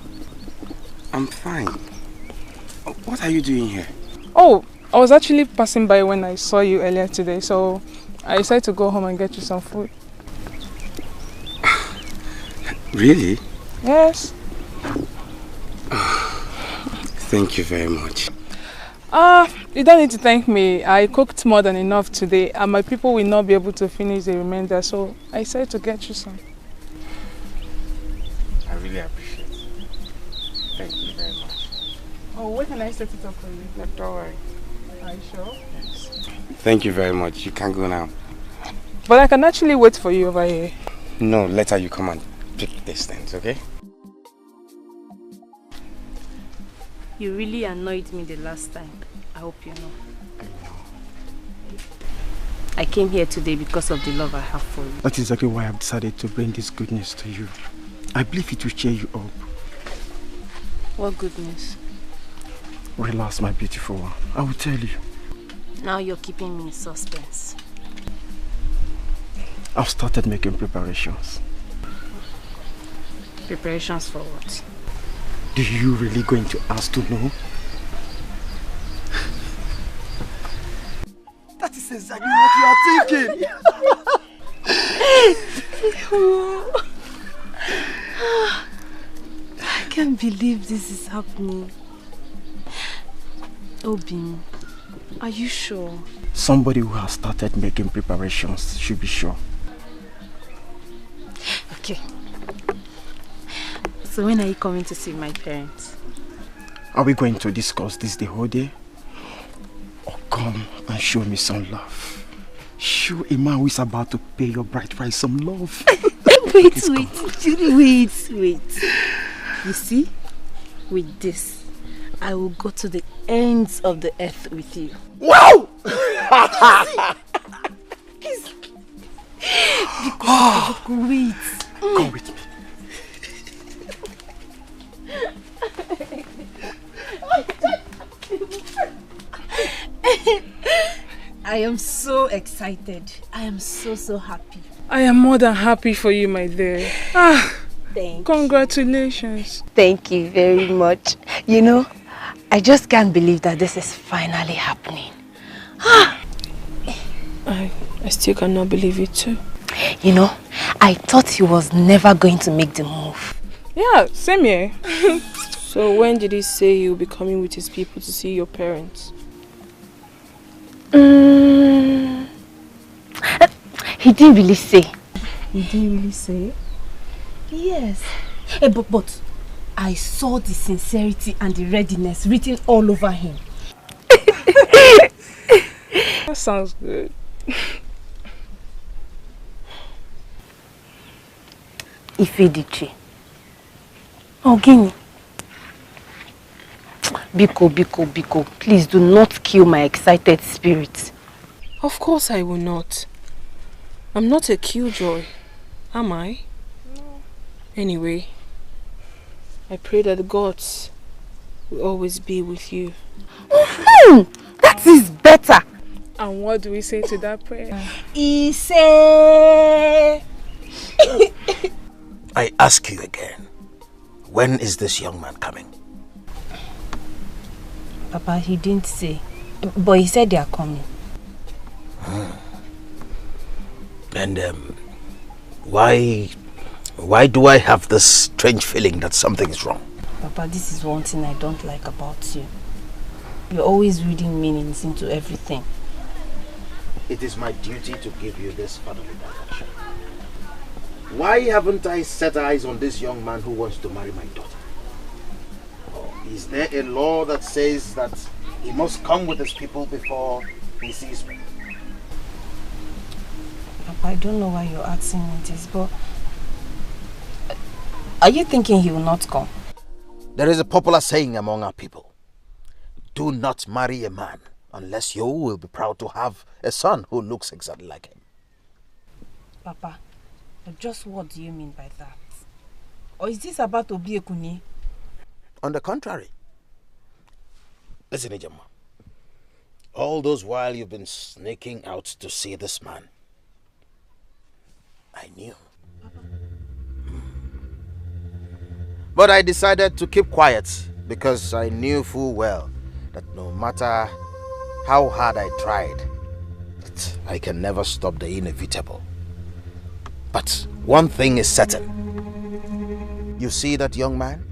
I'm fine. What are you doing here? Oh, I was actually passing by when I saw you earlier today, so I decided to go home and get you some food. Really? Yes. Thank you very much. You don't need to thank me. I cooked more than enough today and my people will not be able to finish the remainder, so I decided to get you some. I really appreciate it. Thank you very much. Oh, where can I set it up for you? No, don't worry. Are you sure? Yes. Thank you very much. You can go now. But I can actually wait for you over here. No, later you come and pick these things, okay? You really annoyed me the last time. I hope you know. I came here today because of the love I have for you. That's exactly why I've decided to bring this goodness to you. I believe it will cheer you up. What goodness? Relax, my beautiful one. I will tell you. Now you're keeping me in suspense. I've started making preparations. Preparations for what? Do you really going to ask to know? That is exactly what you are thinking. I can't believe this is happening. Obim, are you sure? Somebody who has started making preparations should be sure. Okay. So when are you coming to see my parents? Are we going to discuss this the whole day? Or come and show me some love? Show a man who is about to pay your bride price some love. wait. You see, with this, I will go to the ends of the earth with you. Wow! Wait. Come with me. I am so excited. I am so happy. I am more than happy for you, my dear. Thank Congratulations. Thank you very much. You know, I just can't believe that this is finally happening. I still cannot believe it too. You know, I thought he was never going to make the move. Yeah, same here. So when did he say he will be coming with his people to see your parents? He didn't really say. He didn't really say? Yes. But I saw the sincerity and the readiness written all over him. That sounds good. Ifediche. Ogini. Biko, please do not kill my excited spirit. Of course I will not. I'm not a killjoy, am I? No. Anyway, I pray that the gods will always be with you. That is better. And what do we say to that prayer? Ise. I ask you again, when is this young man coming? Papa, he didn't say, but he said they are coming. And why do I have this strange feeling that something is wrong? Papa, this is one thing I don't like about you. You're always reading meanings into everything. It is my duty to give you this fatherly direction. Why haven't I set eyes on this young man who wants to marry my daughter? Or is there a law that says that he must come with his people before he sees me? Papa, I don't know why you're asking me this, but are you thinking he will not come? There is a popular saying among our people: do not marry a man unless you will be proud to have a son who looks exactly like him. Papa, just what do you mean by that? Or is this about Obiekuni? On the contrary. Listen, Ijama. All those while you've been sneaking out to see this man, I knew. But I decided to keep quiet because I knew full well that no matter how hard I tried, I can never stop the inevitable. But one thing is certain. You see that young man?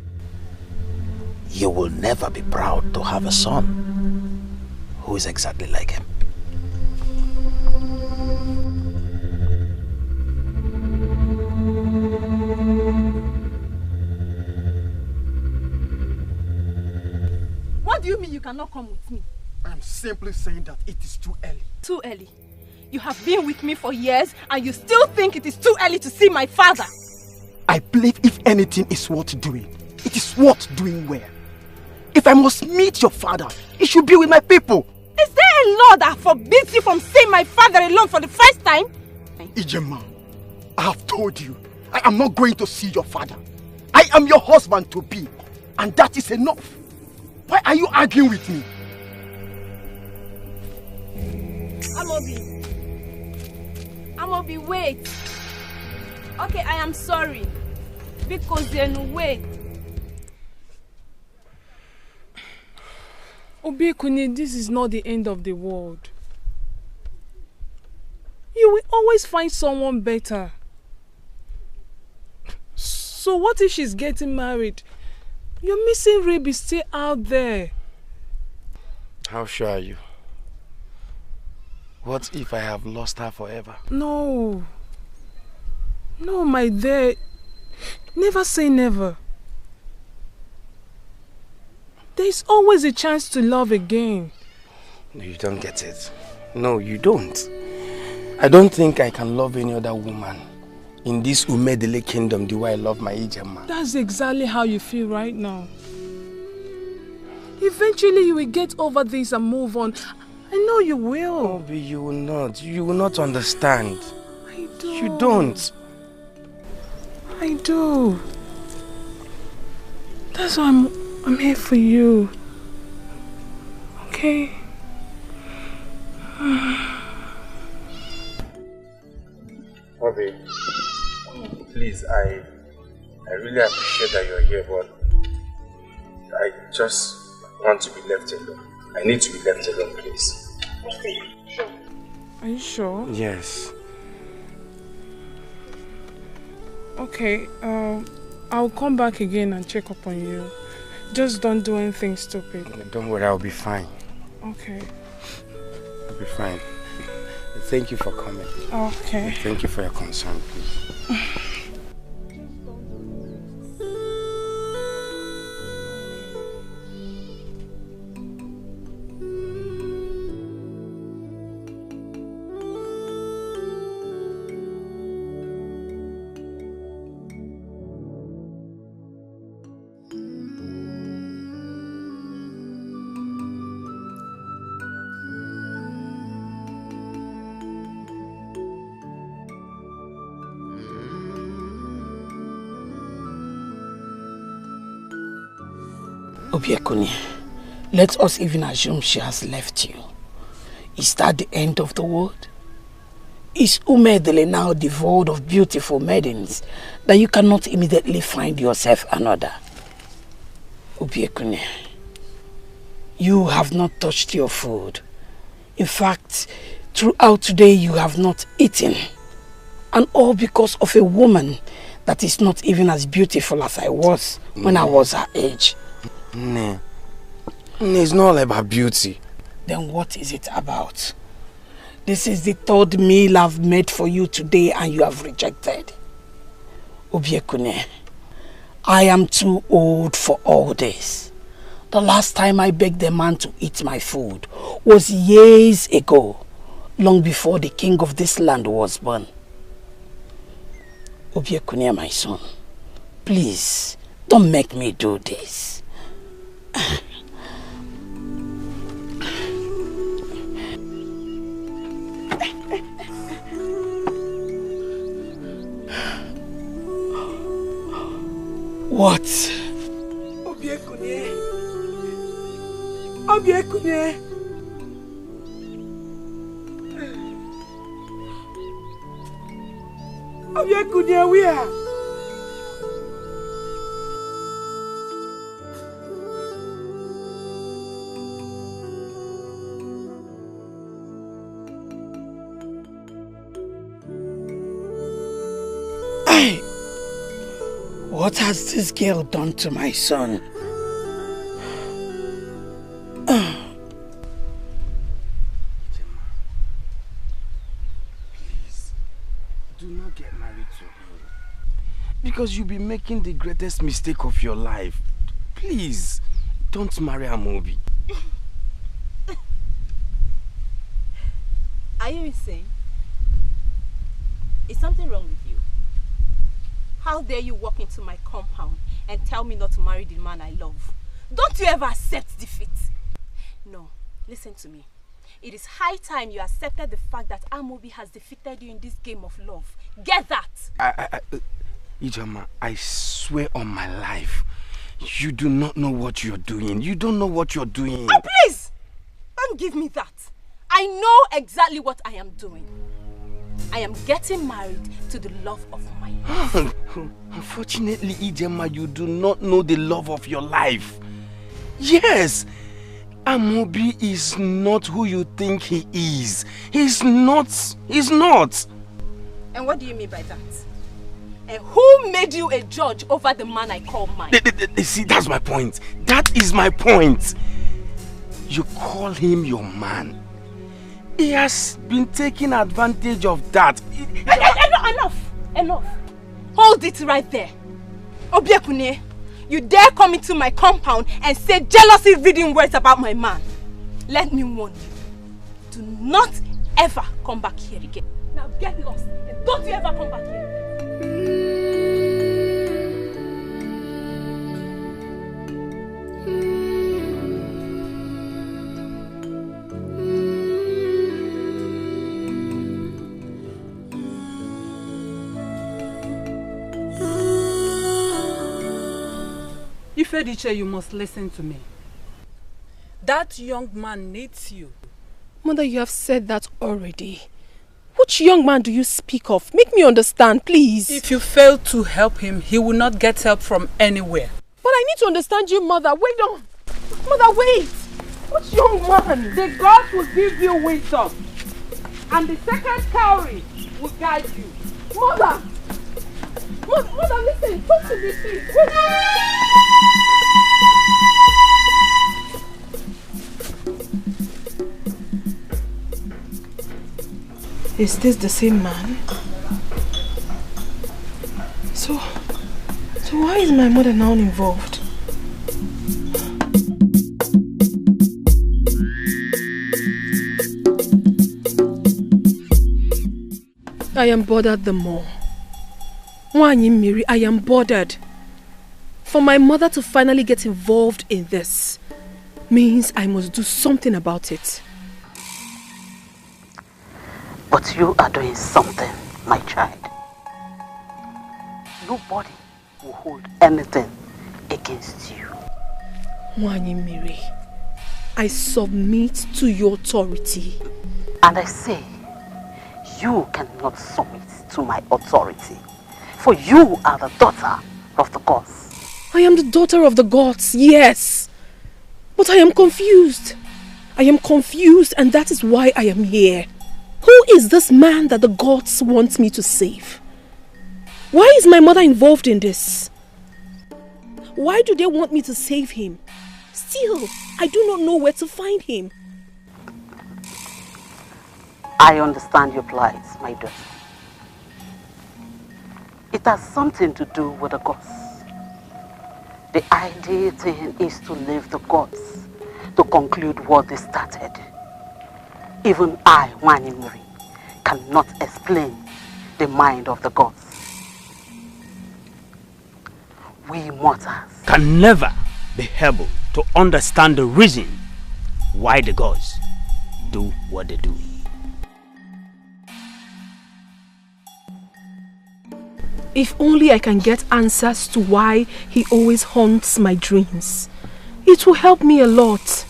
You will never be proud to have a son who is exactly like him. What do you mean you cannot come with me? I'm simply saying that it is too early. Too early? You have been with me for years and you still think it is too early to see my father? I believe if anything is worth doing, it is worth doing well. If I must meet your father, it should be with my people. Is there a law that forbids you from seeing my father alone for the first time? Ijema, I have told you, I am not going to see your father. I am your husband to be, and that is enough. Why are you arguing with me? Amobi, wait. Okay, I am sorry. Because then wait. Obiekuni, this is not the end of the world. You will always find someone better. So what if she's getting married? Your missing rib is still out there. How sure are you? What if I have lost her forever? No. No, my dear. Never say never. There is always a chance to love again. No, you don't get it. No, you don't. I don't think I can love any other woman in this Umedele kingdom the way I love my Ijema. That's exactly how you feel right now. Eventually you will get over this and move on. I know you will. Oh, but you will not. You will not understand. I do. You don't. I do. That's why I'm here for you. Okay? Bobby, please, I really appreciate that you're here, but I just want to be left alone. I need to be left alone, please. Okay, sure. Are you sure? Yes. Okay, I'll come back again and check up on you. Just don't do anything stupid. Don't worry, I'll be fine. Okay. I'll be fine. Thank you for coming. Okay. Thank you for your concern, please. Obiekuni, let us even assume she has left you. Is that the end of the world? Is Umedele now devoid of beautiful maidens that you cannot immediately find yourself another? Obiekuni, you have not touched your food. In fact, throughout today you have not eaten. And all because of a woman that is not even as beautiful as I was when I was her age. No. It's not about beauty. Then what is it about? This is the third meal I've made for you today and you have rejected. Obiekune, I am too old for all this. The last time I begged a man to eat my food was years ago, long before the king of this land was born. Obiekune, my son, please don't make me do this. What? Obiekune. Obiekune. Obiekune, where? What has this girl done to my son? Please, do not get married to him. Because you'll be making the greatest mistake of your life. Please, don't marry Amobi. Are you insane? Is something wrong with you? How dare you walk into my compound and tell me not to marry the man I love? Don't you ever accept defeat? No, listen to me. It is high time you accepted the fact that Amobi has defeated you in this game of love. Get that! Ijoma, I swear on my life, you do not know what you're doing. You don't know what you're doing. Oh, please! Don't give me that. I know exactly what I am doing. I am getting married to the love of my life. Unfortunately, Ijoma, you do not know the love of your life. Yes, Amobi is not who you think he is. He's not. He's not. And what do you mean by that? And who made you a judge over the man I call mine? See, that's my point. That is my point. You call him your man. He has been taking advantage of that. Enough. Hold it right there. Obiekune, you dare come into my compound and say jealousy-reading words about my man. Let me warn you. Do not ever come back here again. Now get lost and don't you ever come back here. Ifediche, you must listen to me. That young man needs you. Mother, you have said that already. Which young man do you speak of? Make me understand, please. If you fail to help him, he will not get help from anywhere. But I need to understand you, Mother. Wait on. Mother, wait. Which young man? The gods will give you wisdom. And the second cowry will guide you. Mother! Mother, listen. Talk to me, please. Wait. Is this the same man? So why is my mother now involved? I am bothered the more. Wanyi Miri, I am bothered. For my mother to finally get involved in this means I must do something about it. But you are doing something, my child. Nobody will hold anything against you. Wanyi Miri, I submit to your authority. And I say, you cannot submit to my authority. For you are the daughter of the gods. I am the daughter of the gods, yes. But I am confused. I am confused, and that is why I am here. Who is this man that the gods want me to save? Why is my mother involved in this? Why do they want me to save him? Still, I do not know where to find him. I understand your plight, my daughter. It has something to do with the gods. The ideal thing is to leave the gods to conclude what they started. Even I, Wanyi Miri, cannot explain the mind of the gods. We mortals can never be able to understand the reason why the gods do what they do. If only I can get answers to why he always haunts my dreams. It will help me a lot.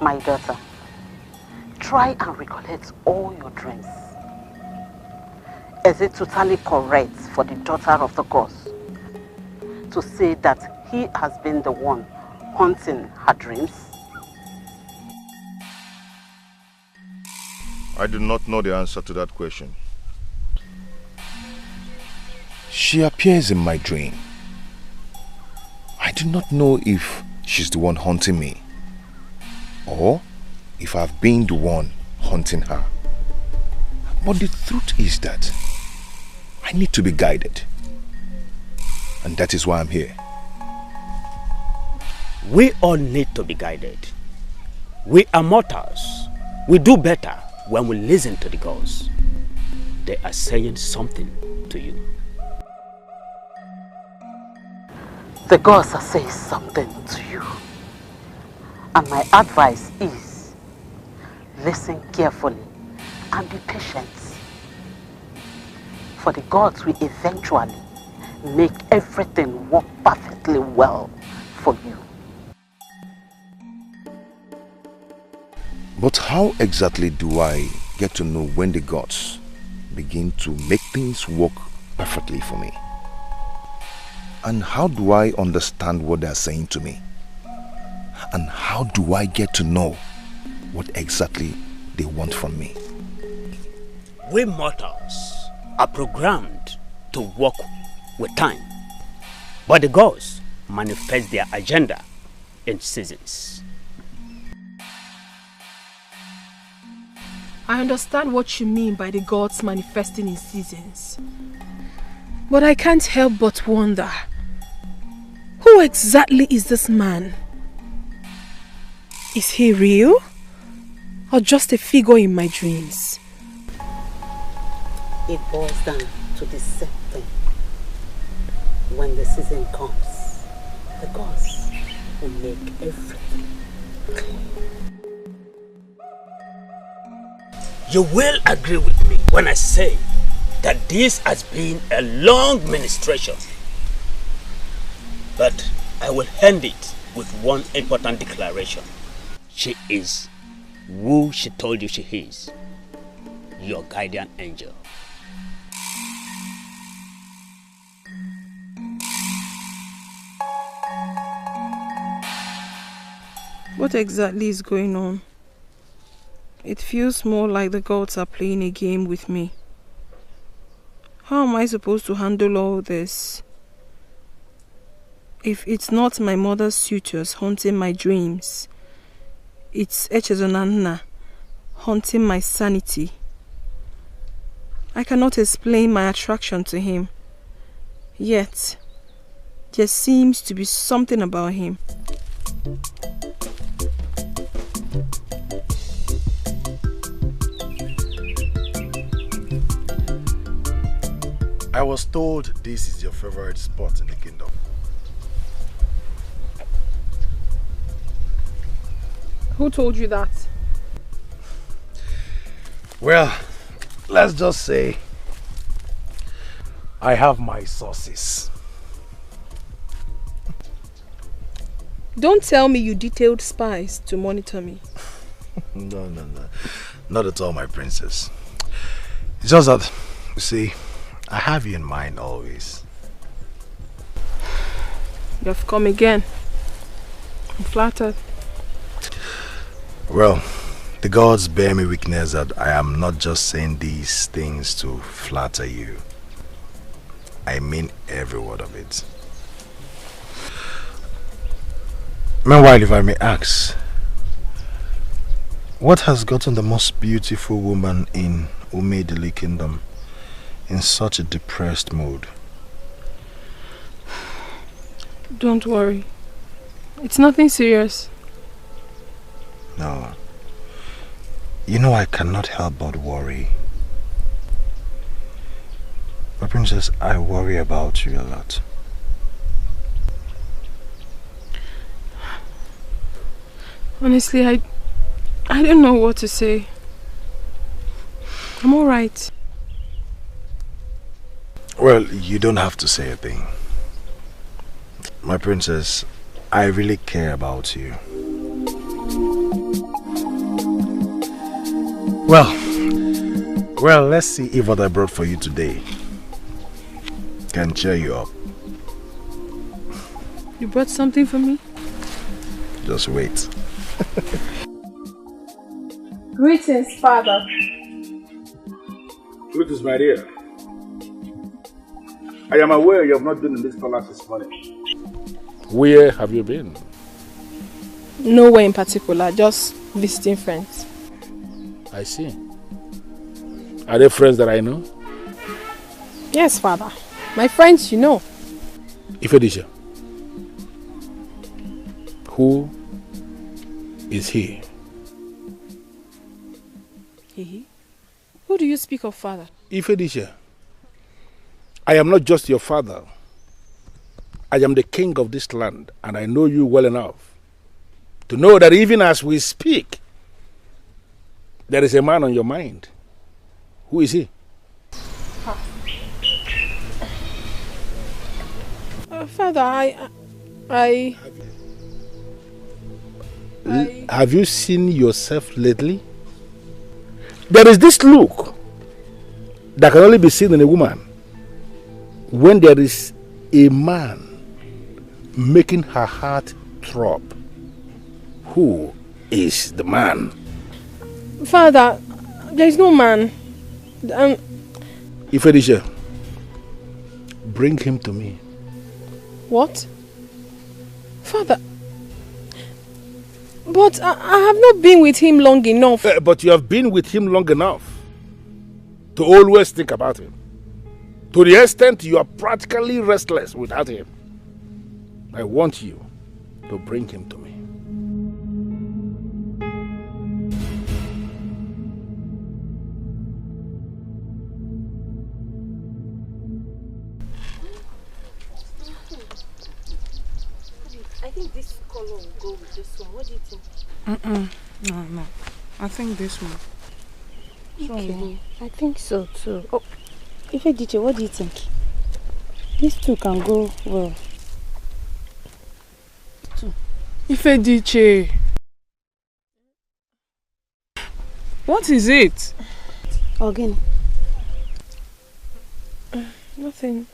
My daughter, try and recollect all your dreams. Is it totally correct for the daughter of the gods to say that he has been the one haunting her dreams? I do not know the answer to that question. She appears in my dream. I do not know if she's the one haunting me or if I've been the one haunting her. But the truth is that I need to be guided. And that is why I'm here. We all need to be guided. We are mortals. We do better when we listen to the gods. They are saying something to you. The gods are saying something to you. And my advice is, listen carefully and be patient. For the gods will eventually make everything work perfectly well for you. But how exactly do I get to know when the gods begin to make things work perfectly for me? And how do I understand what they are saying to me? And how do I get to know what exactly they want from me? We mortals are programmed to work with time, but the gods manifest their agenda in seasons. I understand what you mean by the gods manifesting in seasons. But I can't help but wonder, who exactly is this man? Is he real? Or just a figure in my dreams? It boils down to the same thing. When the season comes, the gods will make everything clear. You will agree with me when I say that this has been a long ministration. But I will end it with one important declaration. She is who she told you she is, your guardian angel. What exactly is going on? It feels more like the gods are playing a game with me. How am I supposed to handle all this? If it's not my mother's suitors haunting my dreams, it's Echezonanna haunting my sanity. I cannot explain my attraction to him. Yet, there seems to be something about him. I was told this is your favorite spot in the kingdom. Who told you that? Well, let's just say I have my sources. Don't tell me you detailed spies to monitor me. No. Not at all, my princess. It's just that, you see, I have you in mind always. You have come again. I'm flattered. Well, the gods bear me witness that I am not just saying these things to flatter you. I mean every word of it. Meanwhile, if I may ask, what has gotten the most beautiful woman in Umedili Kingdom in such a depressed mood? Don't worry. It's nothing serious. No. You know I cannot help but worry. But princess, I worry about you a lot. Honestly, I don't know what to say. I'm alright. Well, you don't have to say a thing. My princess, I really care about you. Well, let's see if what I brought for you today can cheer you up. You brought something for me? Just wait. Greetings, Father. Greetings, my dear. I am aware you have not been in this palace this morning. Where have you been? Nowhere in particular, just visiting friends. I see. Are they friends that I know? Yes, Father. My friends, you know. Ifediche. Who is he? He? Who do you speak of, Father? Ifediche. I am not just your father. I am the king of this land, and I know you well enough to know that even as we speak, there is a man on your mind. Who is he? Father, Have you seen yourself lately? There is this look that can only be seen in a woman when there is a man making her heart throb. Who is the man? Father, there is no man. Ifediche, bring him to me. What? Father, but I have not been with him long enough. But you have been with him long enough to always think about him. To the extent you are practically restless without him. I want you to bring him to me. I think this color will go with this one. What do you think? No. I think this one. Okay. I think so too. Oh, Ifediche, what do you think? These two can go well. Ifediche. What is it? Again. Nothing.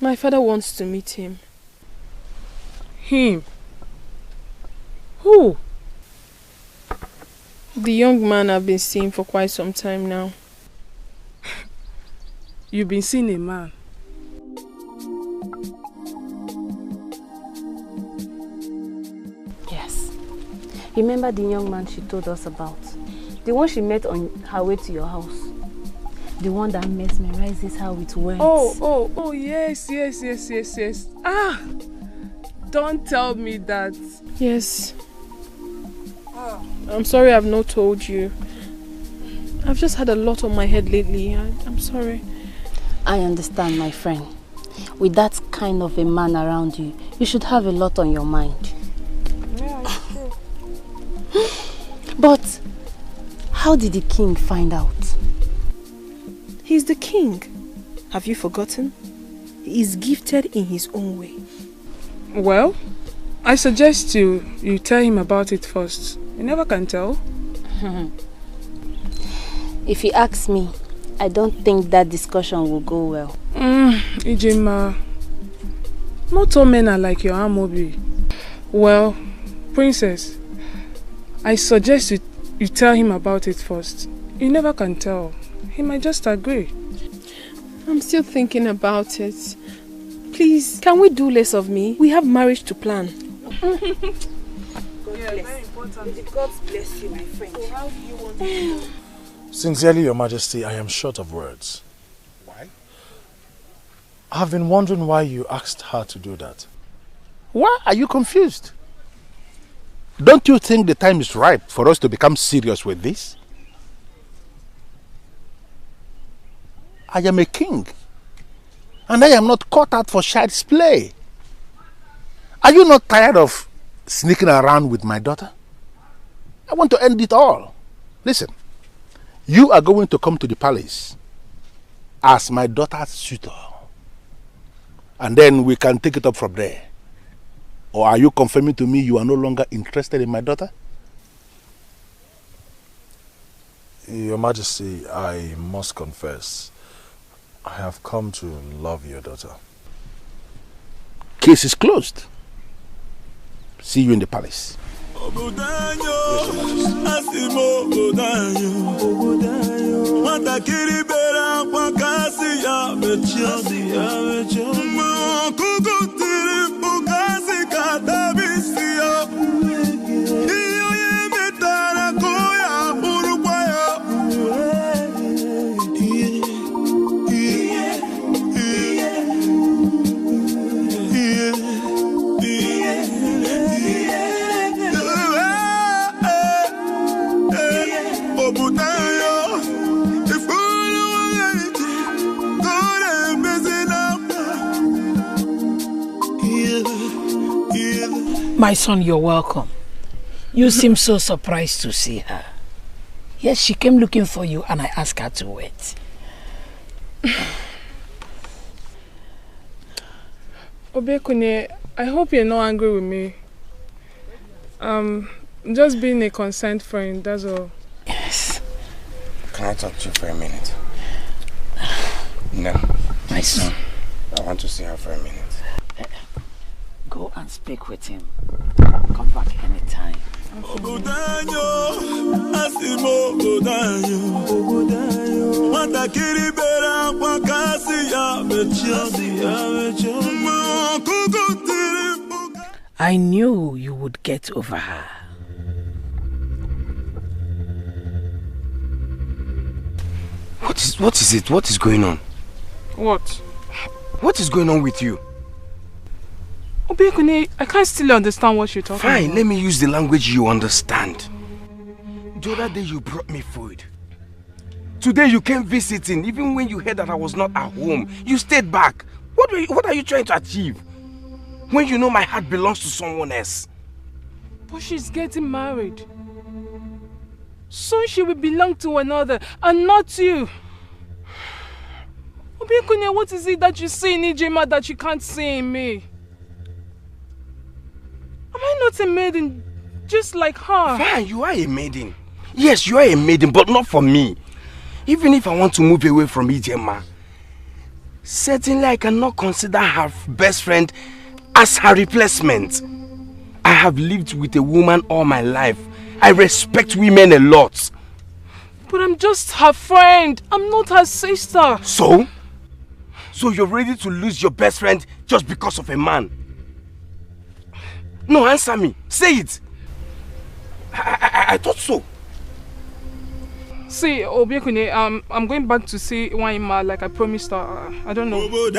My father wants to meet him. Him? Who? The young man I've been seeing for quite some time now. You've been seeing a man? Yes. Remember the young man she told us about? The one she met on her way to your house? The one that mesmerizes her with words. Oh, yes. Ah! Don't tell me that. Yes. I'm sorry I've not told you. I've just had a lot on my head lately. I'm sorry. I understand, my friend. With that kind of a man around you, you should have a lot on your mind. Yeah, it's true. But how did the king find out? He's the king. Have you forgotten? He is gifted in his own way. Well, I suggest you tell him about it first. You never can tell. If he asks me, I don't think that discussion will go well. Ijima, not all men are like your Amobi. Well, princess, I suggest you tell him about it first. You never can tell. He might just agree. I'm still thinking about it. Please, can we do less of me? We have marriage to plan. God bless you, my friend. So how do you want to do? Sincerely, Your Majesty, I am short of words. Why? I've been wondering why you asked her to do that. Why are you confused? Don't you think the time is ripe for us to become serious with this? I am a king, and I am not caught out for child's play. Are you not tired of sneaking around with my daughter? I want to end it all. Listen, you are going to come to the palace as my daughter's suitor, and then we can take it up from there. Or are you confirming to me you are no longer interested in my daughter? Your Majesty, I must confess, I have come to love your daughter. Case is closed. See you in the palace. Yes, Your Majesty. My son, you're welcome. You seem so surprised to see her. Yes, she came looking for you and I asked her to wait. Obekune, I hope you're not angry with me. Just being a concerned friend, that's all. Yes. Can I talk to you for a minute? No. My son. I want to see her for a minute. Go and speak with him. Come back anytime. I knew you would get over her. What is it? What is going on? What? What is going on with you? Obekune, I can't still understand what you're talking about. Fine, let me use the language you understand. The other day you brought me food. Today you came visiting, even when you heard that I was not at home. You stayed back. What are you trying to achieve? When you know my heart belongs to someone else. But she's getting married. Soon she will belong to another, and not you. Obekune, what is it that you see in Ijema that you can't see in me? Am I not a maiden just like her? Fine, you are a maiden. Yes, you are a maiden, but not for me. Even if I want to move away from Ijema, certainly I cannot consider her best friend as her replacement. I have lived with a woman all my life. I respect women a lot. But I'm just her friend. I'm not her sister. So? So you're ready to lose your best friend just because of a man? No, answer me. Say it. I thought so. See, Obekune, I'm going back to see Waima like I promised her. I don't know. Oh.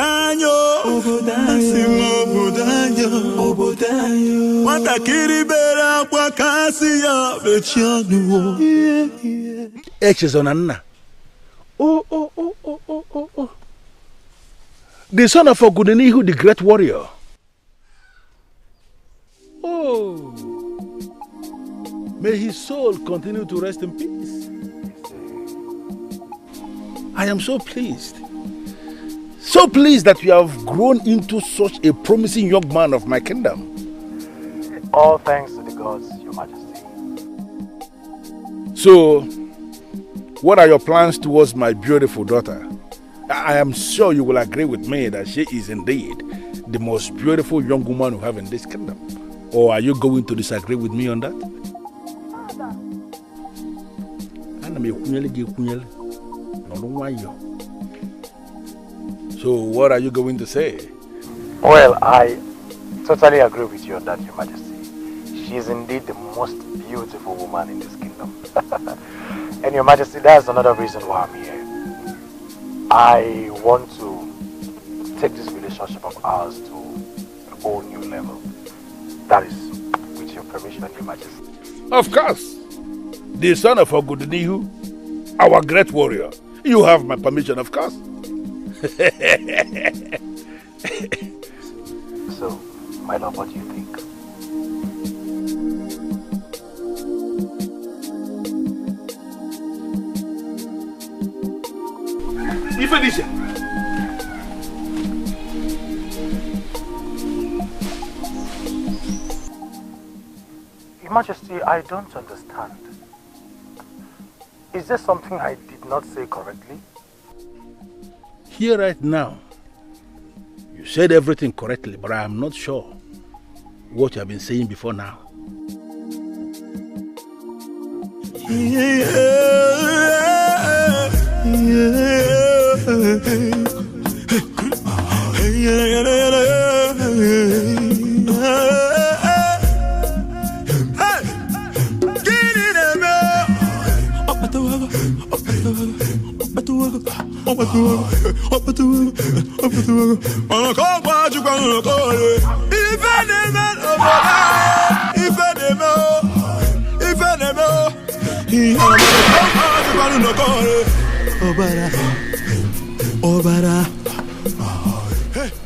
The son of Ogudenihu, the great warrior. Oh. May his soul continue to rest in peace. I am so pleased. So pleased that you have grown into such a promising young man of my kingdom. All thanks to the gods, Your Majesty. So, what are your plans towards my beautiful daughter? I am sure you will agree with me that she is indeed the most beautiful young woman we have in this kingdom. Or are you going to disagree with me on that? So what are you going to say? Well, I totally agree with you on that, Your Majesty. She is indeed the most beautiful woman in this kingdom. And Your Majesty, that's another reason why I'm here. I want to take this relationship of ours to a whole new level. That is with your permission, Your Majesty. Of course. The son of Ogudenihu, our great warrior. You have my permission, of course. So, my love, what do you think? Ifediche! Your Majesty, I don't understand. Is there something I did not say correctly? Here right now, you said everything correctly, but I am not sure what you have been saying before now.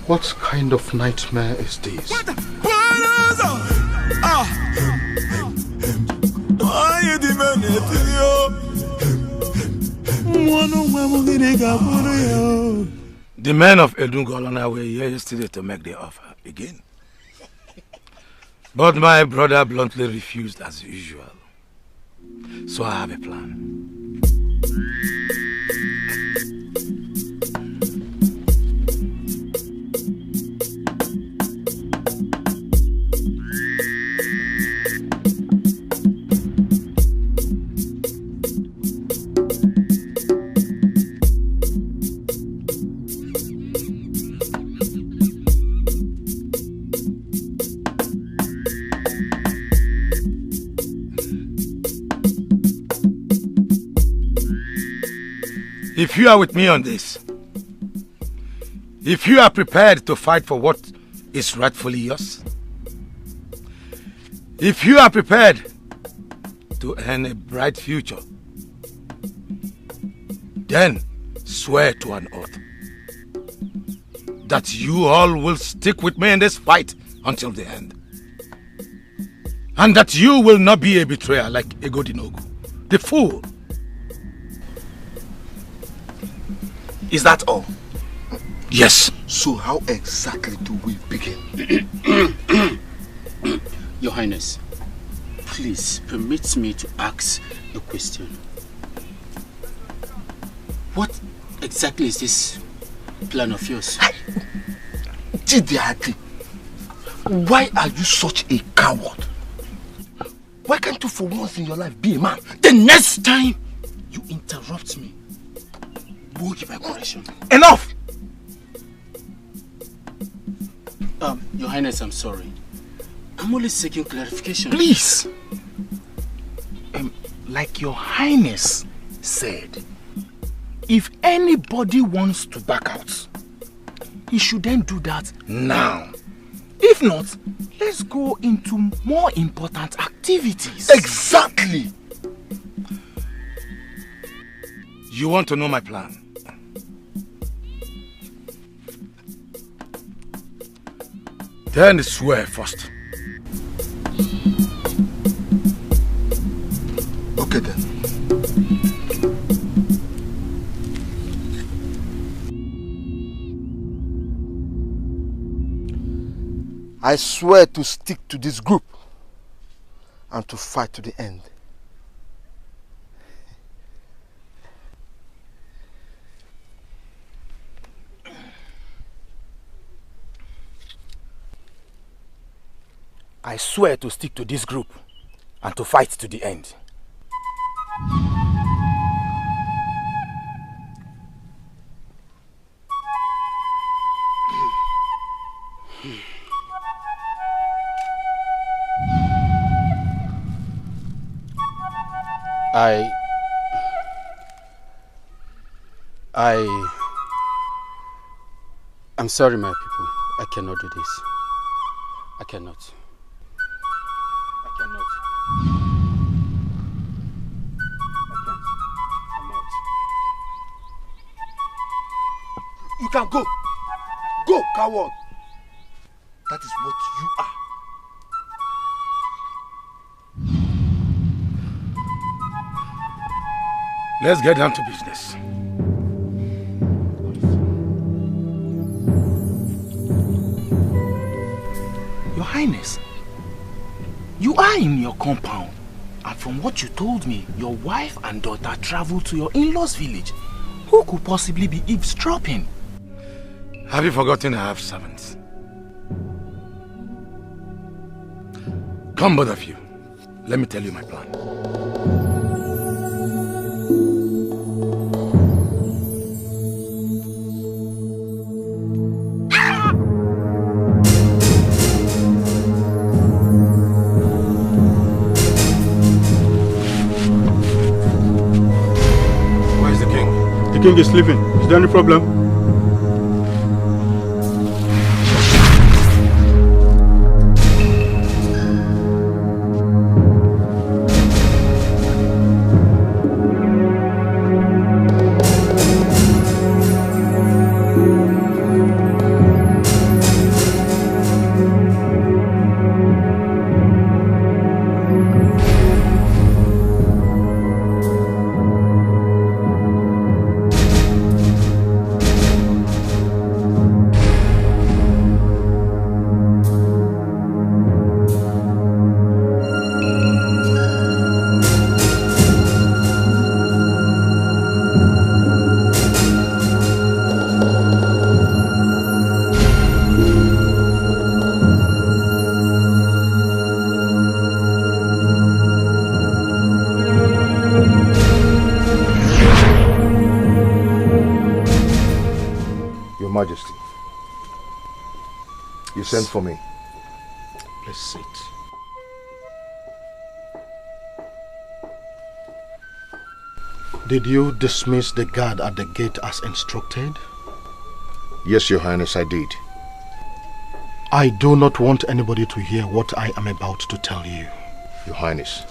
What kind of nightmare is this? The men of Edungolana were here yesterday to make the offer again. But my brother bluntly refused as usual. So I have a plan. If you are with me on this, if you are prepared to fight for what is rightfully yours, if you are prepared to earn a bright future, then swear to an oath that you all will stick with me in this fight until the end. And that you will not be a betrayer like Egodinogu, the fool. Is that all? Yes. So how exactly do we begin? Your Highness, please permit me to ask a question. What exactly is this plan of yours? Chidiati, why are you such a coward? Why can't you for once in your life be a man? The next time you interrupt me, we'll give a correction. Enough! Your Highness, I'm sorry. I'm only seeking clarification. Please! Like your Highness said, if anybody wants to back out, he should then do that now. If not, let's go into more important activities. Exactly! You want to know my plan? Then swear first. Okay then. I swear to stick to this group and to fight to the end. I swear to stick to this group and to fight to the end. I'm sorry, my people. I cannot do this. I cannot. You can go. Go, coward. That is what you are. Let's get down to business. Your Highness, you are in your compound, and from what you told me, your wife and daughter traveled to your in-laws' village. Who could possibly be eavesdropping? Have you forgotten I have servants? Come, both of you. Let me tell you my plan. The king is leaving. Is there any problem? Majesty, you sent for me. Please sit. Did you dismiss the guard at the gate as instructed? Yes, Your Highness, I did. I do not want anybody to hear what I am about to tell you. Your Highness,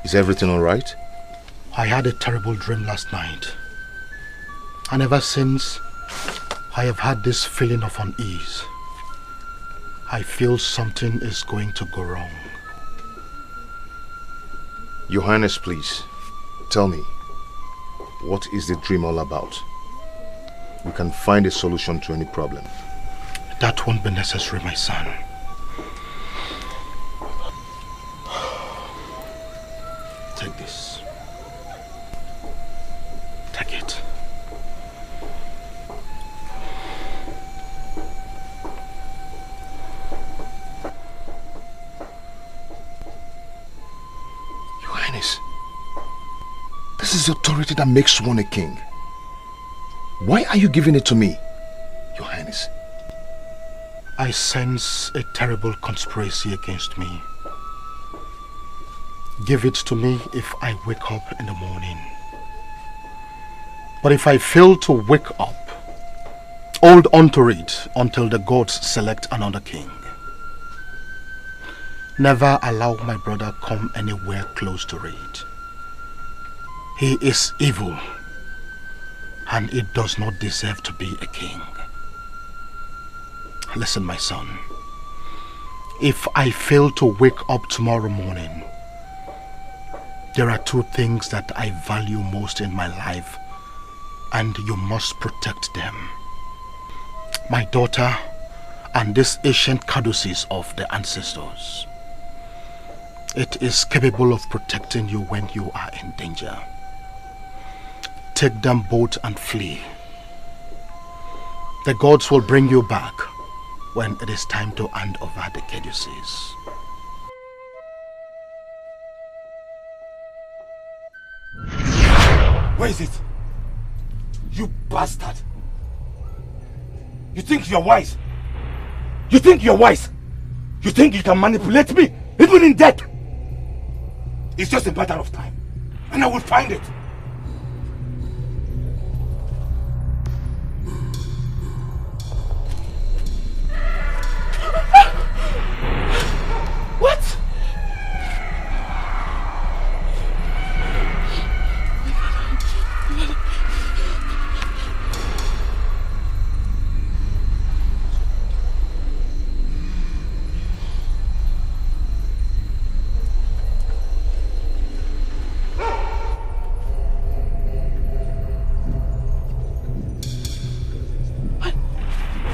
is everything all right? I had a terrible dream last night. And ever since, I have had this feeling of unease. I feel something is going to go wrong. Your Highness, please, tell me, what is the dream all about? We can find a solution to any problem. That won't be necessary, my son. Take this. Take it. Your Highness, this is authority that makes one a king. Why are you giving it to me, Your Highness? I sense a terrible conspiracy against me. Give it to me if I wake up in the morning. But if I fail to wake up, hold on to it until the gods select another king. Never allow my brother come anywhere close to it. He is evil, and he does not deserve to be a king. Listen, my son. If I fail to wake up tomorrow morning, there are two things that I value most in my life, and you must protect them. My daughter and this ancient caduceus of the ancestors. It is capable of protecting you when you are in danger. Take them both and flee. The gods will bring you back when it is time to hand over the caduceus. Where is it? You bastard! You think you're wise? You think you're wise? You think you can manipulate me, even in death? It's just a matter of time, and I will find it. What?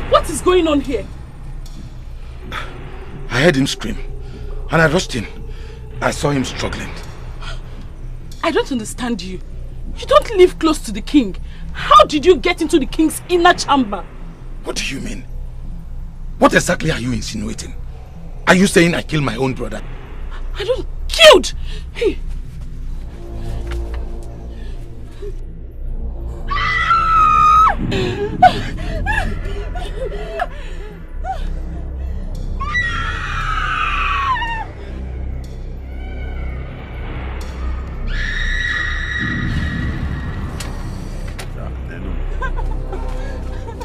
What is going on here? I heard him scream, and I rushed in. I saw him struggling. I don't understand you. You don't live close to the king. How did you get into the king's inner chamber? What do you mean? What exactly are you insinuating? Are you saying I killed my own brother? I don't... Killed! Hey.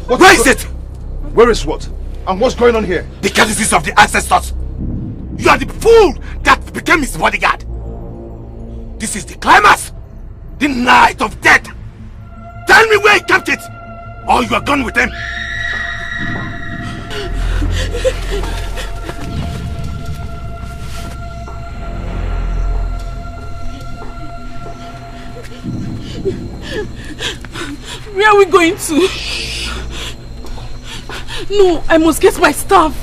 Where is it? Where is what? And what's going on here? The courtesies of the ancestors. You are the fool that became his bodyguard. This is the climax. The night of death. Tell me where he kept it, or you are gone with him. Where are we going to? No, I must get my stuff.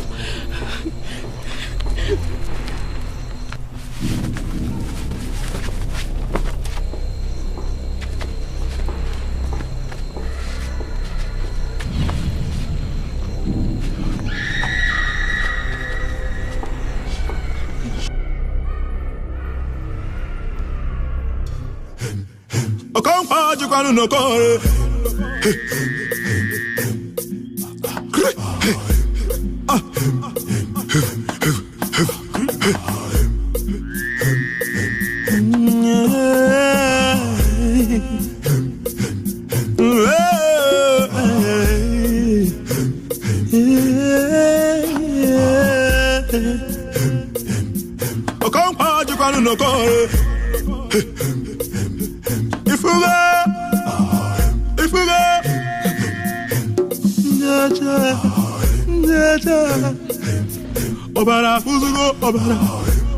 Obara, Uzugo,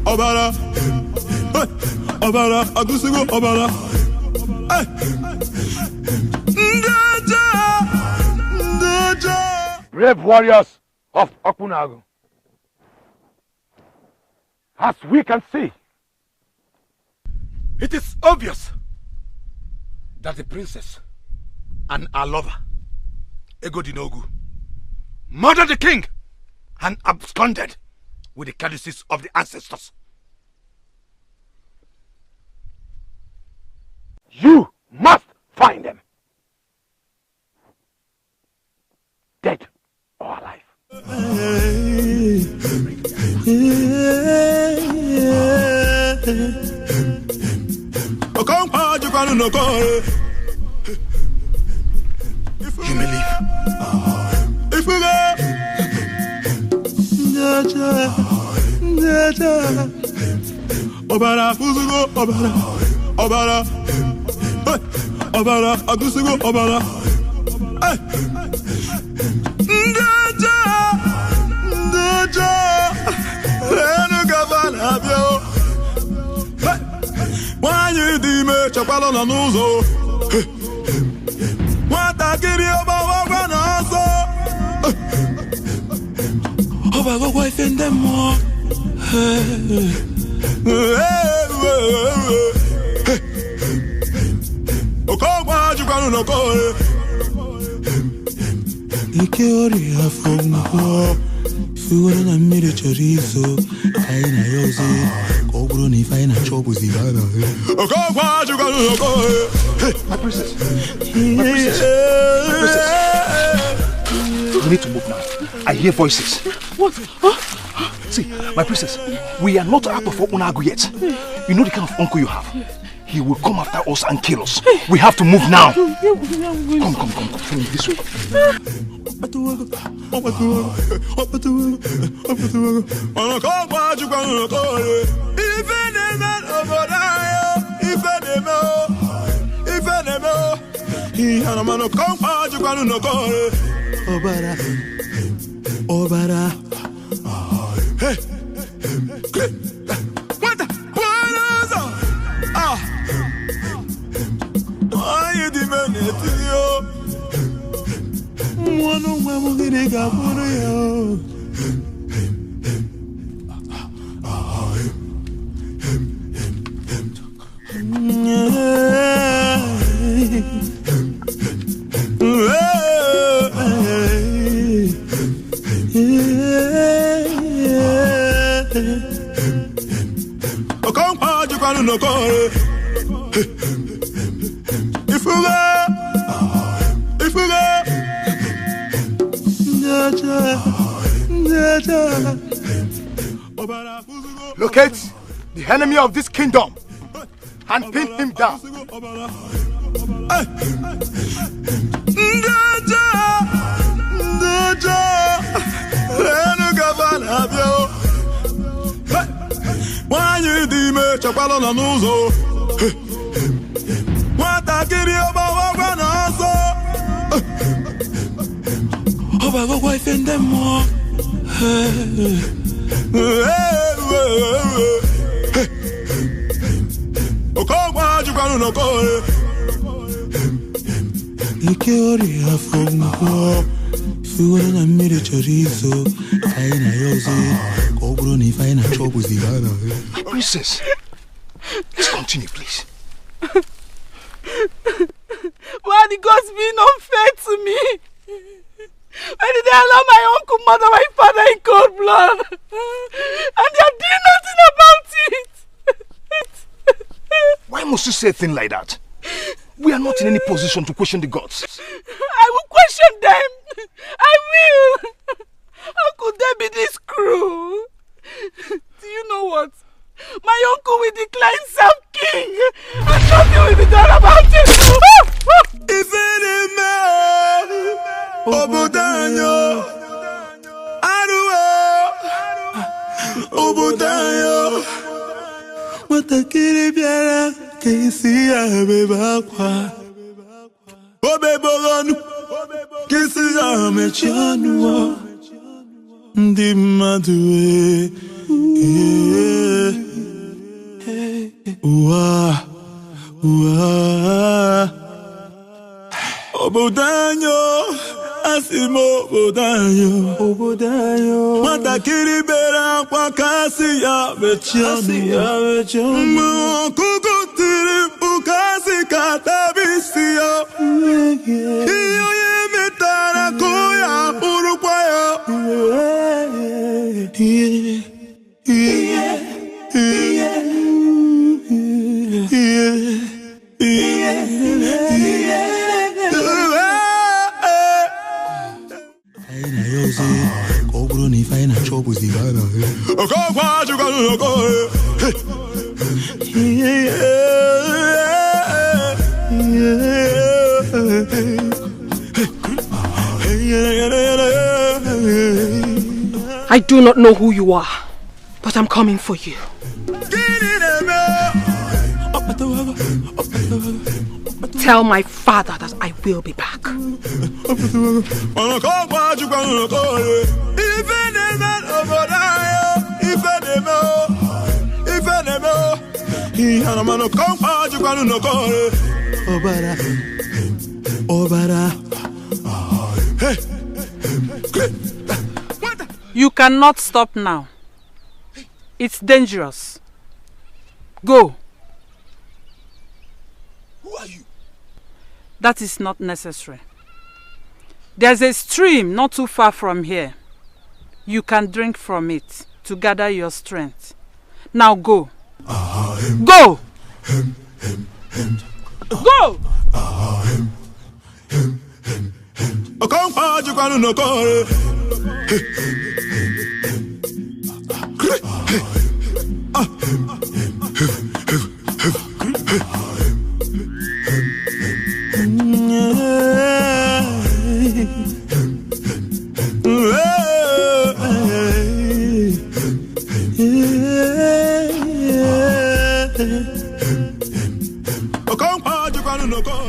Obara, Obara, Agusugo, Obara. Brave warriors of Okunago, as we can see, it is obvious that the princess and our lover, Egodinogu, murdered the king and absconded with the courtesies of the ancestors. You must find them, dead or alive. You may leave. Obara, Uzugo, Obara, Obara, Obara, Agusugo, Obara. Why di me chapalo na nuzo? Wata kiri oba wa na so. Oba go go ifende mo. Okwa jukanu no ko. Ikiori afongo. Fugora na mere chorizo. Kaina yoze. Ogro ni faina chobu zibana. Okwa jukanu no ko. My princess. My princess. My princess. We need to move now. I hear voices. What? Huh? See, my princess, we are not out of Unagu yet. You know the kind of uncle you have. He will come after us and kill us. We have to move now. Come. Follow me this way. Obara. Hey. What the? Why you demanding yo? One of my money got for you. No call. If you locate the enemy of this kingdom and pin him down. bịakwala nọ n'ụzọ nwatakịrị ọgbawagwa n'ọsọ ọgbagokwa ife ndị mmụọ okogwa jụkwanụ n'okore ike ọrịa afọ mgwọ ifuwere na mmiri chọrọ izo anyị na ya ọzọ ka ọ bụrụ na ife anyị na-achọ bụzi ya na Princess, let's continue, please. Why are the gods being unfair to me? Why did they allow my uncle murder my father in cold blood? And they are doing nothing about it. Why must you say a thing like that? We are not in any position to question the gods. I will question them. I will. How could they be this cruel? Do you know what? My uncle will declare himself king, and nothing will be done about it. Ifediche, Obudanyo, Aruo, Obudanyo, Watakiri biara, Kesi abebakwa, Obebogonu, Kesi amechanu, Ndi madue. Obudanyo, asimo Obudanyo, Matakiri bera kwa kasi ya bechano, Mokukutiri ukasi katabisiyo, Iyo yemetara kuya urukwayo. I do not know who you are, but I'm coming for you. Tell my father that I will be back. You cannot stop now. It's dangerous. Go. Who are you? That is not necessary. There's a stream not too far from here. You can drink from it to gather your strength. Now go. Go! Go!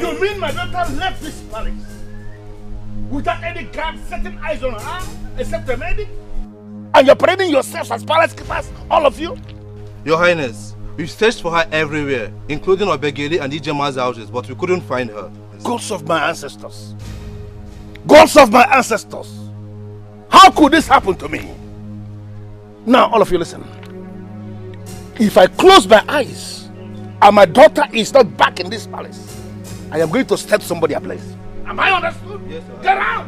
You mean my daughter left this palace without any guard setting eyes on her except a medic? And you're parading yourselves as palace keepers, all of you? Your Highness, we've searched for her everywhere, including Obegeli and Ijema's houses, but we couldn't find her. Gods of my ancestors! Gods of my ancestors! How could this happen to me? Now, all of you listen. If I close my eyes and my daughter is not back in this palace, I am going to set somebody ablaze. Am I understood? Yes, sir. Get out!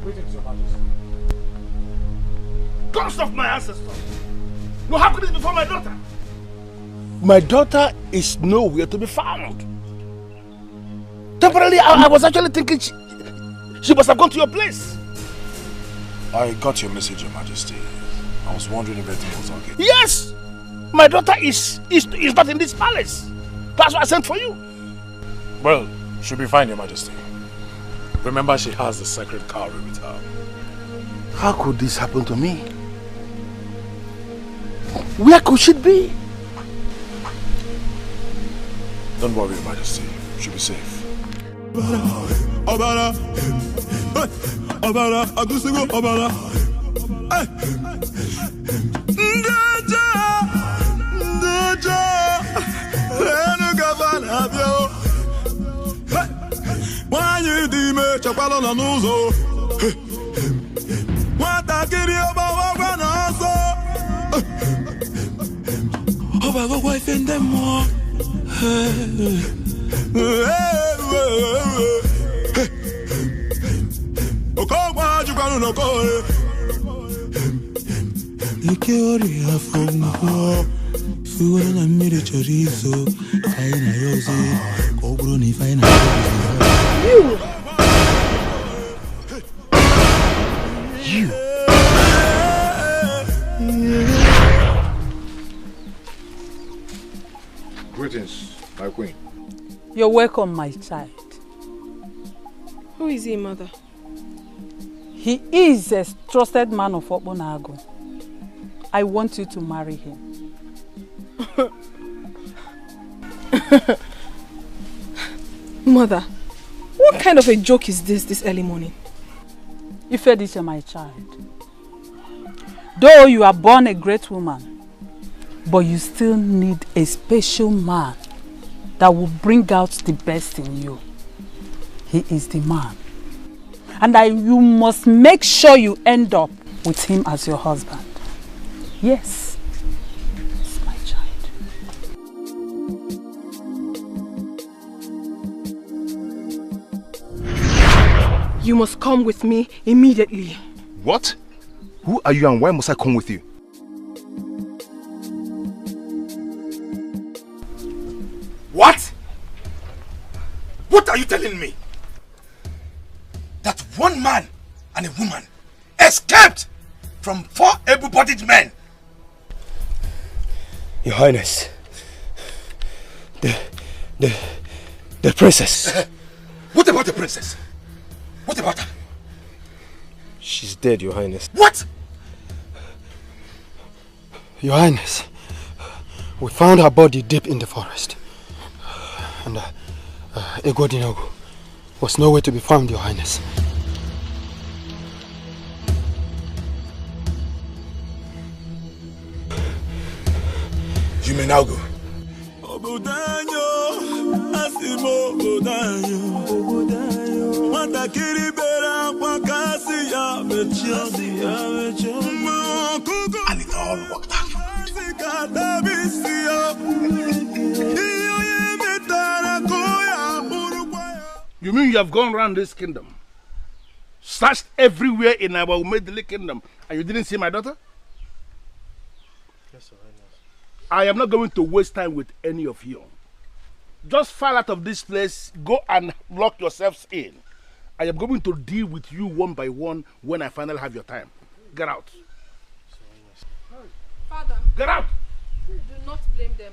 Greetings, Your Majesty. Ghost of my ancestors! No, how could this be for my daughter? My daughter is nowhere to be found. Temporarily, I was actually thinking she must have gone to your place. I got your message, Your Majesty. I was wondering if everything was okay. Yes! My daughter is not in this palace. That's why I sent for you. Well, she'll be fine, Your Majesty. Remember, she has the sacred cowry with her. How could this happen to me? Where could she be? Don't worry, Your Majesty. She'll be safe. Obala, Obala, Agusigo, Obala. Ndeja, Lenu Gavana, Bio. Why you dime, Chapalo Nanuzo? What I get you about Wanaso? Obago wife in them more. Ikori afongo Fuwa na mire chorizo Kaina yoze Koguro ni faina You Greetings, my queen. You're welcome, my child. Who is he, mother? He is a trusted man of Okponago. I want you to marry him. Mother, what kind of a joke is this early morning? Ifediche, my child. Though you are born a great woman, but you still need a special man that will bring out the best in you. He is the man. And you must make sure you end up with him as your husband. Yes. Yes, my child. You must come with me immediately. What? Who are you and why must I come with you? What? What are you telling me? That one man and a woman escaped from 4 able-bodied men? Your Highness, the princess. What about the princess? What about her? She's dead, Your Highness. What? Your Highness, we found her body deep in the forest. And Egodinogu was nowhere to be found, Your Highness. You may now go. And it all worked out. You mean you have gone around this kingdom, searched everywhere in our Umedili kingdom, and you didn't see my daughter? Yes, Your Highness. I am not going to waste time with any of you. Just file out of this place, go and lock yourselves in. I am going to deal with you one by one when I finally have your time. Get out. Father. Get out! Do not blame them.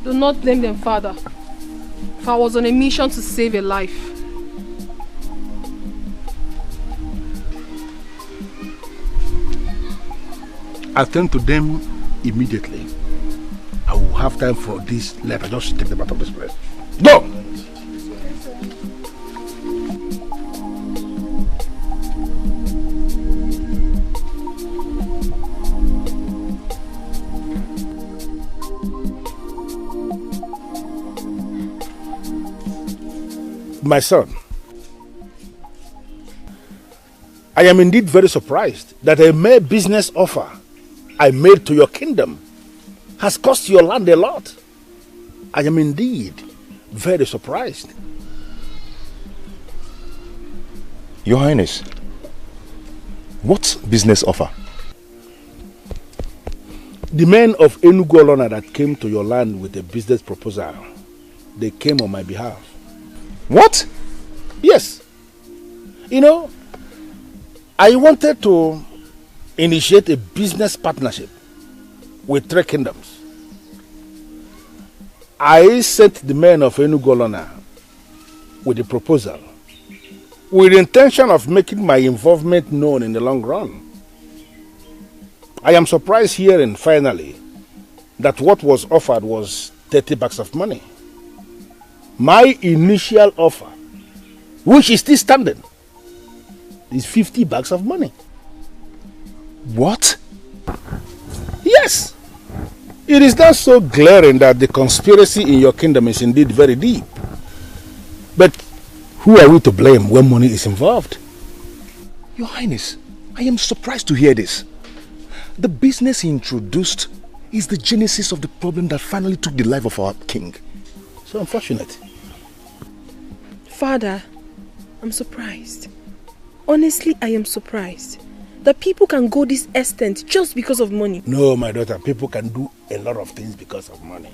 Do not blame them, Father. For I was on a mission to save a life. Attend to them immediately. I will have time for this letter. Just take them out of this place. Go! My son, I am indeed very surprised that a mere business offer I made to your kingdom has cost your land a lot. I am indeed very surprised. Your Highness, what business offer? The men of Enugu that came to your land with a business proposal, they came on my behalf. What? Yes. You know, I wanted to initiate a business partnership with 3 kingdoms. I sent the men of Enugu with the proposal with the intention of making my involvement known in the long run. I am surprised hearing finally that what was offered was 30 bags of money. My initial offer, which is still standing, is 50 bags of money. What? Yes. It is not so glaring that the conspiracy in your kingdom is indeed very deep. But who are we to blame when money is involved? Your Highness, I am surprised to hear this. The business he introduced is the genesis of the problem that finally took the life of our king. So unfortunate. Father, I'm surprised. Honestly, I am surprised that people can go this extent just because of money. No, my daughter, people can do a lot of things because of money.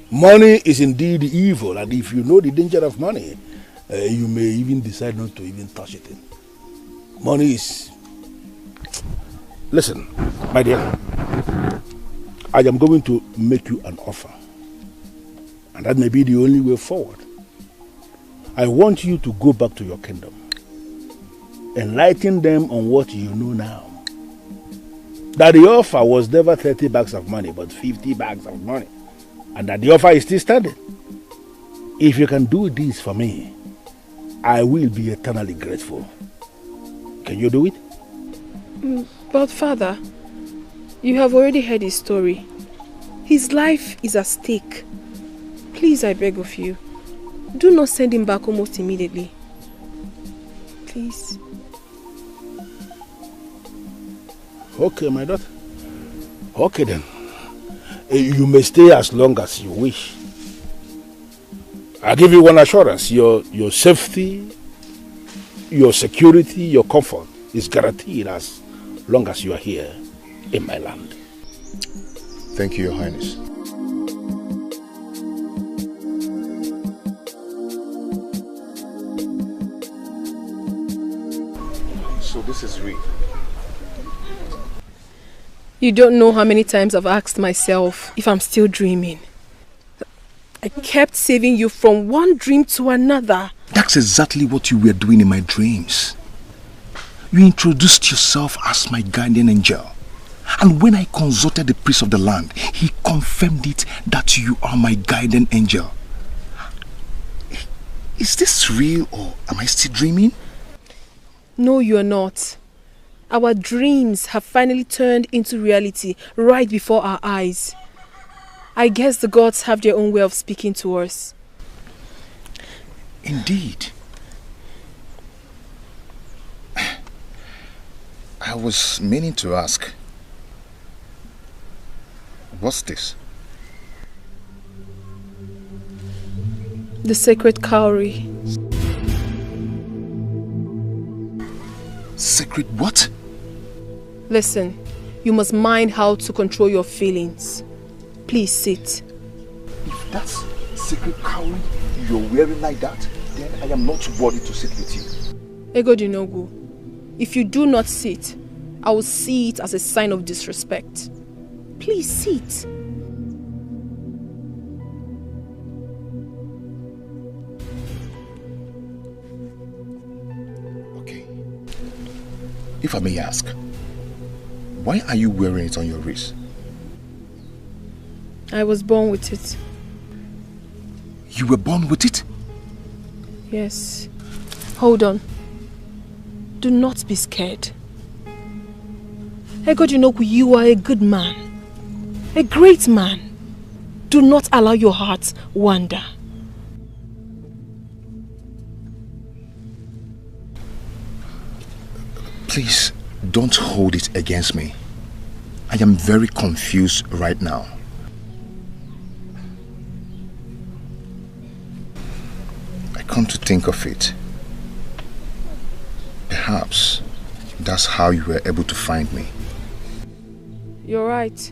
Money is indeed evil, and if you know the danger of money, you may even decide not to even touch it. Money is... Listen, my dear, I am going to make you an offer, and that may be the only way forward. I want you to go back to your kingdom. Enlighten them on what you know now. That the offer was never 30 bags of money, but 50 bags of money. And that the offer is still standing. If you can do this for me, I will be eternally grateful. Can you do it? But Father, you have already heard his story. His life is at stake. Please, I beg of you, do not send him back almost immediately. Please. Okay, my daughter. Okay then. You may stay as long as you wish. I give you one assurance. Your safety, your security, your comfort is guaranteed as long as you are here in my land. Thank you, Your Highness. So this is real. You don't know how many times I've asked myself if I'm still dreaming. I kept saving you from one dream to another. That's exactly what you were doing in my dreams. You introduced yourself as my guardian angel. And when I consulted the priest of the land, he confirmed it that you are my guardian angel. Is this real or am I still dreaming? No, you're not. Our dreams have finally turned into reality right before our eyes. I guess the gods have their own way of speaking to us. Indeed. I was meaning to ask, what's this? The sacred cowry. Sacred what? Listen, you must mind how to control your feelings. Please sit. If that's sacred cowry you're wearing like that, then I am not worthy to sit with you. Egodinogu, if you do not sit, I will see it as a sign of disrespect. Please sit. Okay. If I may ask, why are you wearing it on your wrist? I was born with it. You were born with it? Yes. Hold on. Do not be scared. Egodinogu, you are a good man. A great man. Do not allow your heart wander. Please, don't hold it against me. I am very confused right now. I come to think of it. Perhaps that's how you were able to find me. You're right.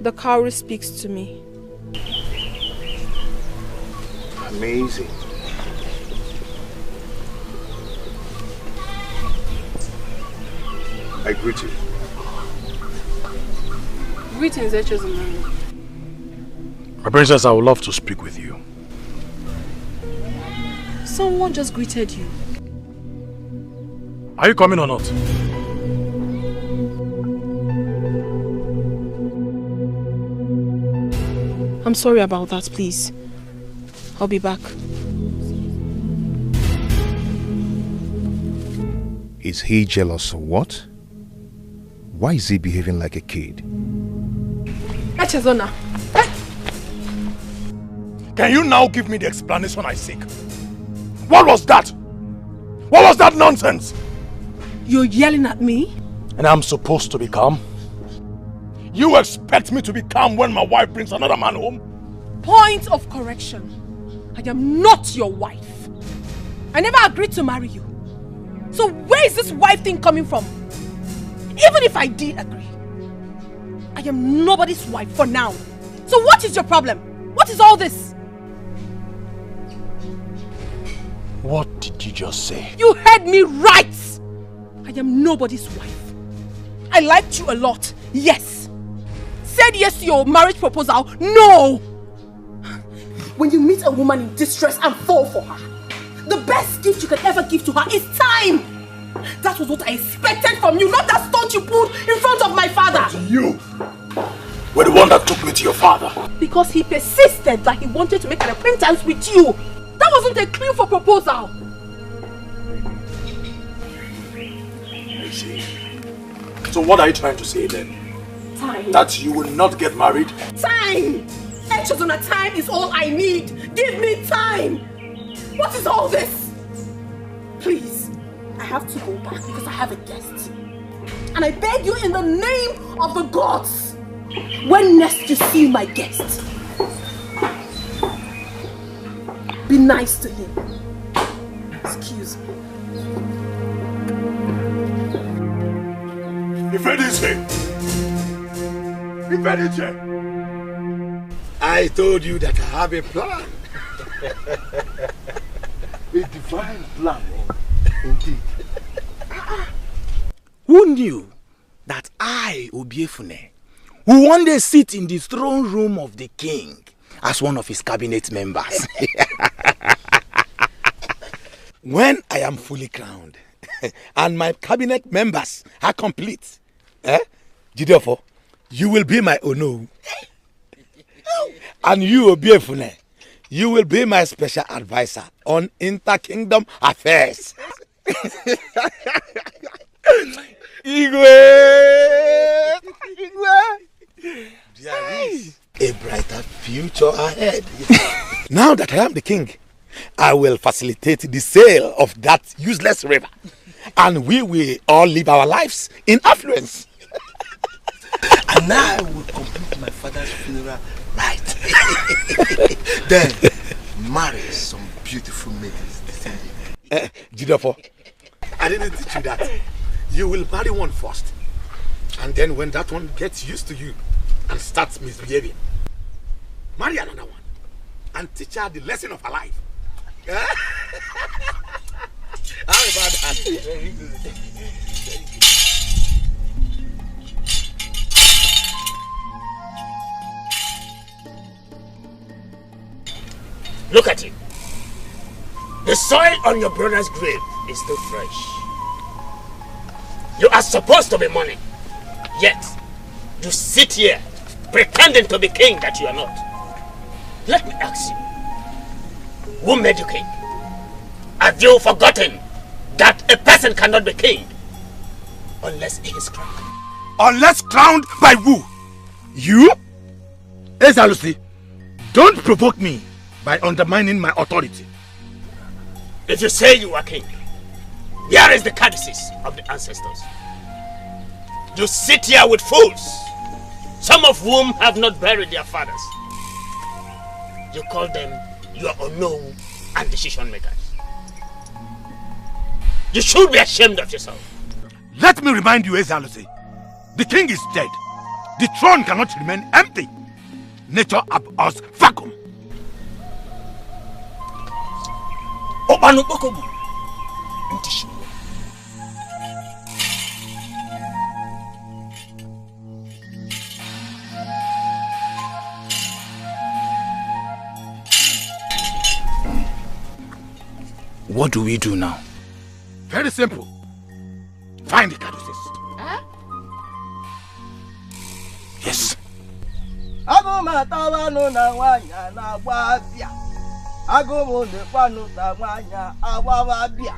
The cowry speaks to me. Amazing. I greet you. Greetings, Echezumanu. My princess, I would love to speak with you. Someone just greeted you. Are you coming or not? I'm sorry about that, please. I'll be back. Is he jealous or what? Why is he behaving like a kid? Echezona. Can you now give me the explanation I seek? What was that? What was that nonsense? You're yelling at me? And I'm supposed to be calm? You expect me to be calm when my wife brings another man home? Point of correction. I am not your wife. I never agreed to marry you. So where is this wife thing coming from? Even if I did agree, I am nobody's wife for now. So what is your problem? What is all this? What did you just say? You heard me right! I am nobody's wife. I liked you a lot, yes. Said yes to your marriage proposal, no! When you meet a woman in distress and fall for her, the best gift you can ever give to her is time! That was what I expected from you, not that stunt you pulled in front of my father! But you were the one that took me to your father. Because he persisted that he wanted to make an acquaintance with you. That wasn't a clue for proposal. I see. So what are you trying to say then? Time. That you will not get married? Time! Echezona, time is all I need. Give me time. What is all this? Please, I have to go back because I have a guest. And I beg you in the name of the gods, when next you see my guest, be nice to him. Excuse me. Ifediche! Ifediche! I told you that I have a plan. A divine plan, indeed. Who knew that I, Obiefune, will one day sit in the throne room of the king as one of his cabinet members? When I am fully crowned and my cabinet members are complete, Jideofo, you will be my Ono. And you, Obiefune, you will be my special advisor on inter-kingdom affairs. Igwe! There is a brighter future ahead. Now that I am the king, I will facilitate the sale of that useless river. And we will all live our lives in affluence. And I will complete my father's funeral right. Then marry some beautiful maidens. Jideofo, I didn't teach you that. You will marry one first. And then when that one gets used to you and starts misbehaving, marry another one and teach her the lesson of her life. How about that? Very good. Look at it. The soil on your brother's grave is still fresh. You are supposed to be mourning, yet you sit here pretending to be king that you are not. Let me ask you, who made you king? Have you forgotten that a person cannot be king unless he is crowned? Unless crowned by who? You? Ezalusi, don't provoke me by undermining my authority. If you say you are king, here is the codices of the ancestors. You sit here with fools, some of whom have not buried their fathers. You call them your unknown and decision makers. You should be ashamed of yourself. Let me remind you, Ezalusi, the king is dead. The throne cannot remain empty. Nature abhors vacuum. What do we do now? Very simple. Find the caduceus. Yes. Abo! Agumatabano na wanya na wabia. Agumo de pano na wanya awabia.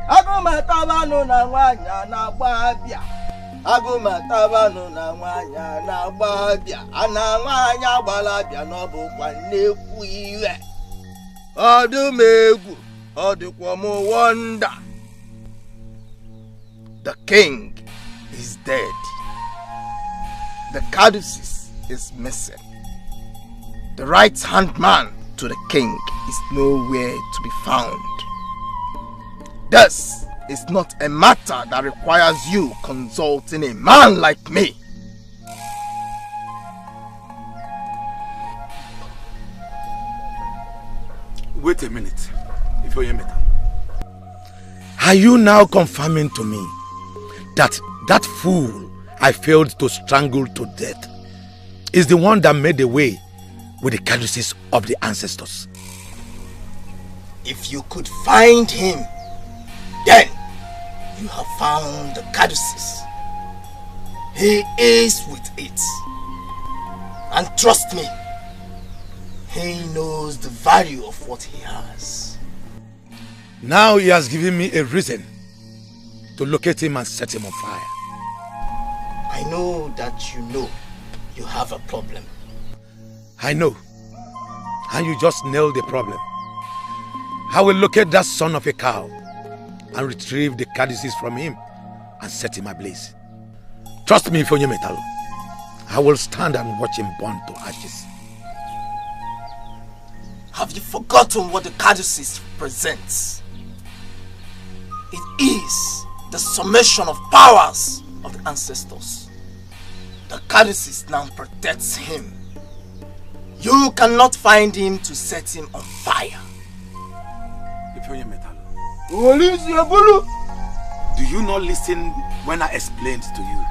Agumatabano na wanya na wabia. Agumatabano na wanya na wabia. Ana wanya balabia no bu kwa nekwu iwe. Odumegu, odukwomo wonder. The king is dead. The caduceus is missing. The right-hand man to the king is nowhere to be found. This is not a matter that requires you consulting a man like me. Wait a minute. Are you now confirming to me that fool I failed to strangle to death is the one that made away with the caduceus of the ancestors? If you could find him, then you have found the caduceus. He is with it. And trust me, he knows the value of what he has. Now he has given me a reason to locate him and set him on fire. I know that you have a problem. I know. And you just nailed the problem. I will locate that son of a cow and retrieve the caduceus from him and set him ablaze. Trust me, Ifonye Metalo. I will stand and watch him burn to ashes. Have you forgotten what the caduceus represents? It is the summation of powers of the ancestors. The caduceus now protects him. You cannot find him to set him on fire. Do you not listen when I explained to you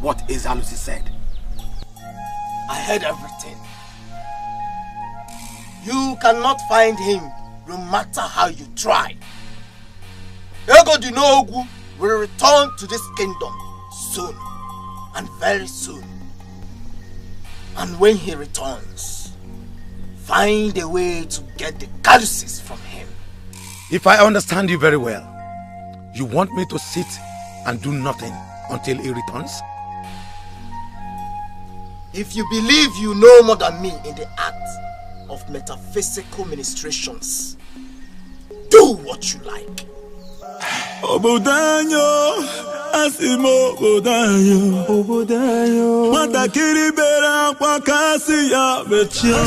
what Ezalusi said? I heard everything. You cannot find him no matter how you try. Ego Dinogu will return to this kingdom soon, and very soon. And when he returns, find a way to get the caduceus from him. If I understand you very well, you want me to sit and do nothing until he returns? If you believe you know more than me in the act of metaphysical ministrations, do what you like. Obodanyo, asimo obodanyo, matakiri bera kwa kasi ya betrayal.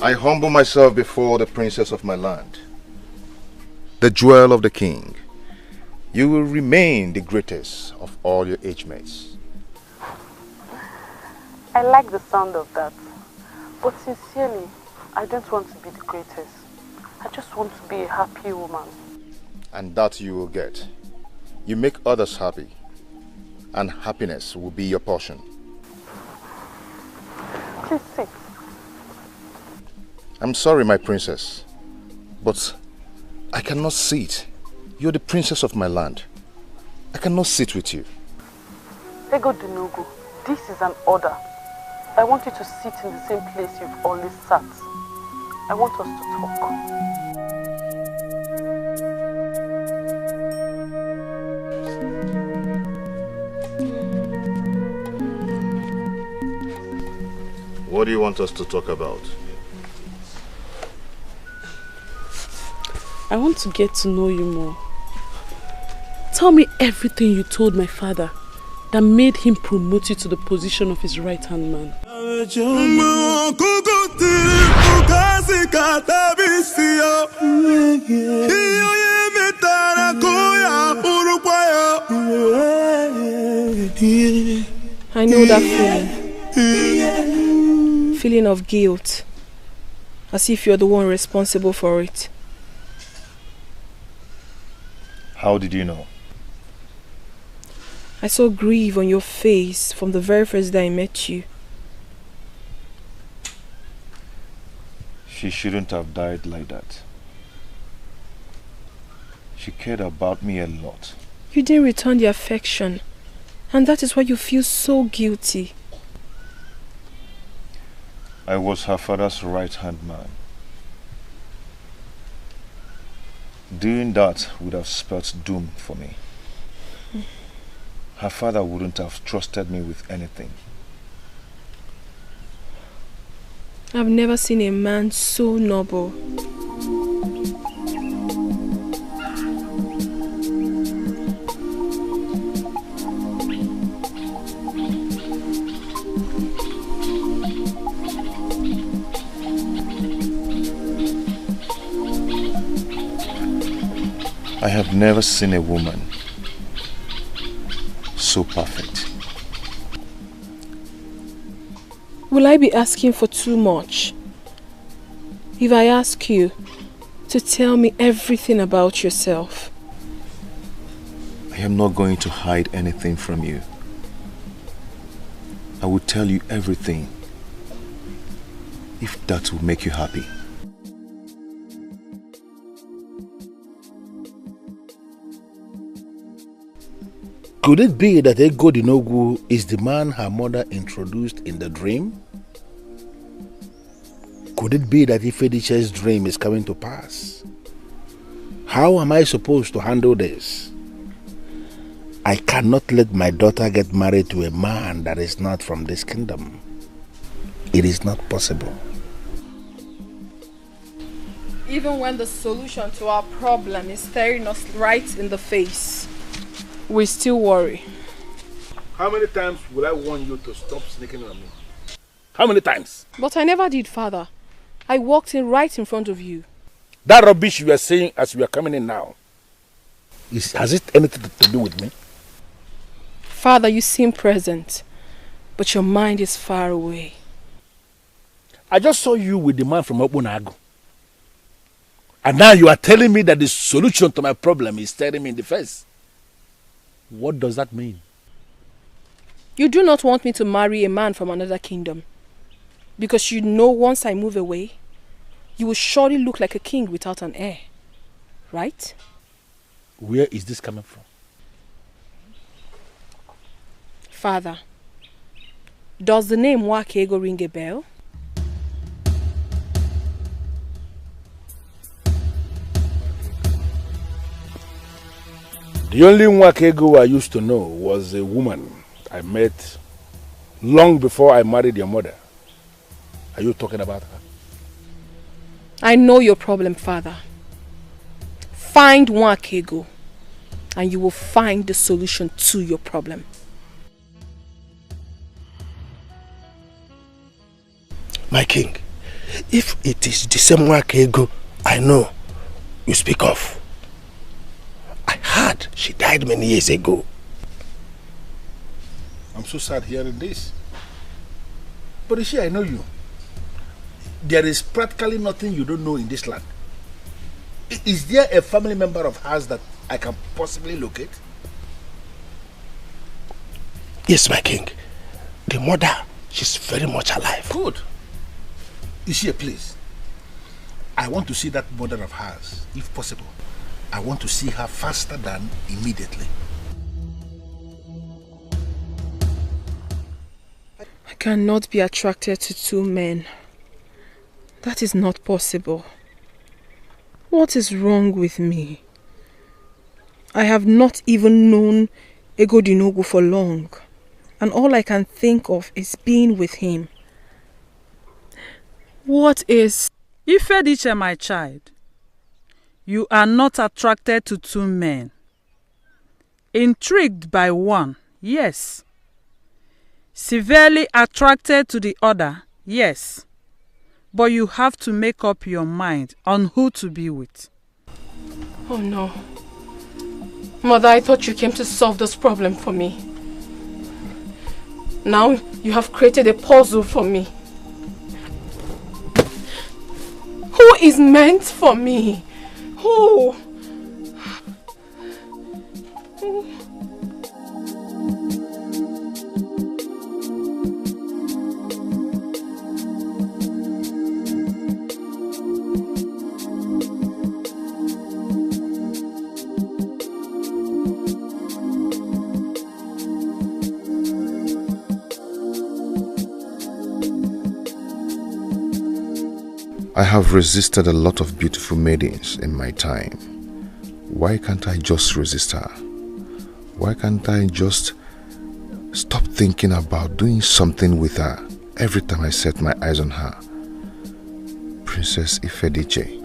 I humble myself before the princess of my land, the jewel of the king. You will remain the greatest of all your age mates. I like the sound of that. But sincerely, I don't want to be the greatest. I just want to be a happy woman. And that you will get. You make others happy, and happiness will be your portion. Please sit. I'm sorry, my princess, but I cannot sit. You're the princess of my land. I cannot sit with you. Ego Dunugu, this is an order. I want you to sit in the same place you've always sat. I want us to talk. What do you want us to talk about? I want to get to know you more. Tell me everything you told my father that made him promote you to the position of his right-hand man. I know that feeling. Feeling of guilt. As if you're the one responsible for it. How did you know? I saw grief on your face from the very first day I met you. She shouldn't have died like that. She cared about me a lot. You didn't return the affection, and that is why you feel so guilty. I was her father's right-hand man. Doing that would have spelt doom for me. Her father wouldn't have trusted me with anything. I've never seen a man so noble. I have never seen a woman so perfect. Will I be asking for too much if I ask you to tell me everything about yourself? I am not going to hide anything from you. I will tell you everything if that will make you happy. Could it be that Ugezu is the man her mother introduced in the dream? Could it be that Ifediche's dream is coming to pass? How am I supposed to handle this? I cannot let my daughter get married to a man that is not from this kingdom. It is not possible. Even when the solution to our problem is staring us right in the face, we still worry. How many times will I warn you to stop sneaking on me? How many times? But I never did, Father. I walked in right in front of you. That rubbish you are saying as we are coming in now, has it anything to do with me? Father, you seem present, but your mind is far away. I just saw you with the man from Obunago. And now you are telling me that the solution to my problem is staring me in the face. What does that mean? You do not want me to marry a man from another kingdom. Because you know once I move away, you will surely look like a king without an heir. Right? Where is this coming from? Father, does the name Ugezu ring a bell? The only Ugezu I used to know was a woman I met long before I married your mother. Are you talking about her? I know your problem, Father. Find Ugezu, and you will find the solution to your problem. My king, if it is the same Ugezu I know you speak of, I heard she died many years ago. I'm so sad hearing this. But you see, I know you. There is practically nothing you don't know in this land. Is there a family member of hers that I can possibly locate? Yes, my king. The mother, she's very much alive. Good. Is she a place? I want to see that mother of hers, if possible. I want to see her faster than immediately. I cannot be attracted to two men. That is not possible. What is wrong with me? I have not even known Ugezu for long, and all I can think of is being with him. What is... Ifediche, my child, you are not attracted to two men. Intrigued by one, yes. Severely attracted to the other, yes. But you have to make up your mind on who to be with. Oh no. Mother, I thought you came to solve this problem for me. Now you have created a puzzle for me. Who is meant for me? Who? I have resisted a lot of beautiful maidens in my time. Why can't I just resist her? Why can't I just stop thinking about doing something with her every time I set my eyes on her? Princess Ifediche,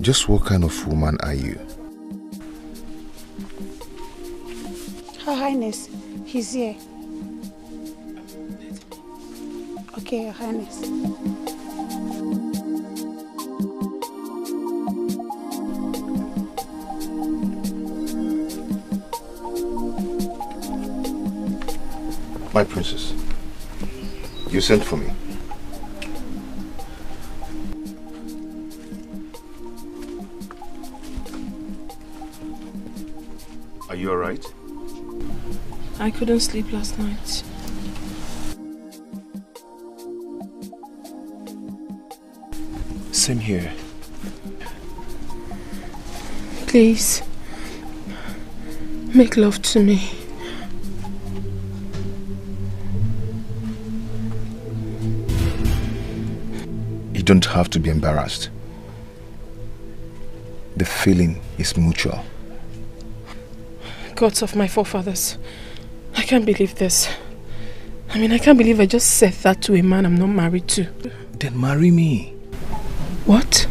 just what kind of woman are you? Her Highness, he's here. Okay, Your Highness. My princess, you sent for me. Are you alright? I couldn't sleep last night. Same here. Please, make love to me. You don't have to be embarrassed. The feeling is mutual. Gods of my forefathers, I can't believe this. I mean, I can't believe I just said that to a man I'm not married to. Then marry me. What?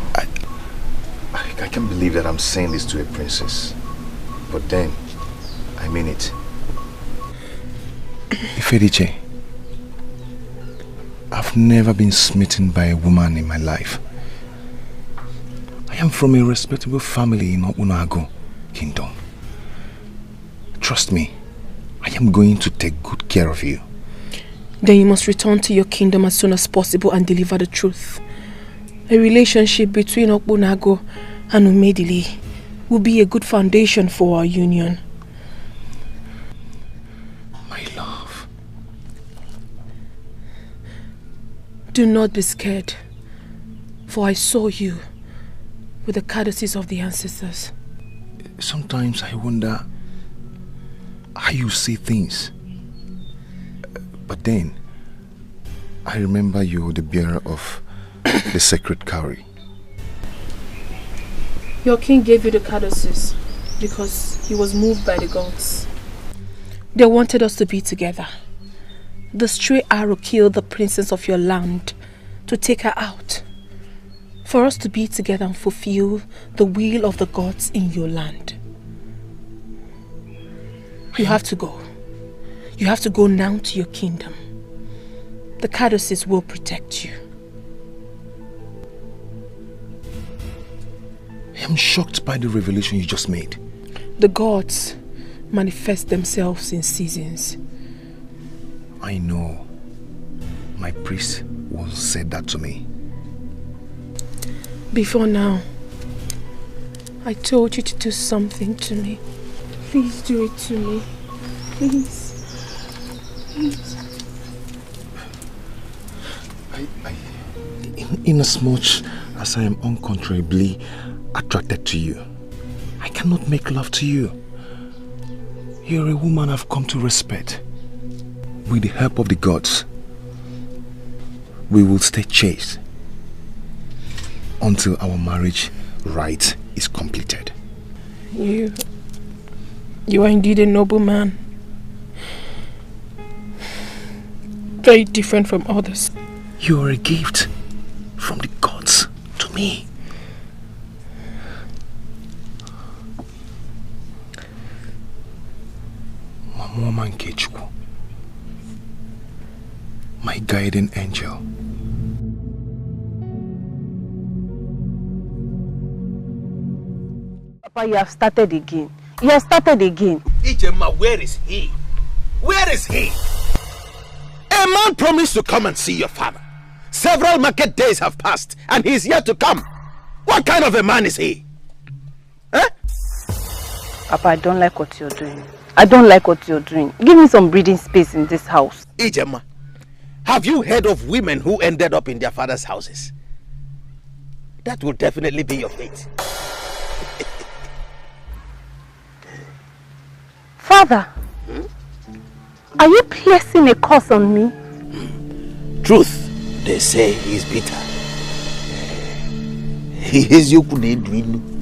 I can't believe that I'm saying this to a princess. But then, I mean it. Ifediche, I've never been smitten by a woman in my life. I am from a respectable family in Uguzu Kingdom. Trust me, I am going to take good care of you. Then you must return to your kingdom as soon as possible and deliver the truth. A relationship between Okpunago and Umedili will be a good foundation for our union. My love. Do not be scared, for I saw you with the courtesies of the ancestors. Sometimes I wonder how you see things. But then, I remember you, the bearer of the sacred cowry. Your king gave you the courtesies because he was moved by the gods. They wanted us to be together. The stray arrow killed the princess of your land to take her out. For us to be together and fulfill the will of the gods in your land. You have to go. You have to go now to your kingdom. The courtesies will protect you. I am shocked by the revelation you just made. The gods manifest themselves in seasons. I know. My priest once said that to me. Before now, I told you to do something to me. Please do it to me. Please. Inasmuch as I am uncontrollably attracted to you, I cannot make love to you. You're a woman I've come to respect. With the help of the gods, we will stay chaste until our marriage rite is completed. You are indeed a noble man. Very different from others. You are a gift from the gods to me. Mama Nkechukwu, my guiding angel. Papa, you have started again. You have started again. Ijema, where is he? Where is he? A man promised to come and see your father. Several market days have passed and he's yet to come. What kind of a man is he? Eh? Papa, I don't like what you're doing. I don't like what you're doing. Give me some breathing space in this house. Ijema, have you heard of women who ended up in their father's houses? That will definitely be your fate. Father, are you placing a curse on me? Truth They say he's bitter. He is you could dream.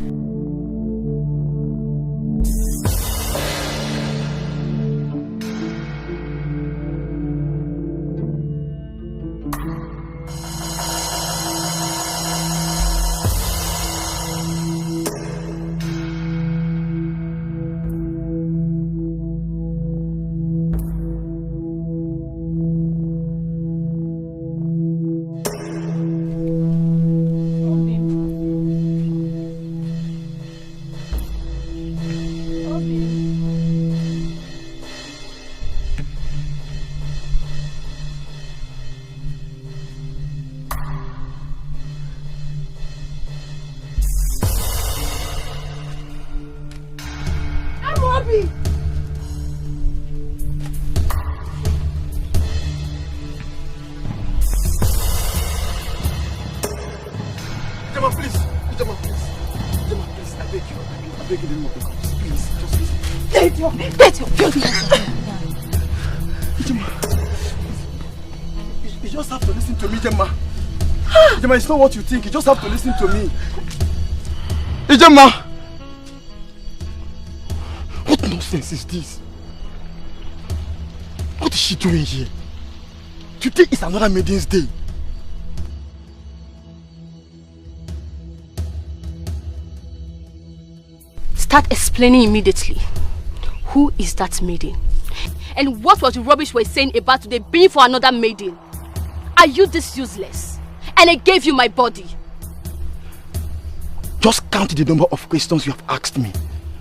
It's not what you think. You just have to listen to me. Ijema! What nonsense is this? What is she doing here? Today is another maiden's day. Start explaining immediately. Who is that maiden? And what was the rubbish we're saying about today being for another maiden? Are you this useless? And I gave you my body. Just count the number of questions you have asked me.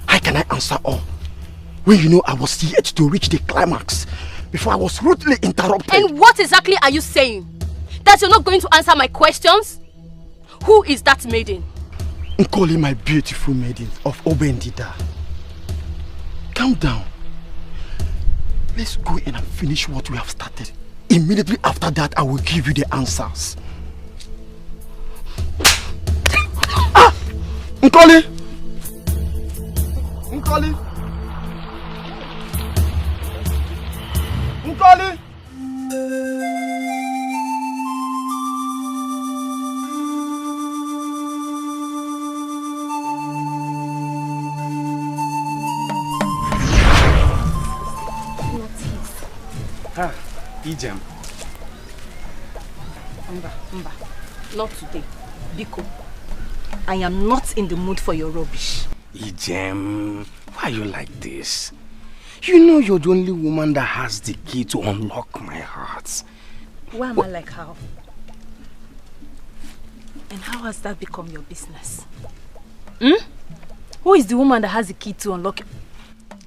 How can I answer all? When you know I was yet to reach the climax before I was rudely interrupted. And what exactly are you saying? That you're not going to answer my questions? Who is that maiden? Nkoli, my beautiful maiden of Obendida. Calm down. Let's go in and finish what we have started. Immediately after that, I will give you the answers. Nkoli! Nkoli! Nkoli! Ijem. Mba, not today. Biko, I am not in the mood for your rubbish. Ijem, why are you like this? You know you're the only woman that has the key to unlock my heart. Why am I like how? And how has that become your business? Who is the woman that has the key to unlock it?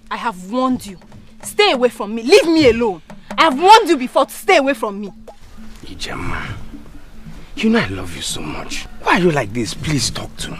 I have warned you. Stay away from me. Leave me alone. I have warned you before to stay away from me. Ijema, you know I love you so much. Why are you like this? Please talk to me.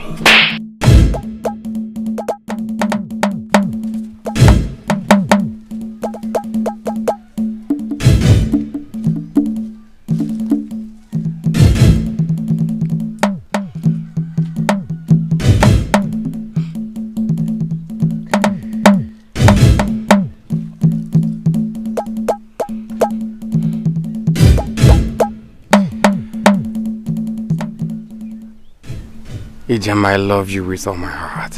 Ijem, I love you with all my heart.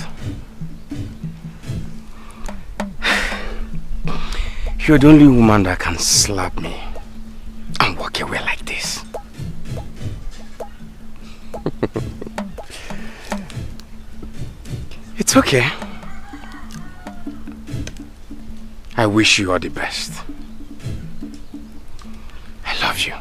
You're the only woman that can slap me and walk away like this. It's okay. I wish you all the best. I love you.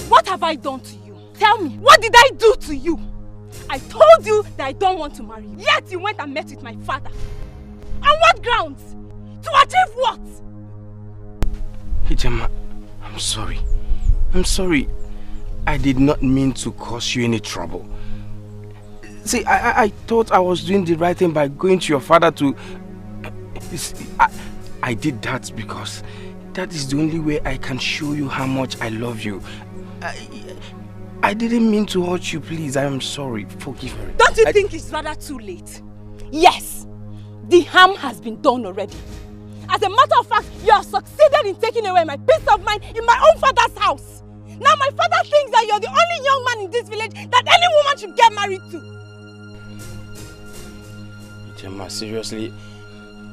What have I done to you? Tell me, what did I do to you? I told you that I don't want to marry you. Yet you went and met with my father. On what grounds? To achieve what? Ijema, I'm sorry. I'm sorry. I did not mean to cause you any trouble. See, I thought I was doing the right thing by going to your father to... I did that because That is the only way I can show you how much I love you. I didn't mean to hurt you, please. I am sorry. Forgive me. Don't you think it's rather too late? Yes, the harm has been done already. As a matter of fact, you have succeeded in taking away my peace of mind in my own father's house. Now my father thinks that you're the only young man in this village that any woman should get married to. Gemma, seriously,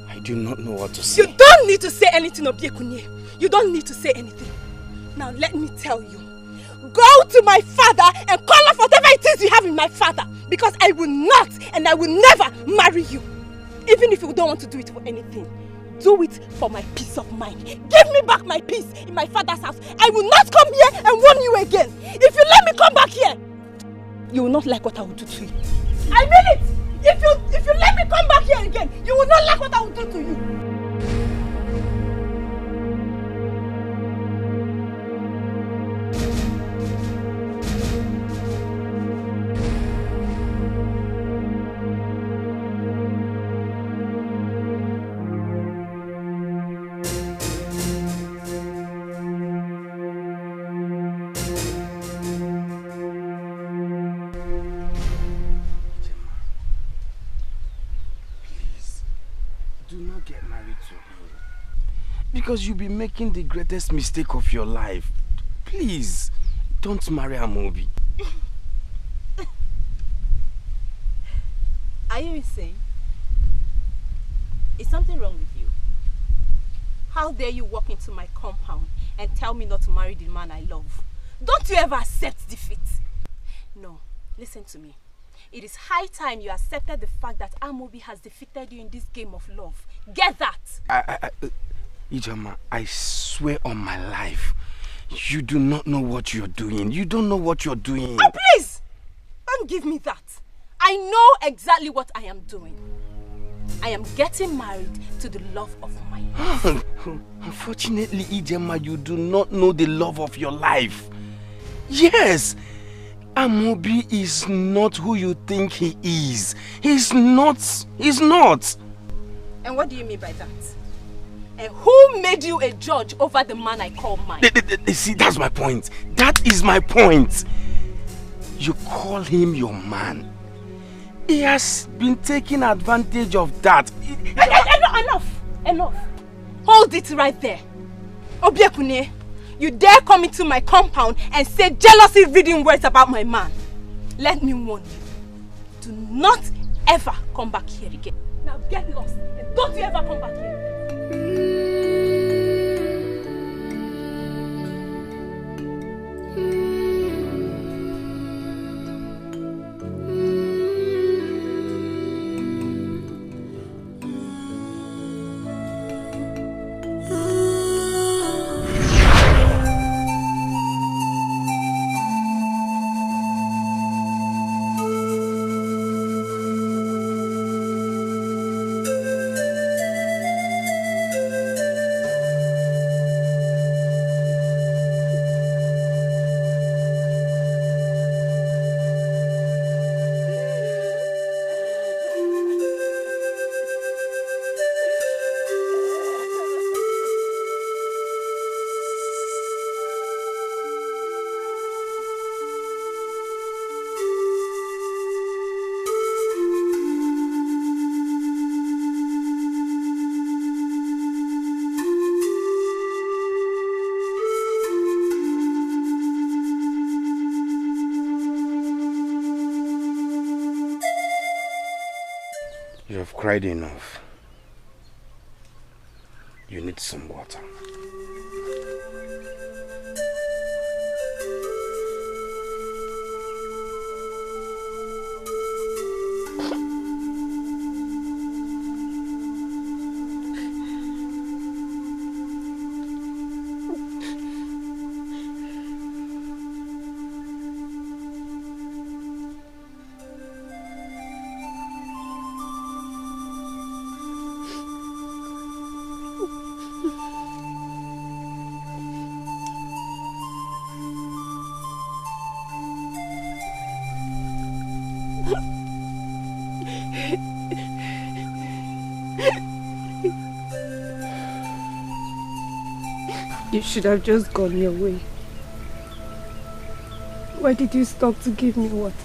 I do not know what to say. You don't need to say anything, Obiekunye. You don't need to say anything. Now let me tell you. Go to my father and call off whatever it is you have in my father. Because I will not and I will never marry you. Even if you don't want to do it for anything. Do it for my peace of mind. Give me back my peace in my father's house. I will not come here and warn you again. If you let me come back here, you will not like what I will do to you. I mean it! If you let me come back here again, you will not like what I will do to you. Because you'll be making the greatest mistake of your life. Please, don't marry Amobi. Are you insane? Is something wrong with you? How dare you walk into my compound and tell me not to marry the man I love? Don't you ever accept defeat? No, listen to me. It is high time you accepted the fact that Amobi has defeated you in this game of love. Get that! Ijoma, I swear on my life, you do not know what you're doing. You don't know what you're doing. Oh, please! Don't give me that. I know exactly what I am doing. I am getting married to the love of my life. Unfortunately, Ijoma, you do not know the love of your life. Yes! Amobi is not who you think he is. He's not. He's not. And what do you mean by that? And who made you a judge over the man I call mine? See, that's my point. That is my point. You call him your man. He has been taking advantage of that. Enough. Hold it right there. Obiekune, you dare come into my compound and say jealousy-reading words about my man. Let me warn you. Do not ever come back here again. Now get lost and don't you ever come back here. You have cried enough. You need some water. should have just gone your way. Why did you stop to give me water?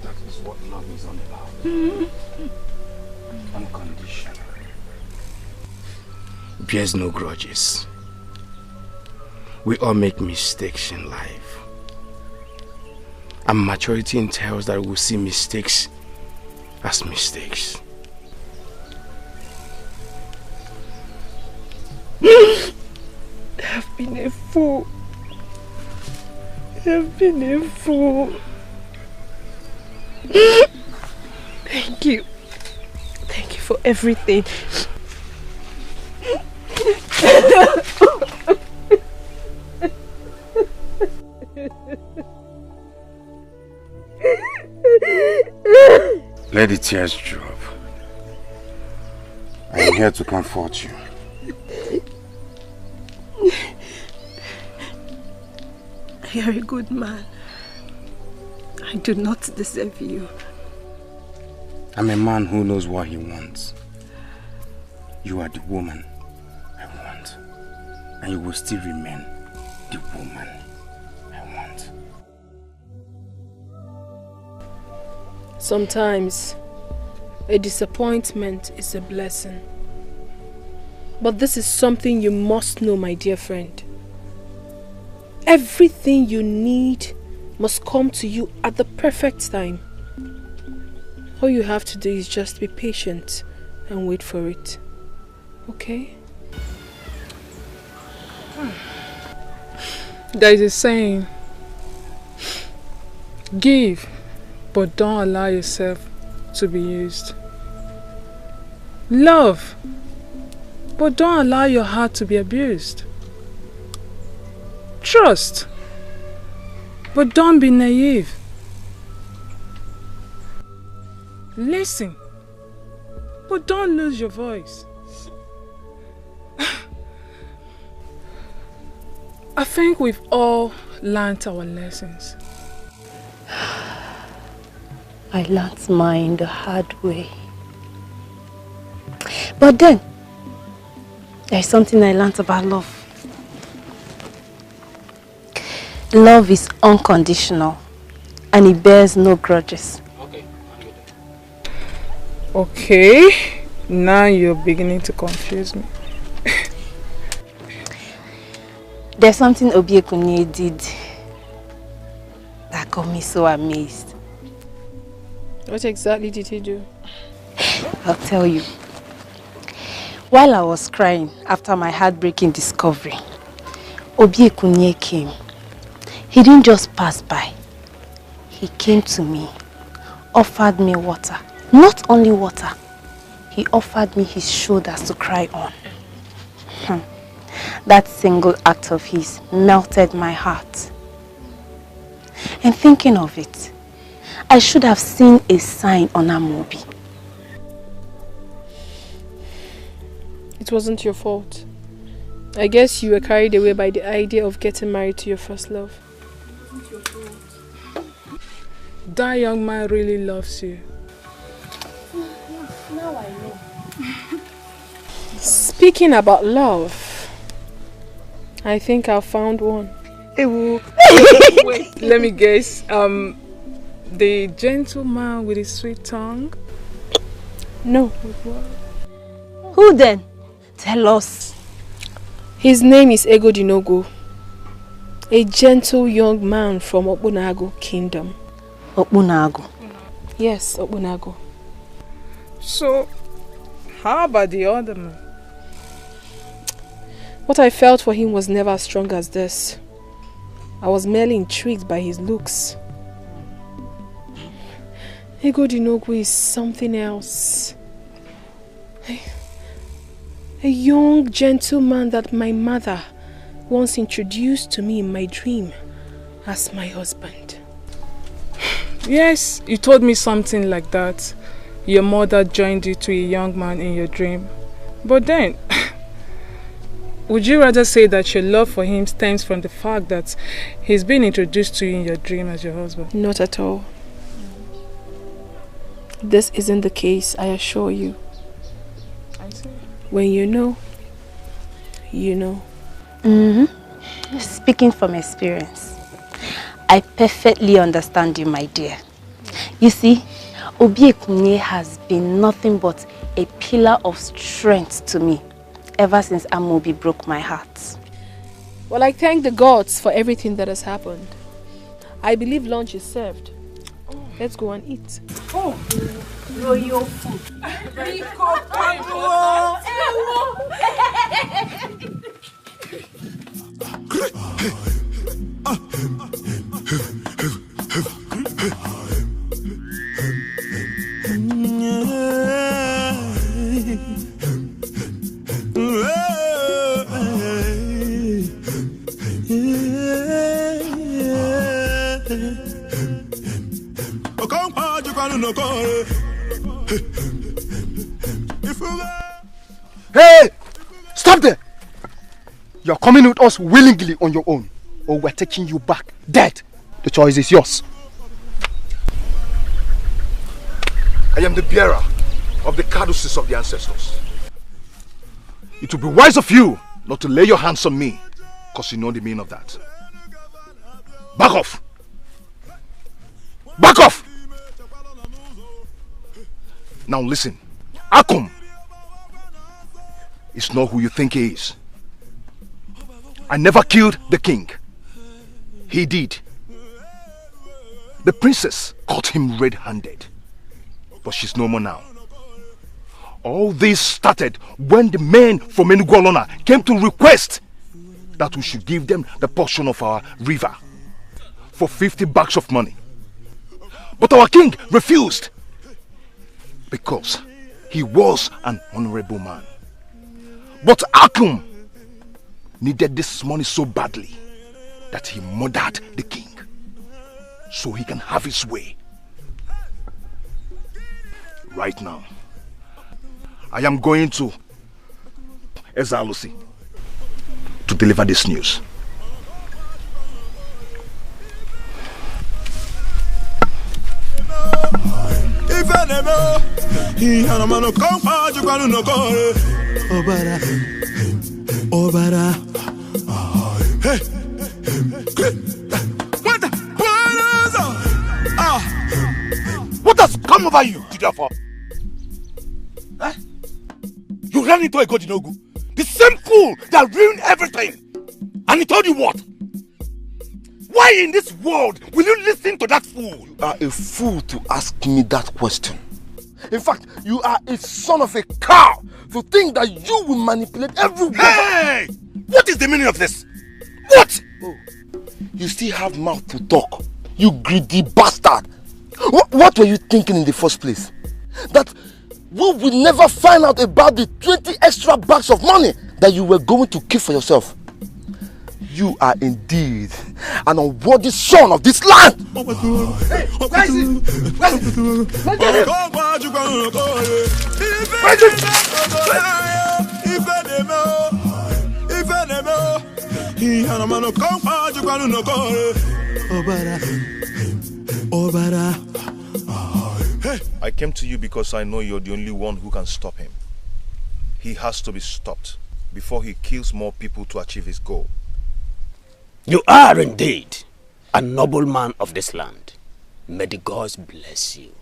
That is what love is all about. Unconditional. Bears no grudges. We all make mistakes in life. And maturity entails that we'll see mistakes as mistakes. I've been a fool. I've been a fool. Thank you. Thank you for everything. Let the tears drop. I am here to comfort you. You're a good man. I do not deserve you. I'm a man who knows what he wants. You are the woman I want. And you will still remain the woman I want. Sometimes a disappointment is a blessing. But this is something you must know, my dear friend. Everything you need must come to you at the perfect time. All you have to do is just be patient and wait for it. Okay? There is a saying, give, but don't allow yourself to be used. Love, but don't allow your heart to be abused. Trust, but don't be naive. Listen, but don't lose your voice. I think we've all learned our lessons. I learnt mine the hard way. But then, there's something I learnt about love. Love is unconditional and it bears no grudges. Okay, now you're beginning to confuse me. There's something Obiekunye did that got me so amazed. What exactly did he do? I'll tell you. While I was crying after my heartbreaking discovery, Obiekunye came. He didn't just pass by. He came to me, offered me water. Not only water, he offered me his shoulders to cry on. That single act of his melted my heart. And thinking of it, I should have seen a sign on Amobi. It wasn't your fault. I guess you were carried away by the idea of getting married to your first love. That young man really loves you. Now I know. Speaking about love, I think I found one. Wait, let me guess. The gentleman with his sweet tongue? No. Who then? Tell us. His name is Egodinogo, a gentle young man from Obunago Kingdom. Obunago? Yes, Obunago. So, how about the other man? What I felt for him was never as strong as this. I was merely intrigued by his looks. Egodinogo is something else. A young gentleman that my mother once introduced to me in my dream as my husband. Yes, you told me something like that. Your mother joined you to a young man in your dream. But then, would you rather say that your love for him stems from the fact that he's been introduced to you in your dream as your husband? Not at all. This isn't the case, I assure you. I see. When you know, you know. Speaking from experience, I perfectly understand you, my dear. You see, Obi Ekunye has been nothing but a pillar of strength to me ever since Amobi broke my heart. Well, I thank the gods for everything that has happened. I believe lunch is served. Let's go and eat. Oh, royal food. Hey! Stop there! You're coming with us willingly on your own, or we're taking you back dead. The choice is yours. I am the bearer of the caduceus of the ancestors. It would be wise of you not to lay your hands on me, because you know the meaning of that. Back off! Back off! Now listen, Akum is not who you think he is. I never killed the king. He did. The princess caught him red-handed, but she's no more now. All this started when the men from Enugu came to request that we should give them the portion of our river for 50 bags of money. But our king refused because he was an honorable man. But Akum needed this money so badly that he murdered the king so he can have his way. Right now, I am going to Ezalusi to deliver this news. What has come over you, Tidafa? Huh? You ran into a Godinogu, the same fool that ruined everything. And he told you what? Why in this world will you listen to that fool? You are a fool to ask me that question. In fact, you are a son of a cow to think that you will manipulate everyone. Hey! What is the meaning of this? What? Oh, you still have mouth to talk, you greedy bastard. What were you thinking in the first place? That we will never find out about the 20 extra bags of money that you were going to keep for yourself. You are indeed an unworthy son of this land. Hey, where is it? Where is it? I came to you because I know you're the only one who can stop him. He has to be stopped before he kills more people to achieve his goal. You are indeed a noble man of this land. May the gods bless you.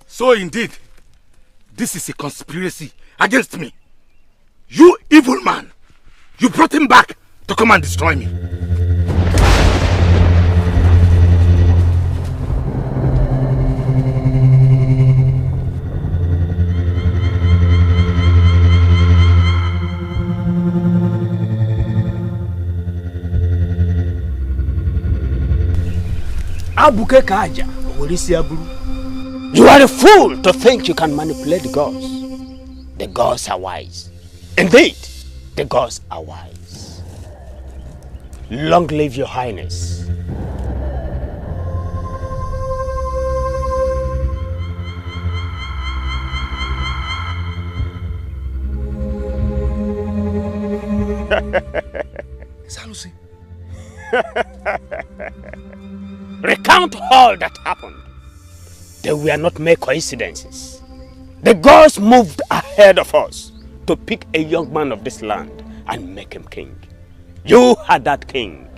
So indeed, this is a conspiracy against me. You evil man, you brought him back to come and destroy me. You are a fool to think you can manipulate the gods. The gods are wise. Indeed, the gods are wise. Long live your highness. Salusi. Recount all that happened. They were not mere coincidences. The gods moved ahead of us to pick a young man of this land and make him king. You are that king.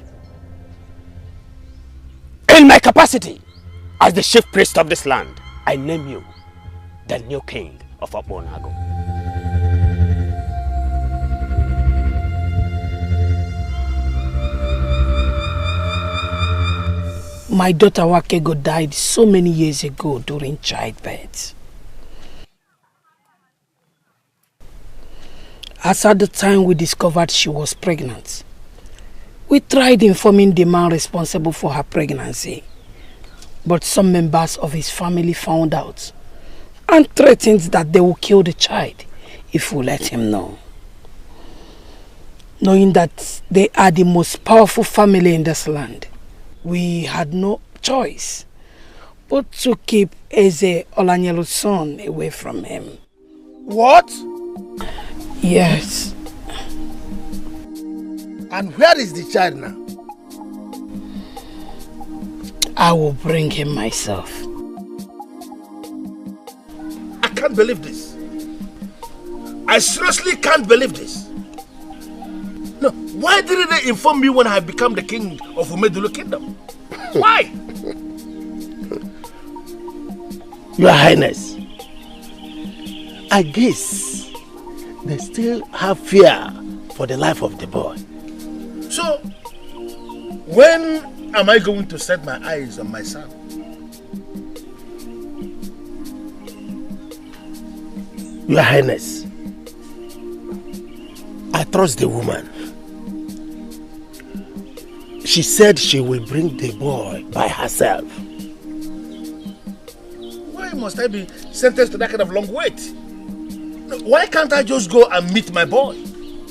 In my capacity as the chief priest of this land, I name you the new king of Abonago. My daughter Wakego died so many years ago during childbirth. As at the time we discovered she was pregnant, we tried informing the man responsible for her pregnancy, but some members of his family found out and threatened that they will kill the child if we let him know. Knowing that they are the most powerful family in this land, we had no choice but to keep Eze Olanyelu's son away from him. What? Yes. And where is the child now? I will bring him myself. I can't believe this. I seriously can't believe this. No, why didn't they inform me when I had become the king of Umedulu Kingdom? Why? Your Highness, I guess they still have fear for the life of the boy. So, when am I going to set my eyes on my son? Your Highness, I trust the woman. She said she will bring the boy by herself. Why must I be sentenced to that kind of long wait? Why can't I just go and meet my boy?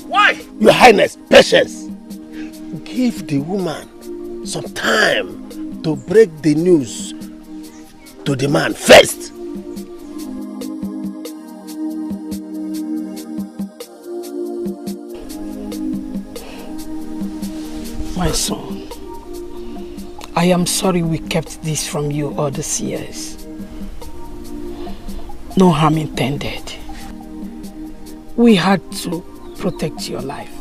Why? Your Highness, patience. Give the woman some time to break the news to the man first. My son, I am sorry we kept this from you all these years. No harm intended. We had to protect your life.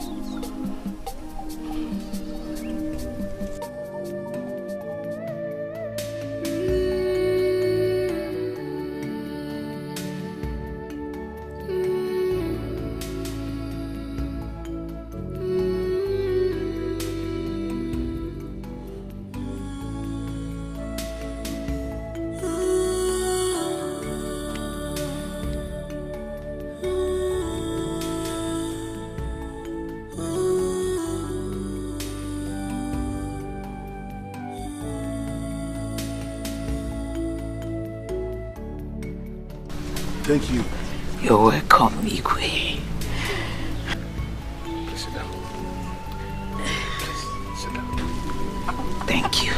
Thank you. You're welcome, Igwe. Please sit down. Please sit down. Thank you.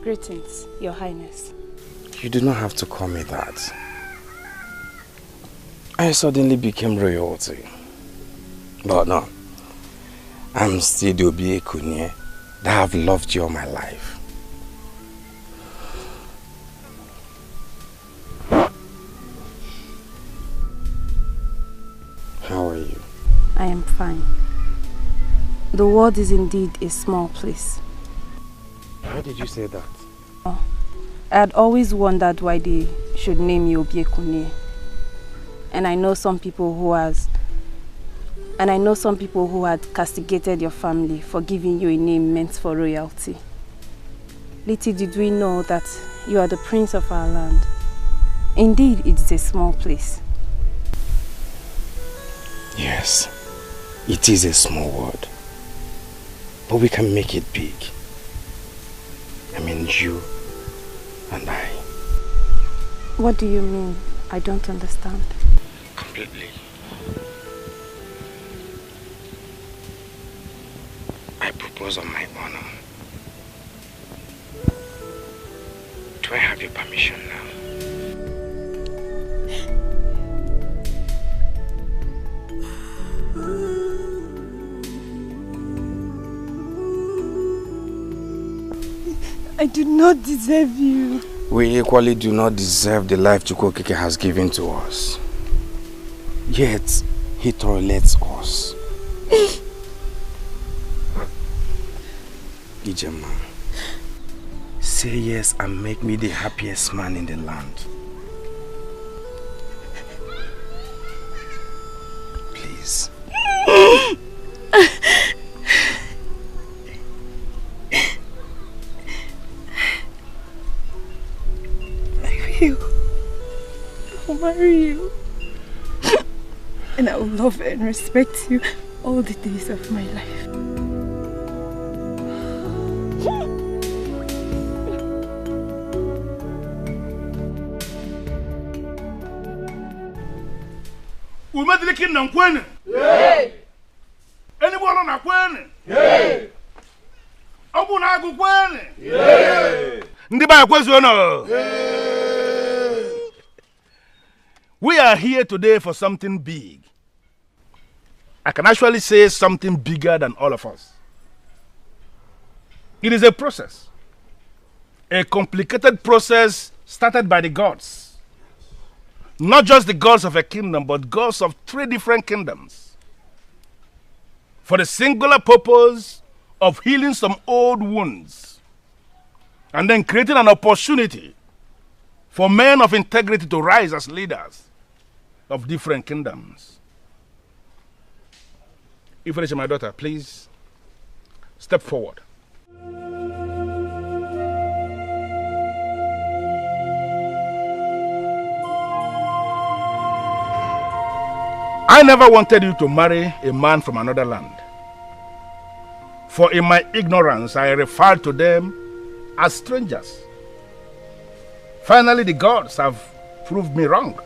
Greetings, Your Highness. You do not have to call me that. I suddenly became royalty. But no, I'm still the Obi Ekunye that have loved you all my life. How are you? I am fine. The world is indeed a small place. Why did you say that? Oh, I had always wondered why they should name you Obi Ekunye. And I know some people who had castigated your family for giving you a name meant for royalty. Little did we know that you are the prince of our land. Indeed, it is a small place. Yes, it is a small world. But we can make it big. I mean you and I. What do you mean? I don't understand. completely. I propose on my honor. Do I have your permission now? I do not deserve you. We equally do not deserve the life Chukwokeke has given to us. Yet, he tolerates us. Ijema, say yes and make me the happiest man in the land. Please. I'll marry you. And I will love and respect you all the days of my life. Umedilikin na nkwene? Yay! Anyone na kwene? Yay! Obu na agu kwene? Yay! Ndi ba kwezu no? Yay! We are here today for something big. I can actually say something bigger than all of us. It is a process. A complicated process started by the gods. Not just the gods of a kingdom, but gods of 3 different kingdoms. For the singular purpose of healing some old wounds. And then creating an opportunity for men of integrity to rise as leaders of different kingdoms. Ifediche, my daughter, please step forward. I never wanted you to marry a man from another land. For in my ignorance, I referred to them as strangers. Finally, the gods have proved me wrong.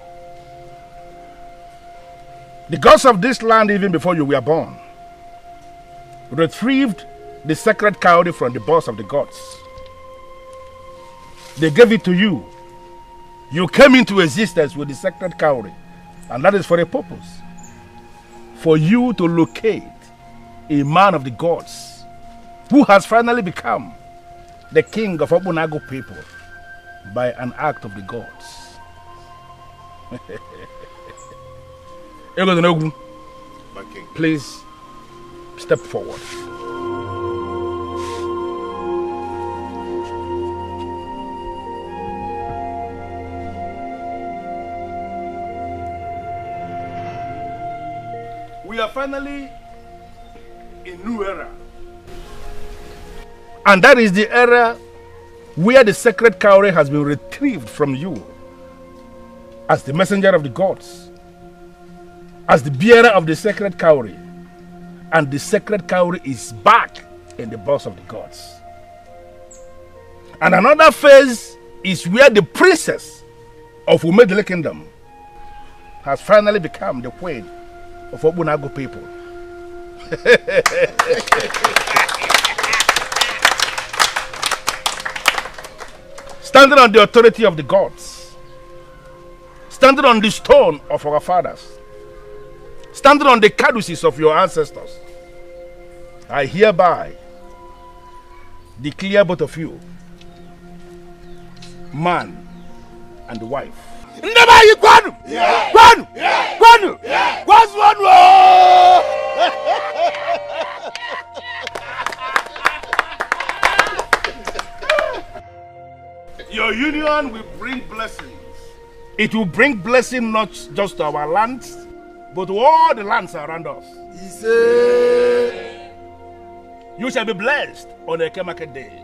The gods of this land, even before you were born, retrieved the sacred cowry from the boss of the gods. They gave it to you. You came into existence with the sacred cowry, and that is for a purpose. For you to locate a man of the gods who has finally become the king of Obunago people by an act of the gods. Please step forward. We are finally in a new era. And that is the era where the sacred cowry has been retrieved from you as the messenger of the gods, as the bearer of the sacred cowry. And the sacred cowry is back in the boss of the gods. And another phase is where the princess of Umedile Kingdom has finally become the queen of Obunago people. Standing on the authority of the gods, standing on the stone of our fathers, standing on the caducees of your ancestors, I hereby declare both of you man and wife. Your union will bring blessings. It will bring blessing not just to our lands, but to all the lands around us. You shall be blessed on Eke Market Day.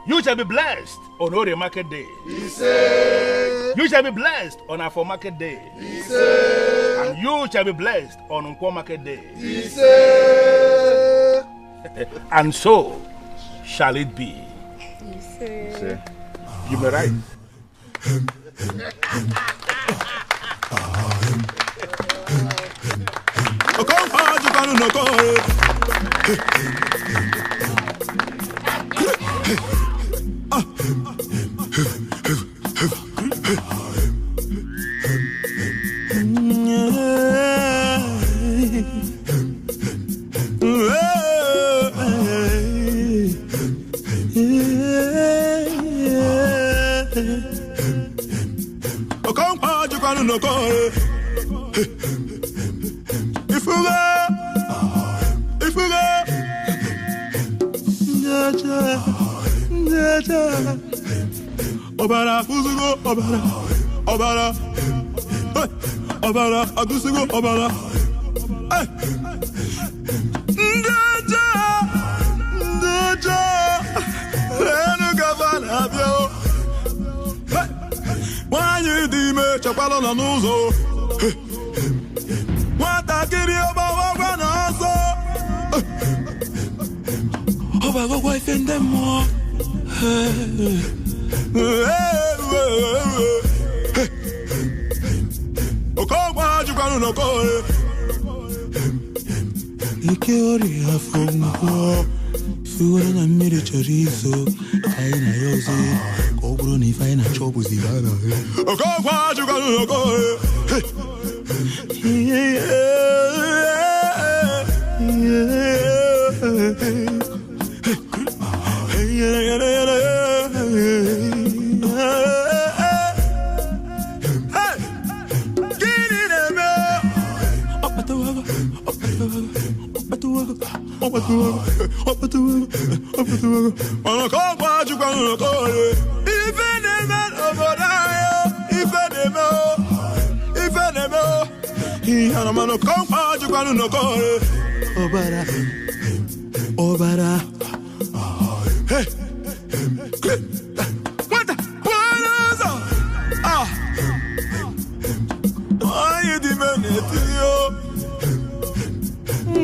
You shall be blessed on Ore Market Day. You shall be blessed on Afo Market Day. And you shall be blessed on Nkwo Market Day. And so shall it be. You may write. Obara, Uzugo, Obara, Obara, Obara, Agusugo, Obara. Ndaja, Ndaja, Renu Gavana, Bio. Why you dime, Chapalo Nanuzo? What I get you about Wanaso? Obago, wife and them more. Ikori afumko Suwara na mire chorizo Kaina yoze Kobro ni faina chobu zigara Okokwa chukanu noko Obara, Obara. Hey, what the? Ah, why you demanding you?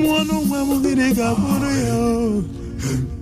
One of my nigga for you.